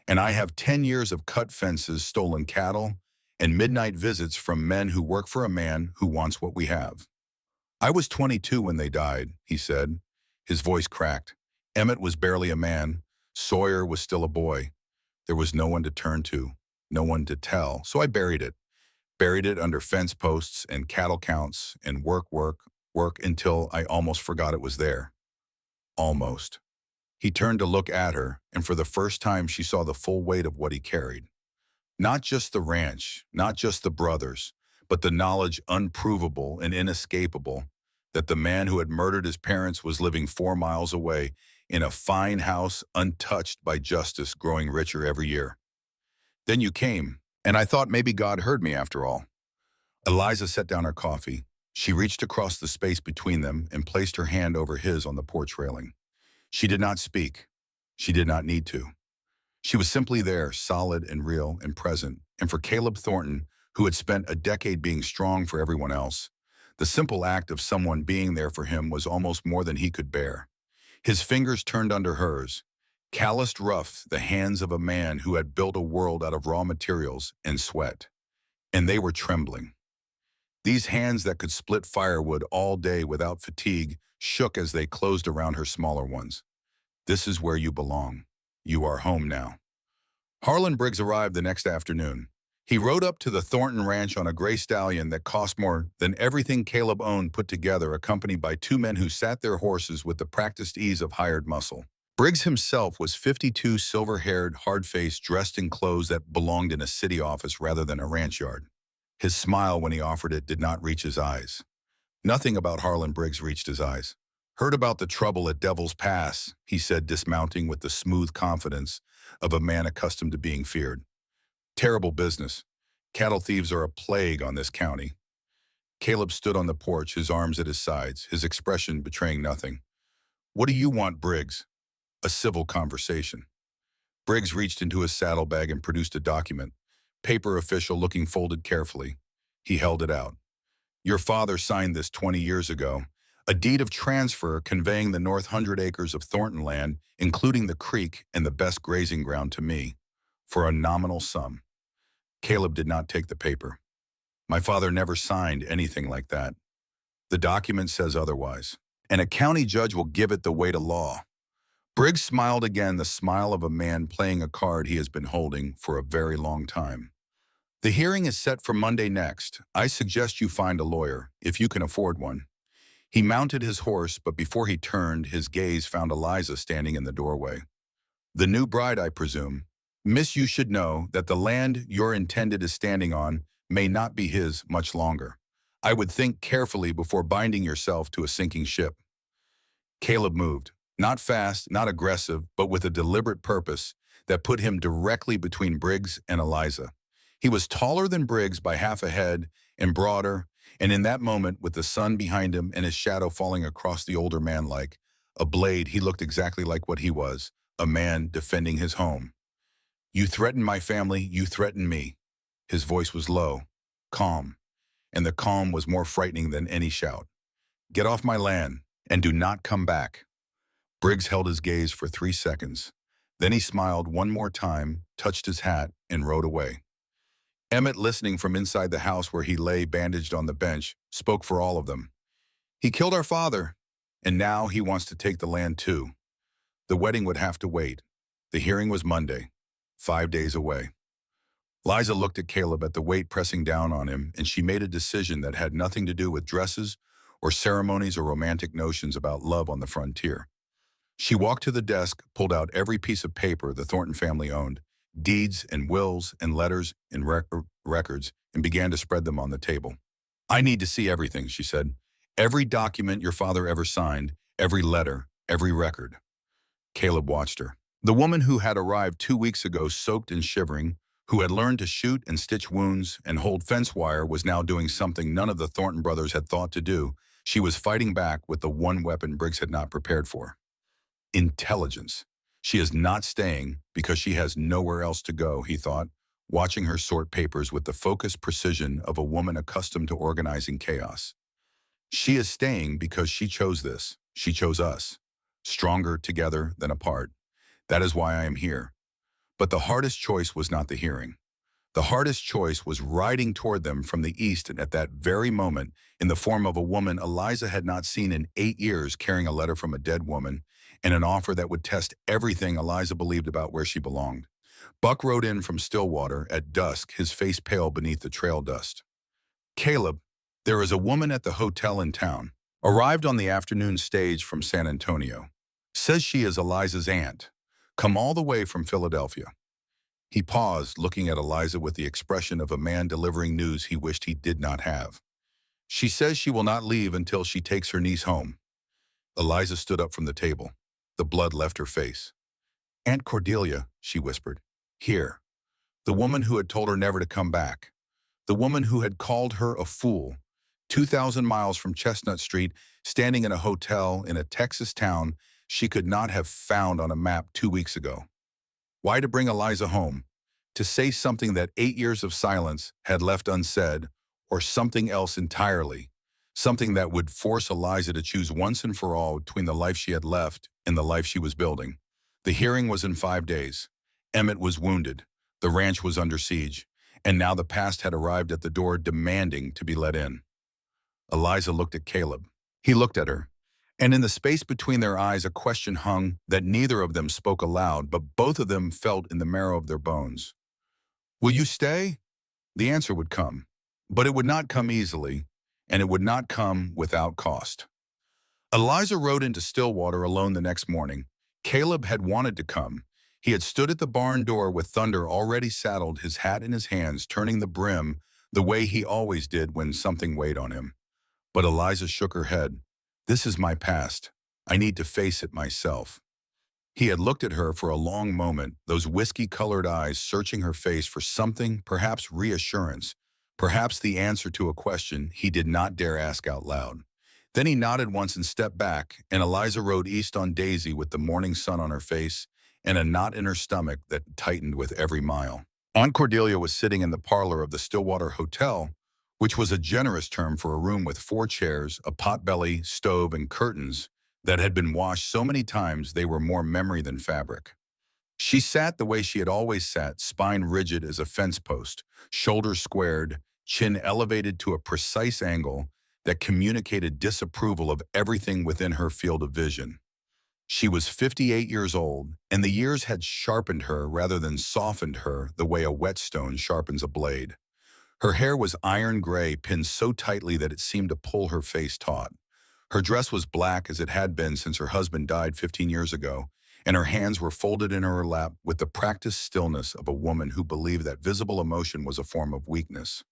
S1: And I have 10 years of cut fences, stolen cattle, and midnight visits from men who work for a man who wants what we have." "I was 22 when they died," he said. His voice cracked. Emmett was barely a man. Sawyer was still a boy. There was no one to turn to, no one to tell, so I buried it. Buried it under fence posts and cattle counts and work until I almost forgot it was there. Almost. He turned to look at her, and for the first time she saw the full weight of what he carried. Not just the ranch, not just the brothers, but the knowledge, unprovable and inescapable, that the man who had murdered his parents was living 4 miles away in a fine house, untouched by justice, growing richer every year. "Then you came, and I thought maybe God heard me after all." Eliza set down her coffee. She reached across the space between them and placed her hand over his on the porch railing. She did not speak. She did not need to. She was simply there, solid and real and present, and for Caleb Thornton, who had spent a decade being strong for everyone else, the simple act of someone being there for him was almost more than he could bear. His fingers turned under hers, calloused rough, the hands of a man who had built a world out of raw materials and sweat. And they were trembling. These hands that could split firewood all day without fatigue shook as they closed around her smaller ones. "This is where you belong. You are home now." Harlan Briggs arrived the next afternoon. He rode up to the Thornton Ranch on a gray stallion that cost more than everything Caleb owned put together, accompanied by 2 men who sat their horses with the practiced ease of hired muscle. Briggs himself was 52, silver-haired, hard-faced, dressed in clothes that belonged in a city office rather than a ranch yard. His smile when he offered it did not reach his eyes. Nothing about Harlan Briggs reached his eyes. "Heard about the trouble at Devil's Pass," he said, dismounting with the smooth confidence of a man accustomed to being feared. "Terrible business. Cattle thieves are a plague on this county." Caleb stood on the porch, his arms at his sides, his expression betraying nothing. "What do you want, Briggs?" "A civil conversation." Briggs reached into his saddlebag and produced a document, paper official looking folded carefully. He held it out. "Your father signed this 20 years ago. A deed of transfer conveying the North 100 acres of Thornton land, including the creek and the best grazing ground to me, for a nominal sum." Caleb did not take the paper. "My father never signed anything like that. The document says otherwise, and a county judge will give it the weight of law." Briggs smiled again, the smile of a man playing a card he has been holding for a very long time. "The hearing is set for Monday next. I suggest you find a lawyer, if you can afford one." He mounted his horse, but before he turned, his gaze found Eliza standing in the doorway. "The new bride, I presume. Miss, you should know that the land your intended is standing on may not be his much longer. I would think carefully before binding yourself to a sinking ship." Caleb moved, not fast, not aggressive, but with a deliberate purpose that put him directly between Briggs and Eliza. He was taller than Briggs by half a head and broader, and in that moment, with the sun behind him and his shadow falling across the older man like a blade, he looked exactly like what he was, a man defending his home. "You threaten my family, you threaten me." His voice was low, calm, and the calm was more frightening than any shout. "Get off my land, and do not come back." Briggs held his gaze for 3 seconds. Then he smiled one more time, touched his hat, and rode away. Emmett, listening from inside the house where he lay bandaged on the bench, spoke for all of them. "He killed our father, and now he wants to take the land too." The wedding would have to wait. The hearing was Monday, 5 days away. Liza looked at Caleb at the weight pressing down on him, and she made a decision that had nothing to do with dresses or ceremonies or romantic notions about love on the frontier. She walked to the desk, pulled out every piece of paper the Thornton family owned, deeds and wills and letters and records, and began to spread them on the table. "I need to see everything," she said. "Every document your father ever signed, every letter, every record." Caleb watched her. The woman who had arrived 2 weeks ago, soaked and shivering, who had learned to shoot and stitch wounds and hold fence wire, was now doing something none of the Thornton brothers had thought to do. She was fighting back with the one weapon Briggs had not prepared for. Intelligence. She is not staying because she has nowhere else to go, he thought, watching her sort papers with the focused precision of a woman accustomed to organizing chaos. She is staying because she chose this. She chose us. Stronger together than apart. That is why I am here. But the hardest choice was not the hearing. The hardest choice was riding toward them from the east, and at that very moment, in the form of a woman Eliza had not seen in 8 years, carrying a letter from a dead woman and an offer that would test everything Eliza believed about where she belonged. Buck rode in from Stillwater at dusk, his face pale beneath the trail dust. "Caleb, there is a woman at the hotel in town. Arrived on the afternoon stage from San Antonio. Says she is Eliza's aunt. Come all the way from Philadelphia." He paused, looking at Eliza with the expression of a man delivering news he wished he did not have. "She says she will not leave until she takes her niece home." Eliza stood up from the table. The blood left her face. "Aunt Cordelia," she whispered. "Here." The woman who had told her never to come back. The woman who had called her a fool. 2,000 miles from Chestnut Street, standing in a hotel in a Texas town she could not have found on a map 2 weeks ago. Why to bring Eliza home? To say something that 8 years of silence had left unsaid, or something else entirely? Something that would force Eliza to choose once and for all between the life she had left and the life she was building. The hearing was in 5 days. Emmett was wounded. The ranch was under siege. And now the past had arrived at the door, demanding to be let in. Eliza looked at Caleb. He looked at her. And in the space between their eyes, a question hung that neither of them spoke aloud, but both of them felt in the marrow of their bones. "Will you stay?" The answer would come. But it would not come easily, and it would not come without cost. Eliza rode into Stillwater alone the next morning. Caleb had wanted to come. He had stood at the barn door with Thunder already saddled, his hat in his hands, turning the brim the way he always did when something weighed on him. But Eliza shook her head. This is my past. I need to face it myself. He had looked at her for a long moment, those whiskey-colored eyes searching her face for something, perhaps reassurance, perhaps the answer to a question he did not dare ask out loud. Then he nodded once and stepped back, and Eliza rode east on Daisy with the morning sun on her face and a knot in her stomach that tightened with every mile. Aunt Cordelia was sitting in the parlor of the Stillwater Hotel, which was a generous term for a room with 4 chairs, a potbelly, stove, and curtains that had been washed so many times they were more memory than fabric. She sat the way she had always sat, spine rigid as a fence post, shoulders squared, chin elevated to a precise angle that communicated disapproval of everything within her field of vision. She was 58 years old, and the years had sharpened her rather than softened her the way a whetstone sharpens a blade. Her hair was iron gray, pinned so tightly that it seemed to pull her face taut. Her dress was black as it had been since her husband died 15 years ago, and her hands were folded in her lap with the practiced stillness of a woman who believed that visible emotion was a form of weakness.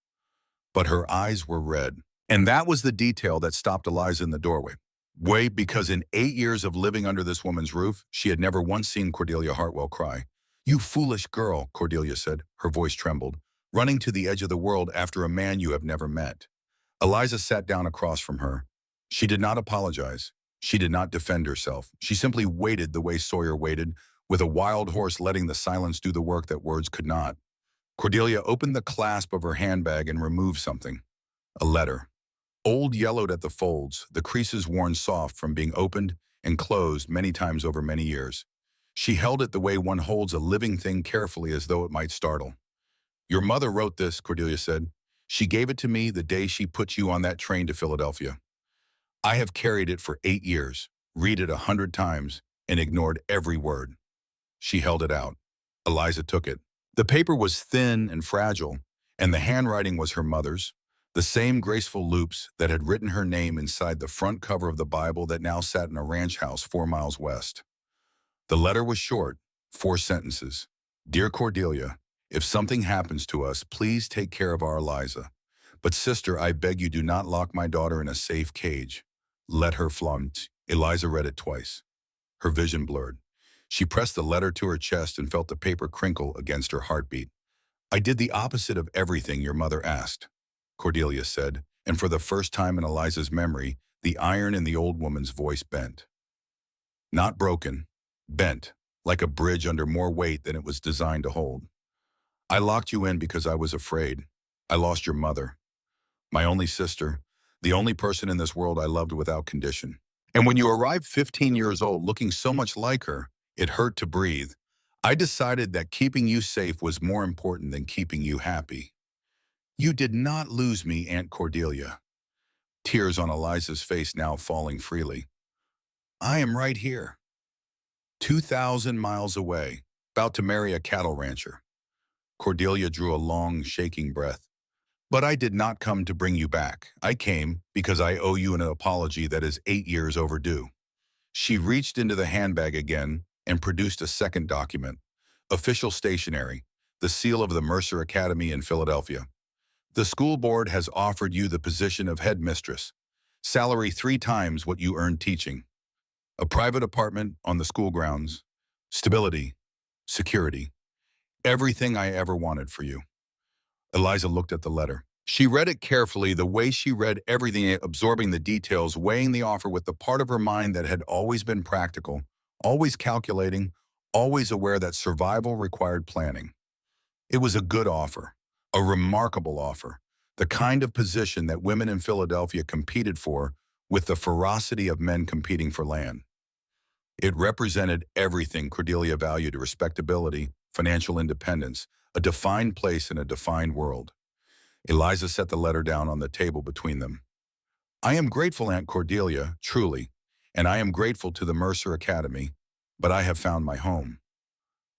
S1: But her eyes were red. And that was the detail that stopped Eliza in the doorway. Because in 8 years of living under this woman's roof, she had never once seen Cordelia Hartwell cry. "You foolish girl," Cordelia said, her voice trembled, "running to the edge of the world after a man you have never met." Eliza sat down across from her. She did not apologize. She did not defend herself. She simply waited the way Sawyer waited, with a wild horse letting the silence do the work that words could not. Cordelia opened the clasp of her handbag and removed something. A letter. Old, yellowed at the folds, the creases worn soft from being opened and closed many times over many years. She held it the way one holds a living thing carefully as though it might startle. "Your mother wrote this," Cordelia said. "She gave it to me the day she put you on that train to Philadelphia. I have carried it for 8 years, read it 100 times, and ignored every word." She held it out. Eliza took it. The paper was thin and fragile, and the handwriting was her mother's, the same graceful loops that had written her name inside the front cover of the Bible that now sat in a ranch house 4 miles west. The letter was short, 4 sentences. "Dear Cordelia, if something happens to us, please take care of our Eliza. But sister, I beg you do not lock my daughter in a safe cage. Let her flaunt." Eliza read it twice. Her vision blurred. She pressed the letter to her chest and felt the paper crinkle against her heartbeat. "I did the opposite of everything your mother asked," Cordelia said, and for the first time in Eliza's memory, the iron in the old woman's voice bent. Not broken, bent, like a bridge under more weight than it was designed to hold. "I locked you in because I was afraid. I lost your mother, my only sister, the only person in this world I loved without condition. And when you arrived 15 years old looking so much like her, it hurt to breathe. I decided that keeping you safe was more important than keeping you happy. You did not lose me, Aunt Cordelia." Tears on Eliza's face now falling freely. "I am right here, 2,000 miles away, about to marry a cattle rancher." Cordelia drew a long, shaking breath. "But I did not come to bring you back. I came because I owe you an apology that is 8 years overdue." She reached into the handbag again and produced a second document. Official stationery, the seal of the Mercer Academy in Philadelphia. "The school board has offered you the position of headmistress. Salary 3 times what you earned teaching. A private apartment on the school grounds. Stability. Security. Everything I ever wanted for you." Eliza looked at the letter. She read it carefully, the way she read everything, absorbing the details, weighing the offer with the part of her mind that had always been practical, always calculating, always aware that survival required planning. It was a good offer, a remarkable offer, the kind of position that women in Philadelphia competed for with the ferocity of men competing for land. It represented everything Cordelia valued: respectability, financial independence, a defined place in a defined world. Eliza set the letter down on the table between them. "I am grateful, Aunt Cordelia, truly, and I am grateful to the Mercer Academy, but I have found my home.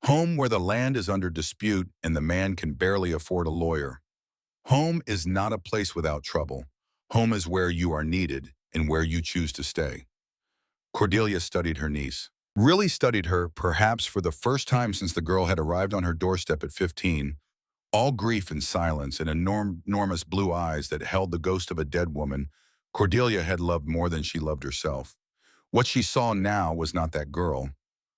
S1: Home where the land is under dispute and the man can barely afford a lawyer. Home is not a place without trouble. Home is where you are needed and where you choose to stay." Cordelia studied her niece. really studied her, perhaps for the first time since the girl had arrived on her doorstep at 15, all grief and silence and enormous blue eyes that held the ghost of a dead woman. Cordelia had loved more than she loved herself. What she saw now was not that girl.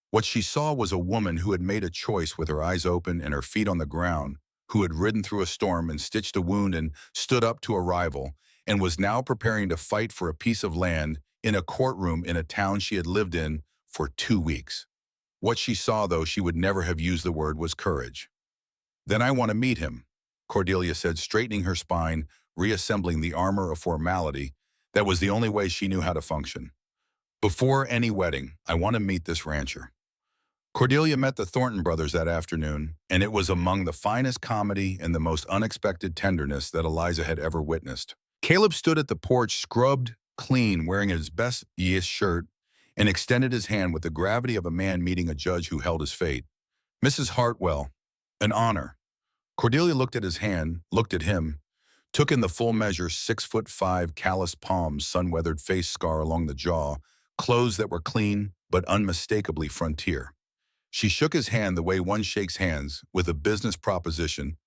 S1: What she saw was a woman who had made a choice with her eyes open and her feet on the ground, who had ridden through a storm and stitched a wound and stood up to a rival, and was now preparing to fight for a piece of land in a courtroom in a town she had lived in for 2 weeks. What she saw, though she would never have used the word, was courage. "Then I want to meet him," Cordelia said, straightening her spine, reassembling the armor of formality. That was the only way she knew how to function. "Before any wedding, I want to meet this rancher." Cordelia met the Thornton brothers that afternoon, and it was among the finest comedy and the most unexpected tenderness that Eliza had ever witnessed. Caleb stood at the porch, scrubbed clean, wearing his best yes shirt, and extended his hand with the gravity of a man meeting a judge who held his fate. "Mrs. Hartwell, an honor." Cordelia looked at his hand, looked at him, took in the full measure 6'5", calloused palms, sun-weathered face scar along the jaw, clothes that were clean but unmistakably frontier. She shook his hand the way one shakes hands with a business proposition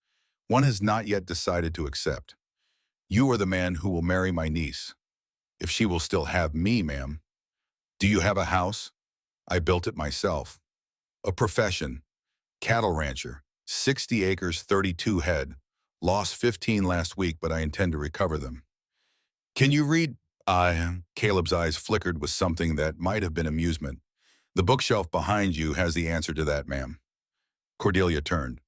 S1: one has not yet decided to accept. "You are the man who will marry my niece. If she will still have me, ma'am." "Do you have a house?" "I built it myself." "A profession?" "Cattle rancher. 60 acres, 32 head. Lost 15 last week, but I intend to recover them." "Can you read?" Caleb's eyes flickered with something that might have been amusement. "The bookshelf behind you has the answer to that, ma'am." Cordelia turned.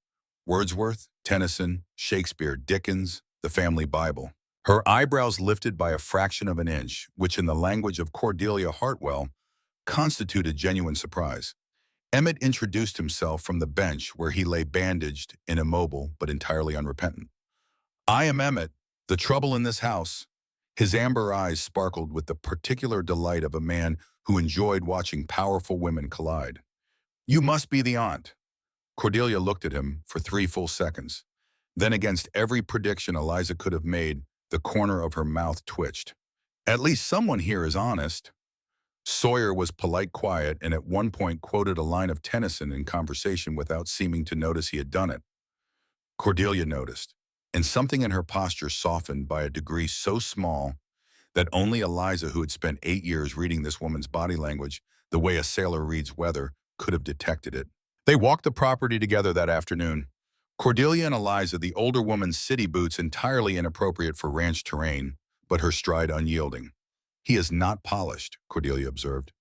S1: Wordsworth, Tennyson, Shakespeare, Dickens, the family Bible. Her eyebrows lifted by a fraction of an inch, which in the language of Cordelia Hartwell constituted genuine surprise. Emmett introduced himself from the bench where he lay bandaged and immobile but entirely unrepentant. "I am Emmett, the trouble in this house." His amber eyes sparkled with the particular delight of a man who enjoyed watching powerful women collide. "You must be the aunt." Cordelia looked at him for 3 full seconds. Then, against every prediction Eliza could have made, the corner of her mouth twitched. "At least someone here is honest." Sawyer was polite, quiet, and at one point quoted a line of Tennyson in conversation without seeming to notice he had done it. Cordelia noticed, and something in her posture softened by a degree so small that only Eliza, who had spent 8 years reading this woman's body language the way a sailor reads weather, could have detected it. They walked the property together that afternoon. Cordelia and Eliza, the older woman's city boots entirely inappropriate for ranch terrain, but her stride unyielding. "He is not polished," Cordelia observed.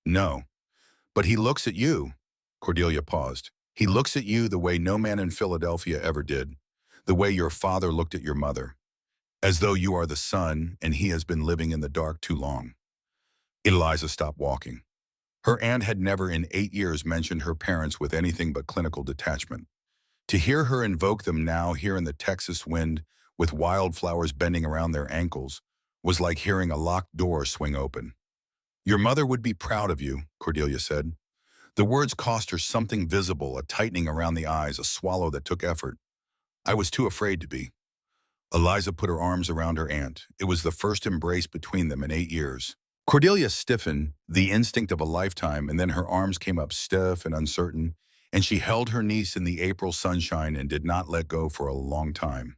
S1: "No, but he looks at you." Cordelia paused. "He looks at you the way no man in Philadelphia ever did, the way your father looked at your mother, as though you are the sun and he has been living in the dark too long." Eliza stopped walking. Her aunt had never in 8 years mentioned her parents with anything but clinical detachment. To hear her invoke them now here in the Texas wind, with wildflowers bending around their ankles, was like hearing a locked door swing open. "Your mother would be proud of you," Cordelia said. The words cost her something visible, a tightening around the eyes, a swallow that took effort. "I was too afraid to be." Eliza put her arms around her aunt. It was the first embrace between them in 8 years. Cordelia stiffened, the instinct of a lifetime, and then her arms came up stiff and uncertain, and she held her niece in the April sunshine and did not let go for a long time.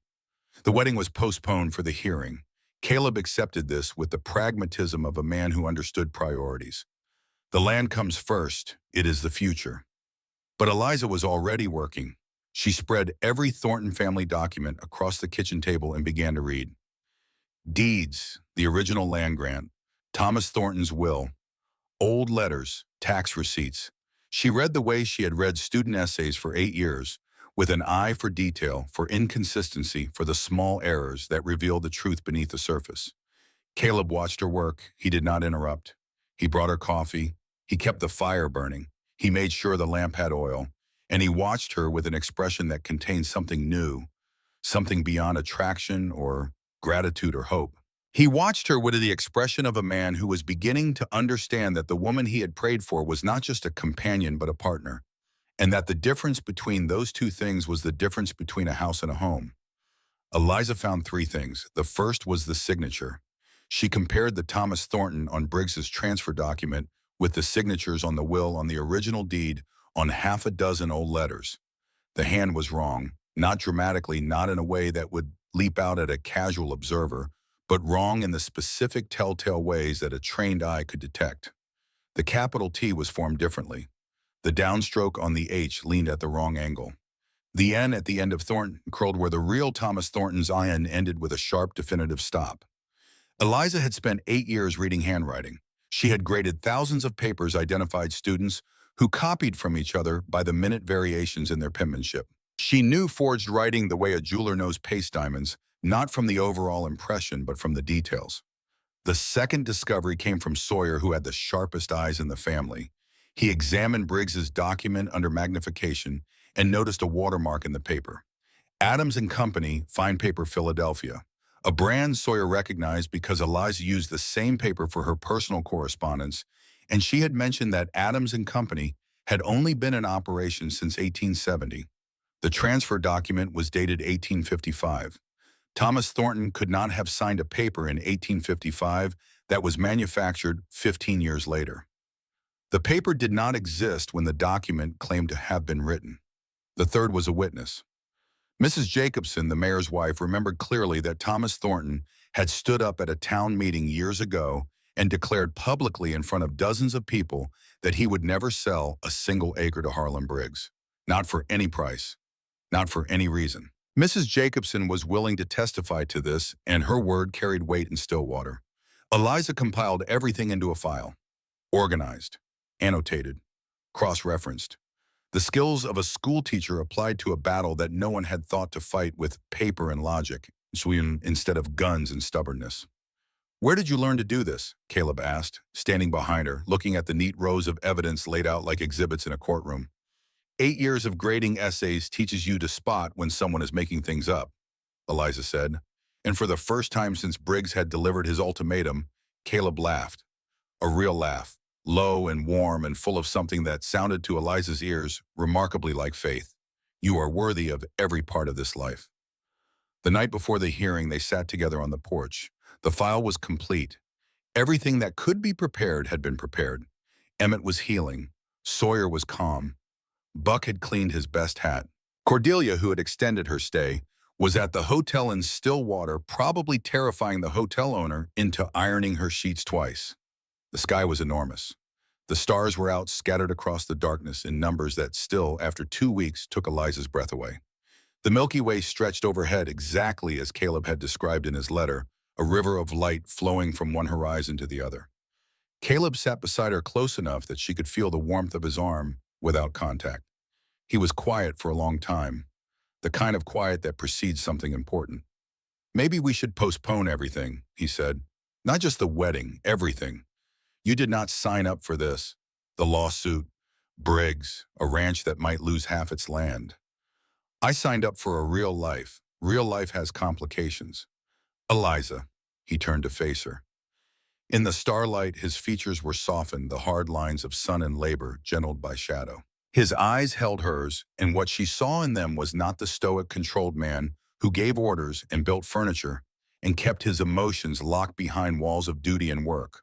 S1: The wedding was postponed for the hearing. Caleb accepted this with the pragmatism of a man who understood priorities. The land comes first. It is the future. But Eliza was already working. She spread every Thornton family document across the kitchen table and began to read. Deeds, the original land grant, Thomas Thornton's will, old letters, tax receipts. She read the way she had read student essays for 8 years, with an eye for detail, for inconsistency, for the small errors that reveal the truth beneath the surface. Caleb watched her work. He did not interrupt. He brought her coffee. He kept the fire burning. He made sure the lamp had oil. And he watched her with an expression that contained something new, something beyond attraction or gratitude or hope. He watched her with the expression of a man who was beginning to understand that the woman he had prayed for was not just a companion but a partner, and that the difference between those two things was the difference between a house and a home. Eliza found 3 things. The first was the signature. She compared the Thomas Thornton on Briggs's transfer document with the signatures on the will on the original deed on half a dozen old letters. The hand was wrong, not dramatically, not in a way that would leap out at a casual observer, but wrong in the specific telltale ways that a trained eye could detect. The capital T was formed differently. The downstroke on the H leaned at the wrong angle. The N at the end of Thornton curled where the real Thomas Thornton's IN ended with a sharp, definitive stop. Eliza had spent 8 years reading handwriting. She had graded thousands of papers, identified students who copied from each other by the minute variations in their penmanship. She knew forged writing the way a jeweler knows paste diamonds, not from the overall impression, but from the details. The second discovery came from Sawyer, who had the sharpest eyes in the family. He examined Briggs's document under magnification and noticed a watermark in the paper. Adams and Company, Fine Paper, Philadelphia. A brand Sawyer recognized because Eliza used the same paper for her personal correspondence, and she had mentioned that Adams and Company had only been in operation since 1870. The transfer document was dated 1855. Thomas Thornton could not have signed a paper in 1855 that was manufactured 15 years later. The paper did not exist when the document claimed to have been written. The third was a witness. Mrs. Jacobson, the mayor's wife, remembered clearly that Thomas Thornton had stood up at a town meeting years ago and declared publicly in front of dozens of people that he would never sell a single acre to Harlan Briggs. Not for any price. Not for any reason. Mrs. Jacobson was willing to testify to this, and her word carried weight in Stillwater. Eliza compiled everything into a file. Organized. Annotated. Cross-referenced. The skills of a schoolteacher applied to a battle that no one had thought to fight with paper and logic, instead of guns and stubbornness. "Where did you learn to do this?" Caleb asked, standing behind her, looking at the neat rows of evidence laid out like exhibits in a courtroom. 8 years of grading essays teaches you to spot when someone is making things up, Eliza said. And for the first time since Briggs had delivered his ultimatum, Caleb laughed. A real laugh. Low and warm and full of something that sounded to Eliza's ears remarkably like faith. "You are worthy of every part of this life." The night before the hearing, they sat together on the porch. The file was complete. Everything that could be prepared had been prepared. Emmett was healing. Sawyer was calm. Buck had cleaned his best hat. Cordelia, who had extended her stay, was at the hotel in Stillwater, probably terrifying the hotel owner into ironing her sheets twice. The sky was enormous. The stars were out, scattered across the darkness in numbers that still, after 2 weeks, took Eliza's breath away. The Milky Way stretched overhead exactly as Caleb had described in his letter, a river of light flowing from one horizon to the other. Caleb sat beside her close enough that she could feel the warmth of his arm without contact. He was quiet for a long time, the kind of quiet that precedes something important. "Maybe we should postpone everything," he said. "Not just the wedding, everything. You did not sign up for this. The lawsuit, Briggs, a ranch that might lose half its land. I signed up for a real life. Real life has complications." "Eliza," he turned to face her. In the starlight, his features were softened, the hard lines of sun and labor gentled by shadow. His eyes held hers, and what she saw in them was not the stoic, controlled man who gave orders and built furniture and kept his emotions locked behind walls of duty and work.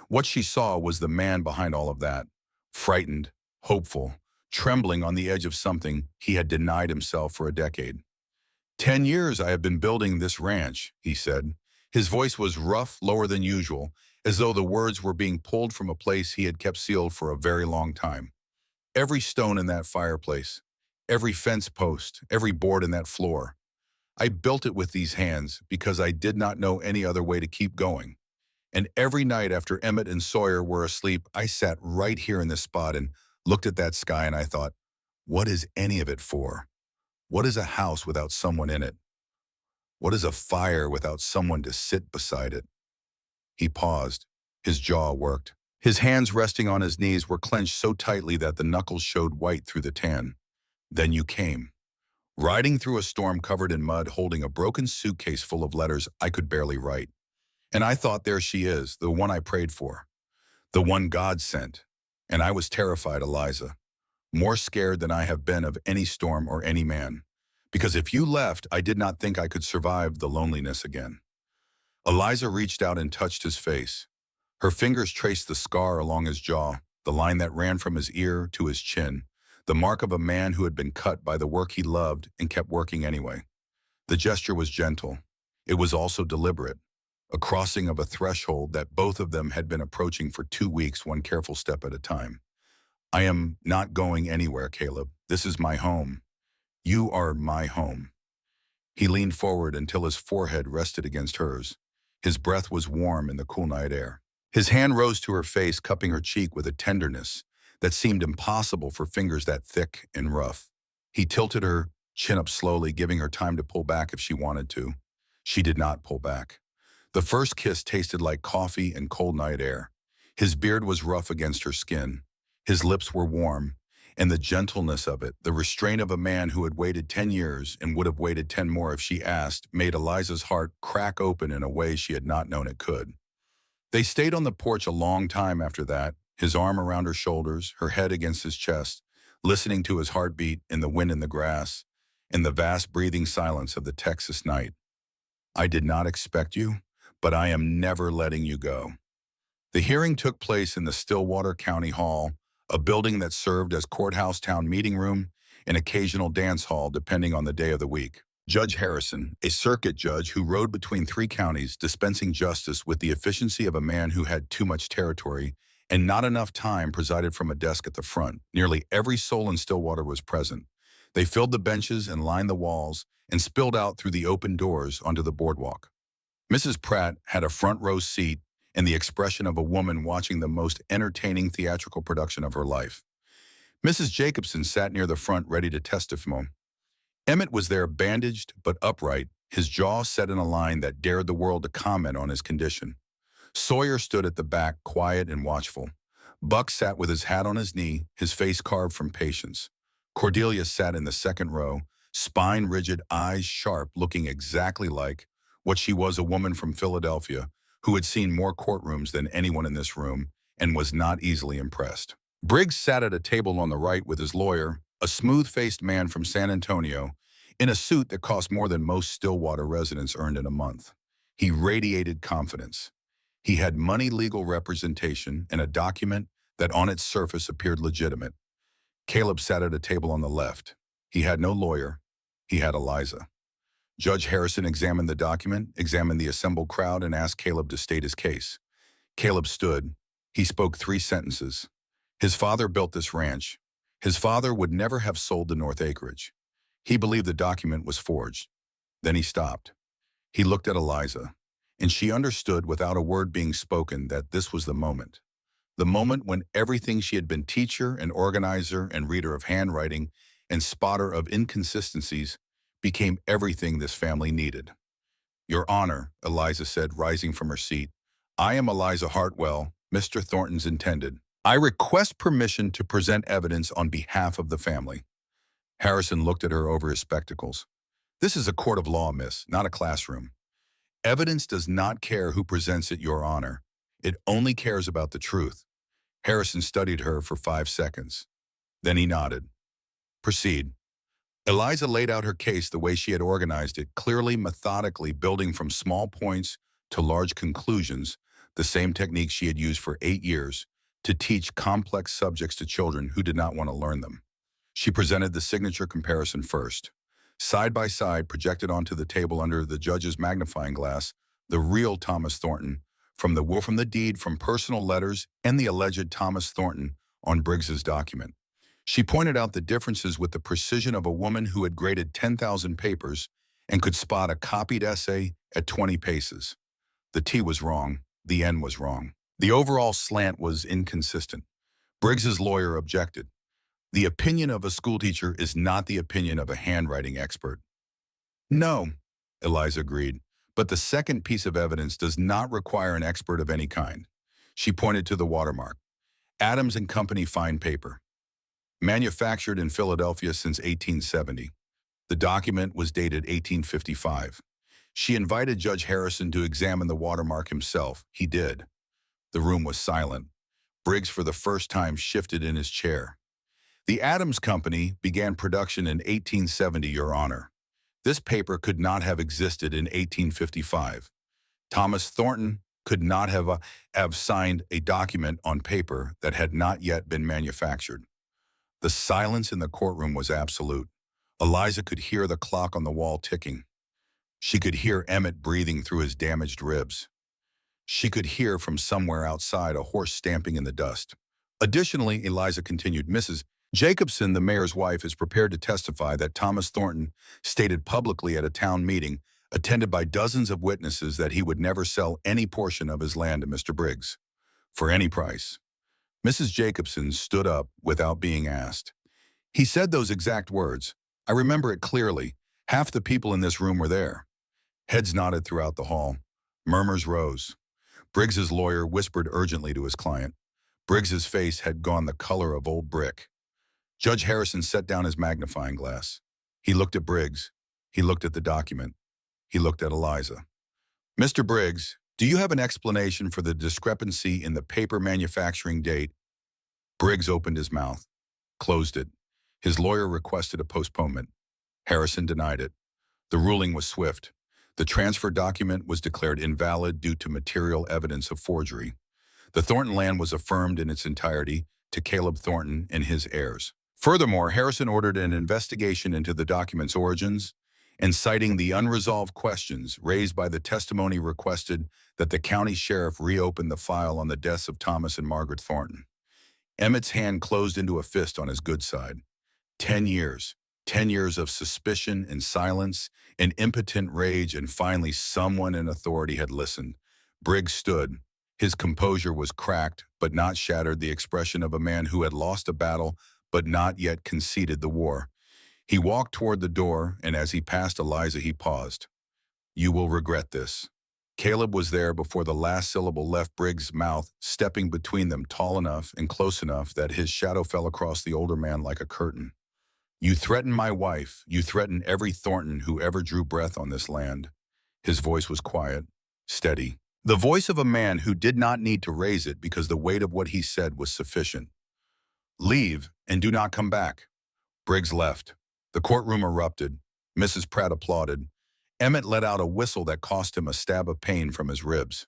S1: What she saw was the man behind all of that, frightened, hopeful, trembling on the edge of something he had denied himself for a decade. 10 years I have been building this ranch," he said. His voice was rough, lower than usual, as though the words were being pulled from a place he had kept sealed for a very long time. "Every stone in that fireplace, every fence post, every board in that floor. I built it with these hands because I did not know any other way to keep going. And every night after Emmett and Sawyer were asleep, I sat right here in this spot and looked at that sky and I thought, what is any of it for? What is a house without someone in it? What is a fire without someone to sit beside it?" He paused. His jaw worked. His hands resting on his knees were clenched so tightly that the knuckles showed white through the tan. "Then you came. Riding through a storm covered in mud, holding a broken suitcase full of letters I could barely write. And I thought, there she is, the one I prayed for. The one God sent. And I was terrified, Eliza. More scared than I have been of any storm or any man. Because if you left, I did not think I could survive the loneliness again." Eliza reached out and touched his face. Her fingers traced the scar along his jaw, the line that ran from his ear to his chin, the mark of a man who had been cut by the work he loved and kept working anyway. The gesture was gentle. It was also deliberate, a crossing of a threshold that both of them had been approaching for 2 weeks, one careful step at a time. I am not going anywhere, Caleb. This is my home. You are my home. He leaned forward until his forehead rested against hers. His breath was warm in the cool night air. His hand rose to her face, cupping her cheek with a tenderness that seemed impossible for fingers that thick and rough. He tilted her chin up slowly, giving her time to pull back if she wanted to. She did not pull back. The first kiss tasted like coffee and cold night air. His beard was rough against her skin. His lips were warm, and the gentleness of it, the restraint of a man who had waited 10 years and would have waited 10 more if she asked, made Eliza's heart crack open in a way she had not known it could. They stayed on the porch a long time after that, his arm around her shoulders, her head against his chest, listening to his heartbeat in the wind in the grass, in the vast breathing silence of the Texas night. I did not expect you, but I am never letting you go. The hearing took place in the Stillwater County Hall, a building that served as courthouse town meeting room and occasional dance hall depending on the day of the week. Judge Harrison, a circuit judge who rode between 3 counties, dispensing justice with the efficiency of a man who had too much territory and not enough time, presided from a desk at the front. Nearly every soul in Stillwater was present. They filled the benches and lined the walls and spilled out through the open doors onto the boardwalk. Mrs. Pratt had a front row seat and the expression of a woman watching the most entertaining theatrical production of her life. Mrs. Jacobson sat near the front, ready to testify. Emmett was there, bandaged but upright, his jaw set in a line that dared the world to comment on his condition. Sawyer stood at the back, quiet and watchful. Buck sat with his hat on his knee, his face carved from patience. Cordelia sat in the second row, spine rigid, eyes sharp, looking exactly like what she was, a woman from Philadelphia who had seen more courtrooms than anyone in this room and was not easily impressed. Briggs sat at a table on the right with his lawyer, a smooth-faced man from San Antonio, in a suit that cost more than most Stillwater residents earned in a month. He radiated confidence. He had money, legal representation, and a document that on its surface appeared legitimate. Caleb sat at a table on the left. He had no lawyer. He had Eliza. Judge Harrison examined the document, examined the assembled crowd, and asked Caleb to state his case. Caleb stood. He spoke 3 sentences. His father built this ranch. His father would never have sold the North acreage. He believed the document was forged. Then he stopped. He looked at Eliza, and she understood without a word being spoken that this was the moment. The moment when everything she had been, teacher and organizer and reader of handwriting and spotter of inconsistencies, became everything this family needed. Your Honor, Eliza said, rising from her seat, I am Eliza Hartwell, Mr. Thornton's intended. I request permission to present evidence on behalf of the family. Harrison looked at her over his spectacles. This is a court of law, miss, not a classroom. Evidence does not care who presents it, Your Honor. It only cares about the truth. Harrison studied her for 5 seconds. Then he nodded. Proceed. Eliza laid out her case the way she had organized it, clearly, methodically, building from small points to large conclusions, the same technique she had used for 8 years to teach complex subjects to children who did not want to learn them. She presented the signature comparison first. Side by side, projected onto the table under the judge's magnifying glass, the real Thomas Thornton, from the will from the deed, from personal letters, and the alleged Thomas Thornton on Briggs's document. She pointed out the differences with the precision of a woman who had graded 10,000 papers and could spot a copied essay at 20 paces. The T was wrong. The N was wrong. The overall slant was inconsistent. Briggs's lawyer objected. The opinion of a schoolteacher is not the opinion of a handwriting expert. No, Eliza agreed, but the second piece of evidence does not require an expert of any kind. She pointed to the watermark. Adams and Company fine paper. Manufactured in Philadelphia since 1870. The document was dated 1855. She invited Judge Harrison to examine the watermark himself. He did. The room was silent. Briggs, for the first time, shifted in his chair. The Adams Company began production in 1870, Your Honor. This paper could not have existed in 1855. Thomas Thornton could not have signed a document on paper that had not yet been manufactured. The silence in the courtroom was absolute. Eliza could hear the clock on the wall ticking. She could hear Emmett breathing through his damaged ribs. She could hear from somewhere outside a horse stamping in the dust. Additionally, Eliza continued, Mrs. Jacobson, the mayor's wife, is prepared to testify that Thomas Thornton stated publicly at a town meeting, attended by dozens of witnesses, that he would never sell any portion of his land to Mr. Briggs for any price. Mrs. Jacobson stood up without being asked. He said those exact words. I remember it clearly. Half the people in this room were there. Heads nodded throughout the hall. Murmurs rose. Briggs's lawyer whispered urgently to his client. Briggs's face had gone the color of old brick. Judge Harrison set down his magnifying glass. He looked at Briggs. He looked at the document. He looked at Eliza. Mr. Briggs, do you have an explanation for the discrepancy in the paper manufacturing date? Briggs opened his mouth, closed it. His lawyer requested a postponement. Harrison denied it. The ruling was swift. The transfer document was declared invalid due to material evidence of forgery. The Thornton land was affirmed in its entirety to Caleb Thornton and his heirs. Furthermore, Harrison ordered an investigation into the document's origins, and citing the unresolved questions raised by the testimony, requested that the county sheriff reopen the file on the deaths of Thomas and Margaret Thornton. Emmett's hand closed into a fist on his good side. 10 years. 10 years of suspicion and silence and impotent rage, and finally someone in authority had listened. Briggs stood. His composure was cracked, but not shattered, the expression of a man who had lost a battle but not yet conceded the war. He walked toward the door, and as he passed Eliza, he paused. You will regret this. Caleb was there before the last syllable left Briggs' mouth, stepping between them, tall enough and close enough that his shadow fell across the older man like a curtain. You threaten my wife. You threaten every Thornton who ever drew breath on this land. His voice was quiet, steady. The voice of a man who did not need to raise it because the weight of what he said was sufficient. Leave and do not come back. Briggs left. The courtroom erupted. Mrs. Pratt applauded. Emmett let out a whistle that cost him a stab of pain from his ribs.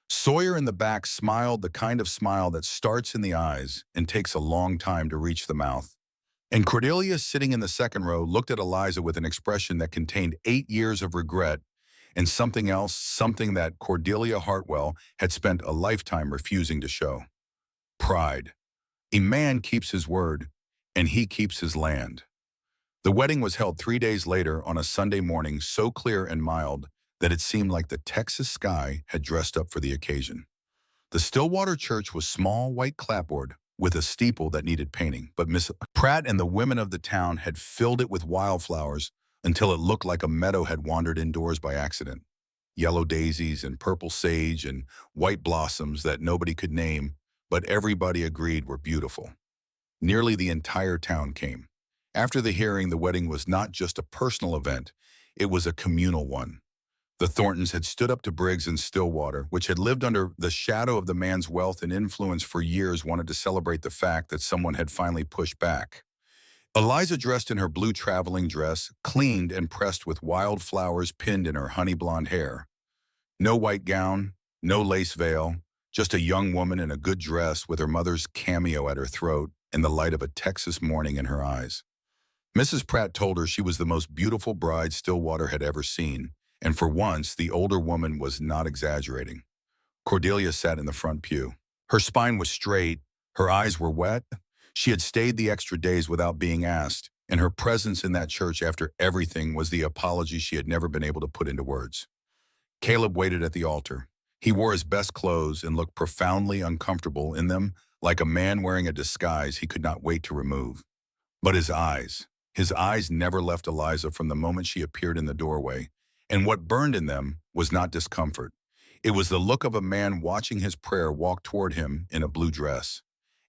S1: Sawyer in the back smiled, the kind of smile that starts in the eyes and takes a long time to reach the mouth. And Cordelia, sitting in the second row, looked at Eliza with an expression that contained 8 years of regret and something else, something that Cordelia Hartwell had spent a lifetime refusing to show. Pride. A man keeps his word, and he keeps his land. The wedding was held 3 days later on a Sunday morning, so clear and mild that it seemed like the Texas sky had dressed up for the occasion. The Stillwater church was small, white clapboard with a steeple that needed painting, but Miss Pratt and the women of the town had filled it with wildflowers until it looked like a meadow had wandered indoors by accident. Yellow daisies and purple sage and white blossoms that nobody could name, but everybody agreed were beautiful. Nearly the entire town came. After the hearing, the wedding was not just a personal event, it was a communal one. The Thorntons had stood up to Briggs and Stillwater, which had lived under the shadow of the man's wealth and influence for years, wanted to celebrate the fact that someone had finally pushed back. Eliza, dressed in her blue traveling dress, cleaned and pressed with wild flowers pinned in her honey blonde hair. No white gown, no lace veil, just a young woman in a good dress with her mother's cameo at her throat and the light of a Texas morning in her eyes. Mrs. Pratt told her she was the most beautiful bride Stillwater had ever seen, and for once the older woman was not exaggerating. Cordelia sat in the front pew. Her spine was straight, her eyes were wet. She had stayed the extra days without being asked, and her presence in that church after everything was the apology she had never been able to put into words. Caleb waited at the altar. He wore his best clothes and looked profoundly uncomfortable in them, like a man wearing a disguise he could not wait to remove. But his eyes never left Eliza from the moment she appeared in the doorway, and what burned in them was not discomfort. It was the look of a man watching his prayer walk toward him in a blue dress.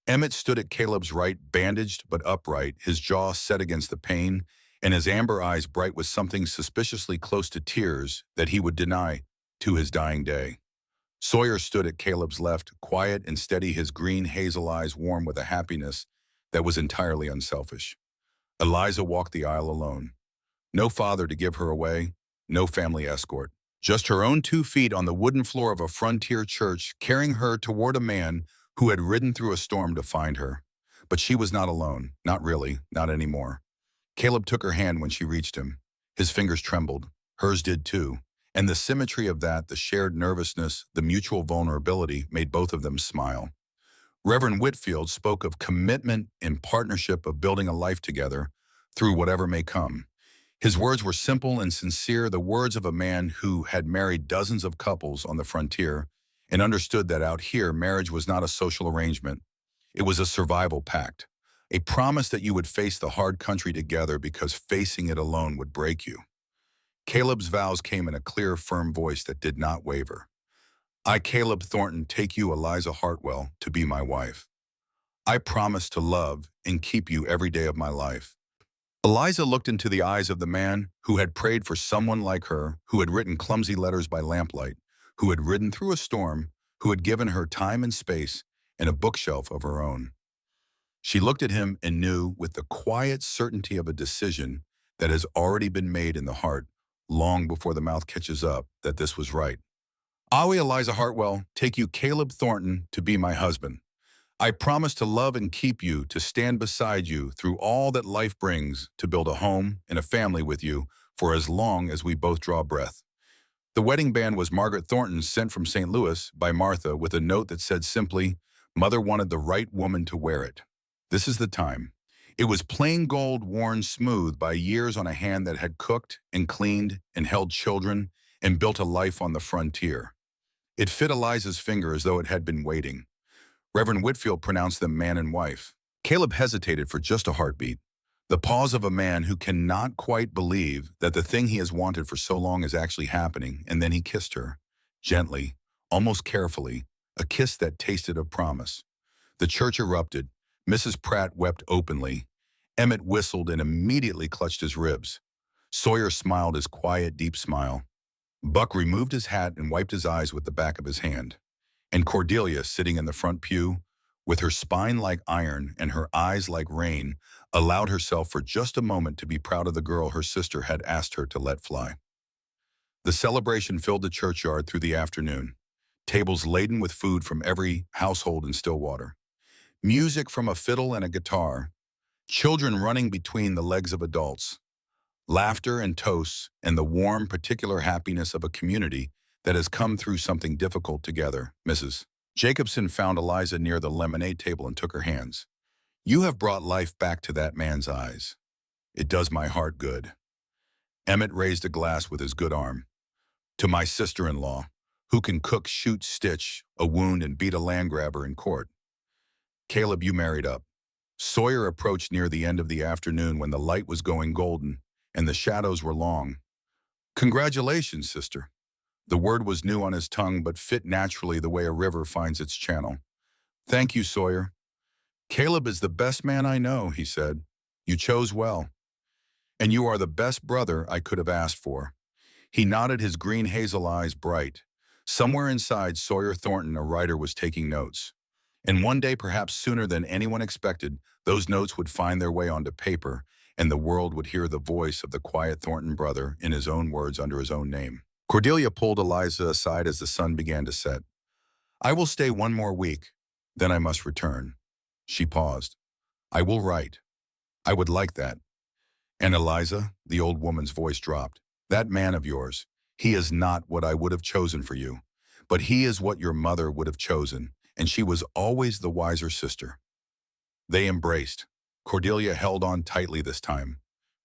S1: Emmett stood at Caleb's right, bandaged but upright, his jaw set against the pain, and his amber eyes bright with something suspiciously close to tears that he would deny to his dying day. Sawyer stood at Caleb's left, quiet and steady, his green hazel eyes warm with a happiness that was entirely unselfish. Eliza walked the aisle alone. No father to give her away, no family escort. Just her own 2 feet on the wooden floor of a frontier church, carrying her toward a man who had ridden through a storm to find her. But she was not alone. Not really. Not anymore. Caleb took her hand when she reached him. His fingers trembled. Hers did too. And the symmetry of that, the shared nervousness, the mutual vulnerability, made both of them smile. Reverend Whitfield spoke of commitment and partnership of building a life together through whatever may come. His words were simple and sincere, the words of a man who had married dozens of couples on the frontier and understood that out here, marriage was not a social arrangement. It was a survival pact, a promise that you would face the hard country together because facing it alone would break you. Caleb's vows came in a clear, firm voice that did not waver. I, Caleb Thornton, take you, Eliza Hartwell, to be my wife. I promise to love and keep you every day of my life. Eliza looked into the eyes of the man who had prayed for someone like her, who had written clumsy letters by lamplight, who had ridden through a storm, who had given her time and space and a bookshelf of her own. She looked at him and knew, with the quiet certainty of a decision that has already been made in the heart, long before the mouth catches up, that this was right. I, Eliza Hartwell, take you, Caleb Thornton, to be my husband. I promise to love and keep you, to stand beside you through all that life brings, to build a home and a family with you for as long as we both draw breath. The wedding band was Margaret Thornton's, sent from St. Louis by Martha, with a note that said simply, Mother wanted the right woman to wear it. This is the time. It was plain gold, worn smooth by years on a hand that had cooked and cleaned and held children and built a life on the frontier. It fit Eliza's finger as though it had been waiting. Reverend Whitfield pronounced them man and wife. Caleb hesitated for just a heartbeat, the pause of a man who cannot quite believe that the thing he has wanted for so long is actually happening, and then he kissed her, gently, almost carefully, a kiss that tasted of promise. The church erupted. Mrs. Pratt wept openly. Emmett whistled and immediately clutched his ribs. Sawyer smiled his quiet, deep smile. Buck removed his hat and wiped his eyes with the back of his hand. And Cordelia, sitting in the front pew, with her spine like iron and her eyes like rain, allowed herself for just a moment to be proud of the girl her sister had asked her to let fly. The celebration filled the churchyard through the afternoon, tables laden with food from every household in Stillwater, music from a fiddle and a guitar, children running between the legs of adults, laughter and toasts, and the warm, particular happiness of a community that has come through something difficult together. Mrs. Jacobson found Eliza near the lemonade table and took her hands. You have brought life back to that man's eyes. It does my heart good. Emmett raised a glass with his good arm. To my sister-in-law, who can cook, shoot, stitch a wound, and beat a land grabber in court. Caleb, you married up. Sawyer approached near the end of the afternoon when the light was going golden and the shadows were long. Congratulations, sister. The word was new on his tongue, but fit naturally the way a river finds its channel. Thank you, Sawyer. Caleb is the best man I know, he said. You chose well. And you are the best brother I could have asked for. He nodded, his green hazel eyes bright. Somewhere inside Sawyer Thornton, a writer was taking notes. And one day, perhaps sooner than anyone expected, those notes would find their way onto paper, and the world would hear the voice of the quiet Thornton brother in his own words under his own name. Cordelia pulled Eliza aside as the sun began to set. I will stay 1 more week, then I must return. She paused. I will write. I would like that. And Eliza, the old woman's voice dropped. That man of yours, he is not what I would have chosen for you, but he is what your mother would have chosen, and she was always the wiser sister. They embraced. Cordelia held on tightly this time.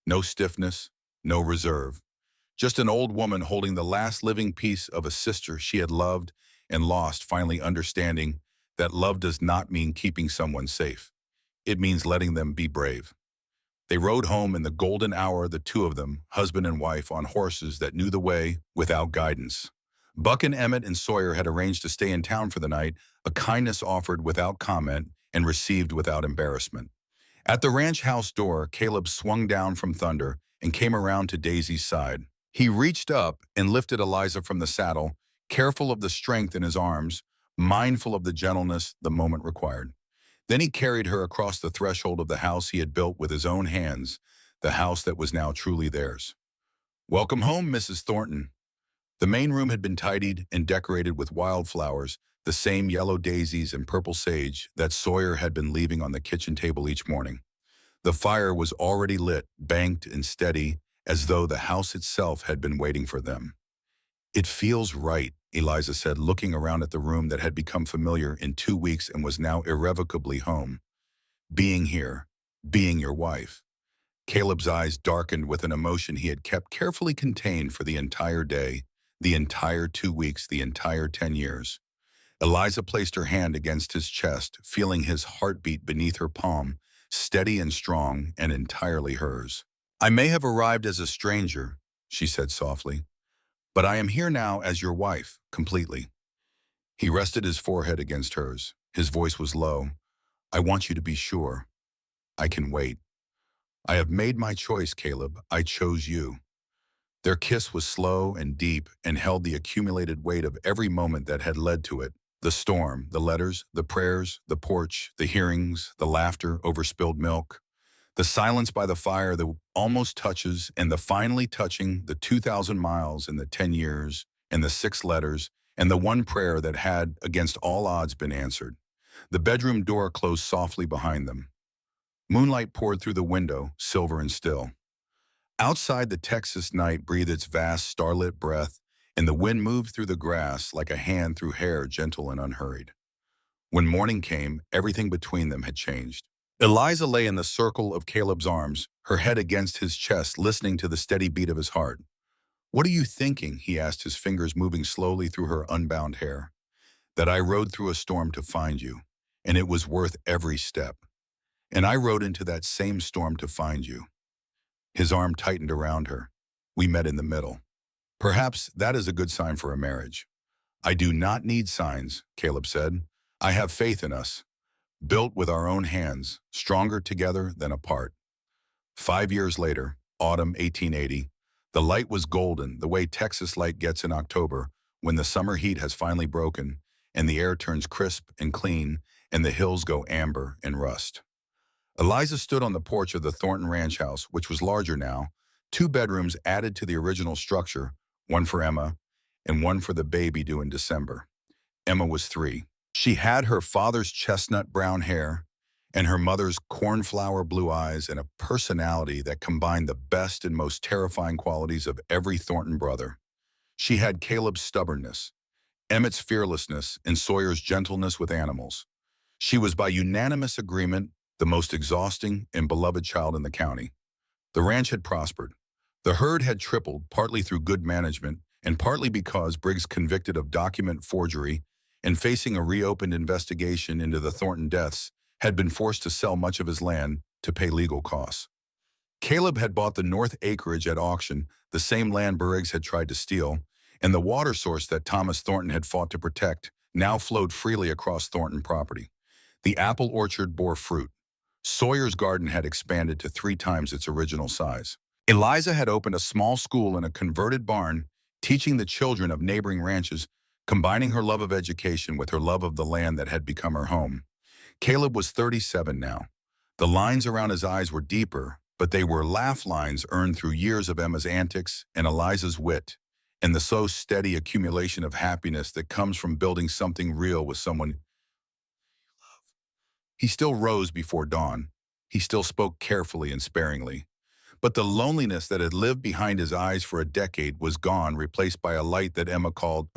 S1: No stiffness, no reserve. Just an old woman holding the last living piece of a sister she had loved and lost, finally understanding that love does not mean keeping someone safe. It means letting them be brave. They rode home in the golden hour, the two of them, husband and wife, on horses that knew the way without guidance. Buck and Emmett and Sawyer had arranged to stay in town for the night, a kindness offered without comment and received without embarrassment. At the ranch house door, Caleb swung down from Thunder and came around to Daisy's side. He reached up and lifted Eliza from the saddle, careful of the strength in his arms, mindful of the gentleness the moment required. Then he carried her across the threshold of the house he had built with his own hands, the house that was now truly theirs. Welcome home, Mrs. Thornton. The main room had been tidied and decorated with wildflowers, the same yellow daisies and purple sage that Sawyer had been leaving on the kitchen table each morning. The fire was already lit, banked and steady, as though the house itself had been waiting for them. "It feels right," Eliza said, looking around at the room that had become familiar in 2 weeks and was now irrevocably home. "Being here, being your wife." Caleb's eyes darkened with an emotion he had kept carefully contained for the entire day, the entire 2 weeks, the entire 10 years. Eliza placed her hand against his chest, feeling his heartbeat beneath her palm, steady and strong and entirely hers. "I may have arrived as a stranger," she said softly, "but I am here now as your wife, completely." He rested his forehead against hers. His voice was low. "I want you to be sure. I can wait. I have made my choice, Caleb. I chose you." Their kiss was slow and deep and held the accumulated weight of every moment that had led to it. The storm, the letters, the prayers, the porch, the hearings, the laughter over spilled milk, the silence by the fire, the almost touches, and the finally touching, the 2,000 miles and the 10 years, and the 6 letters, and the one prayer that had, against all odds, been answered. The bedroom door closed softly behind them. Moonlight poured through the window, silver and still. Outside, the Texas night breathed its vast, starlit breath, and the wind moved through the grass like a hand through hair, gentle and unhurried. When morning came, everything between them had changed. Eliza lay in the circle of Caleb's arms, her head against his chest, listening to the steady beat of his heart. "What are you thinking?" he asked, his fingers moving slowly through her unbound hair. "That I rode through a storm to find you, and it was worth every step. And I rode into that same storm to find you." His arm tightened around her. "We met in the middle. Perhaps that is a good sign for a marriage." "I do not need signs," Caleb said. "I have faith in us, built with our own hands, stronger together than apart." 5 years later, autumn 1880, the light was golden, the way Texas light gets in October, when the summer heat has finally broken, and the air turns crisp and clean, and the hills go amber and rust. Eliza stood on the porch of the Thornton Ranch house, which was larger now, 2 bedrooms added to the original structure, one for Emma and one for the baby due in December. Emma was 3. She had her father's chestnut brown hair and her mother's cornflower blue eyes and a personality that combined the best and most terrifying qualities of every Thornton brother. She had Caleb's stubbornness, Emmett's fearlessness, and Sawyer's gentleness with animals. She was, by unanimous agreement, the most exhausting and beloved child in the county. The ranch had prospered. The herd had tripled, partly through good management and partly because Briggs, convicted of document forgery and facing a reopened investigation into the Thornton deaths, had been forced to sell much of his land to pay legal costs. Caleb had bought the north acreage at auction, the same land Briggs had tried to steal, and the water source that Thomas Thornton had fought to protect now flowed freely across Thornton property. The apple orchard bore fruit. Sawyer's garden had expanded to 3 times its original size. Eliza had opened a small school in a converted barn, teaching the children of neighboring ranches, combining her love of education with her love of the land that had become her home. Caleb was 37 now. The lines around his eyes were deeper, but they were laugh lines earned through years of Emma's antics and Eliza's wit, and the so steady accumulation of happiness that comes from building something real with someone. He still rose before dawn. He still spoke carefully and sparingly. But the loneliness that had lived behind his eyes for a decade was gone, replaced by a light that Emma called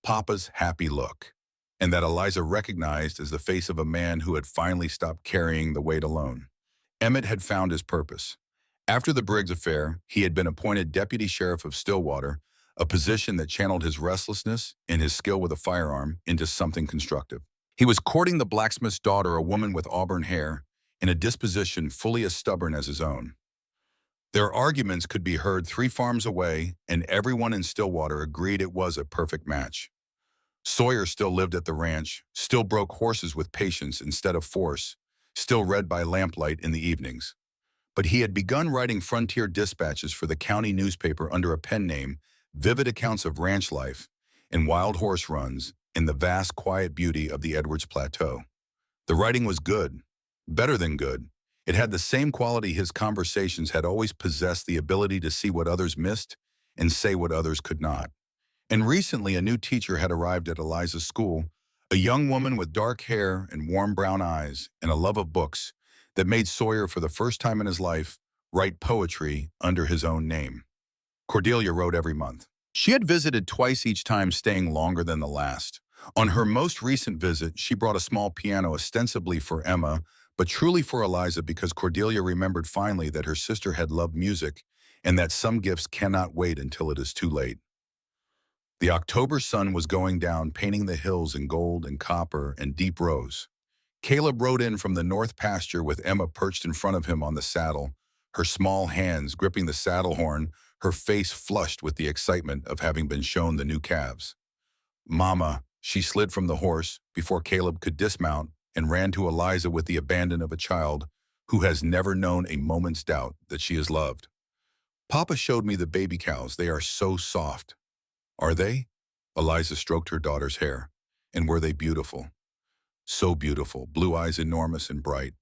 S1: Papa's happy look, and that Eliza recognized as the face of a man who had finally stopped carrying the weight alone. Emmett had found his purpose. After the Briggs affair, he had been appointed deputy sheriff of Stillwater, a position that channeled his restlessness and his skill with a firearm into something constructive. He was courting the blacksmith's daughter, a woman with auburn hair, and a disposition fully as stubborn as his own. Their arguments could be heard 3 farms away, and everyone in Stillwater agreed it was a perfect match. Sawyer still lived at the ranch, still broke horses with patience instead of force, still read by lamplight in the evenings. But he had begun writing frontier dispatches for the county newspaper under a pen name, vivid accounts of ranch life and wild horse runs in the vast, quiet beauty of the Edwards Plateau. The writing was good, better than good. It had the same quality his conversations had always possessed, the ability to see what others missed and say what others could not. And recently, a new teacher had arrived at Eliza's school, a young woman with dark hair and warm brown eyes and a love of books that made Sawyer, for the first time in his life, write poetry under his own name. Cordelia wrote every month. She had visited twice, each time staying longer than the last. On her most recent visit, she brought a small piano ostensibly for Emma, but truly for Eliza, because Cordelia remembered finally that her sister had loved music and that some gifts cannot wait until it is too late. The October sun was going down, painting the hills in gold and copper and deep rose. Caleb rode in from the north pasture with Emma perched in front of him on the saddle, her small hands gripping the saddle horn, her face flushed with the excitement of having been shown the new calves. "Mama," she slid from the horse before Caleb could dismount and ran to Eliza with the abandon of a child who has never known a moment's doubt that she is loved. "Papa showed me the baby cows. They are so soft." "Are they?" Eliza stroked her daughter's hair. "And were they beautiful?" "So beautiful, blue eyes enormous and bright.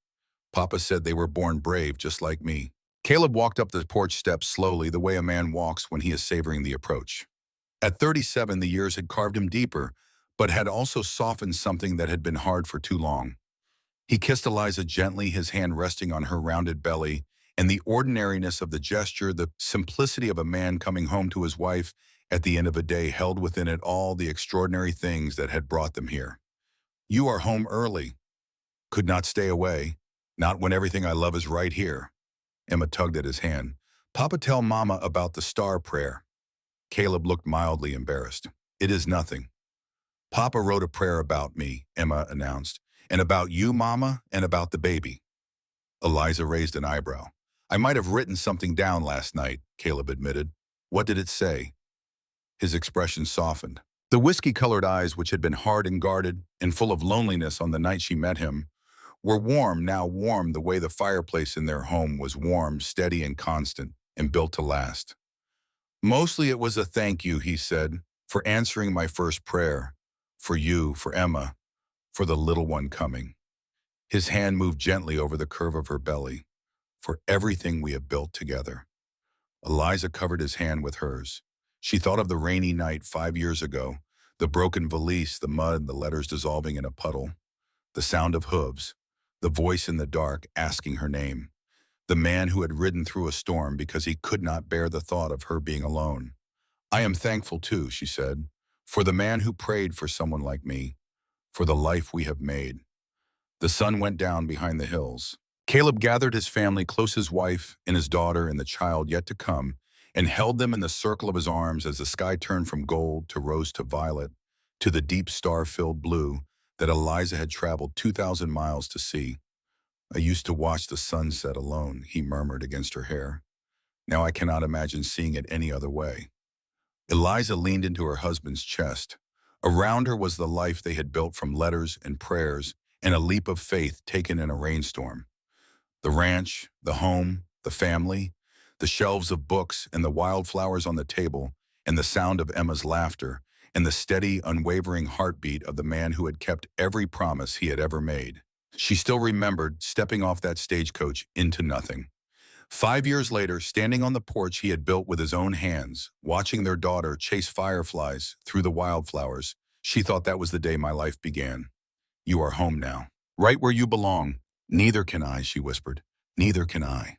S1: Papa said they were born brave, just like me." Caleb walked up the porch steps slowly, the way a man walks when he is savoring the approach. At 37, the years had carved him deeper, but had also softened something that had been hard for too long. He kissed Eliza gently, his hand resting on her rounded belly, and the ordinariness of the gesture, the simplicity of a man coming home to his wife at the end of a day, held within it all the extraordinary things that had brought them here. "You are home early." "Could not stay away. Not when everything I love is right here." Emma tugged at his hand. "Papa, tell Mama about the star prayer." Caleb looked mildly embarrassed. "It is nothing." "Papa wrote a prayer about me," Emma announced, "and about you, Mama, and about the baby." Eliza raised an eyebrow. "I might have written something down last night," Caleb admitted. "What did it say?" His expression softened. The whiskey-colored eyes, which had been hard and guarded and full of loneliness on the night she met him, were warm, now warm the way the fireplace in their home was warm, steady, and constant, and built to last. "Mostly it was a thank you," he said, "for answering my first prayer, for you, for Emma, for the little one coming." His hand moved gently over the curve of her belly. "For everything we have built together." Eliza covered his hand with hers. She thought of the rainy night 5 years ago, the broken valise, the mud, the letters dissolving in a puddle, the sound of hooves, the voice in the dark asking her name, the man who had ridden through a storm because he could not bear the thought of her being alone. "I am thankful too," she said, "for the man who prayed for someone like me, for the life we have made." The sun went down behind the hills. Caleb gathered his family close, his wife and his daughter and the child yet to come, and held them in the circle of his arms as the sky turned from gold to rose to violet, to the deep star-filled blue that Eliza had traveled 2,000 miles to see. "I used to watch the sunset alone," he murmured against her hair. "Now I cannot imagine seeing it any other way." Eliza leaned into her husband's chest. Around her was the life they had built from letters and prayers and a leap of faith taken in a rainstorm. The ranch, the home, the family, the shelves of books and the wildflowers on the table, and the sound of Emma's laughter, and the steady, unwavering heartbeat of the man who had kept every promise he had ever made. She still remembered stepping off that stagecoach into nothing. 5 years later, standing on the porch he had built with his own hands, watching their daughter chase fireflies through the wildflowers, she thought, "That was the day my life began. You are home now. Right where you belong." "Neither can I," she whispered. "Neither can I."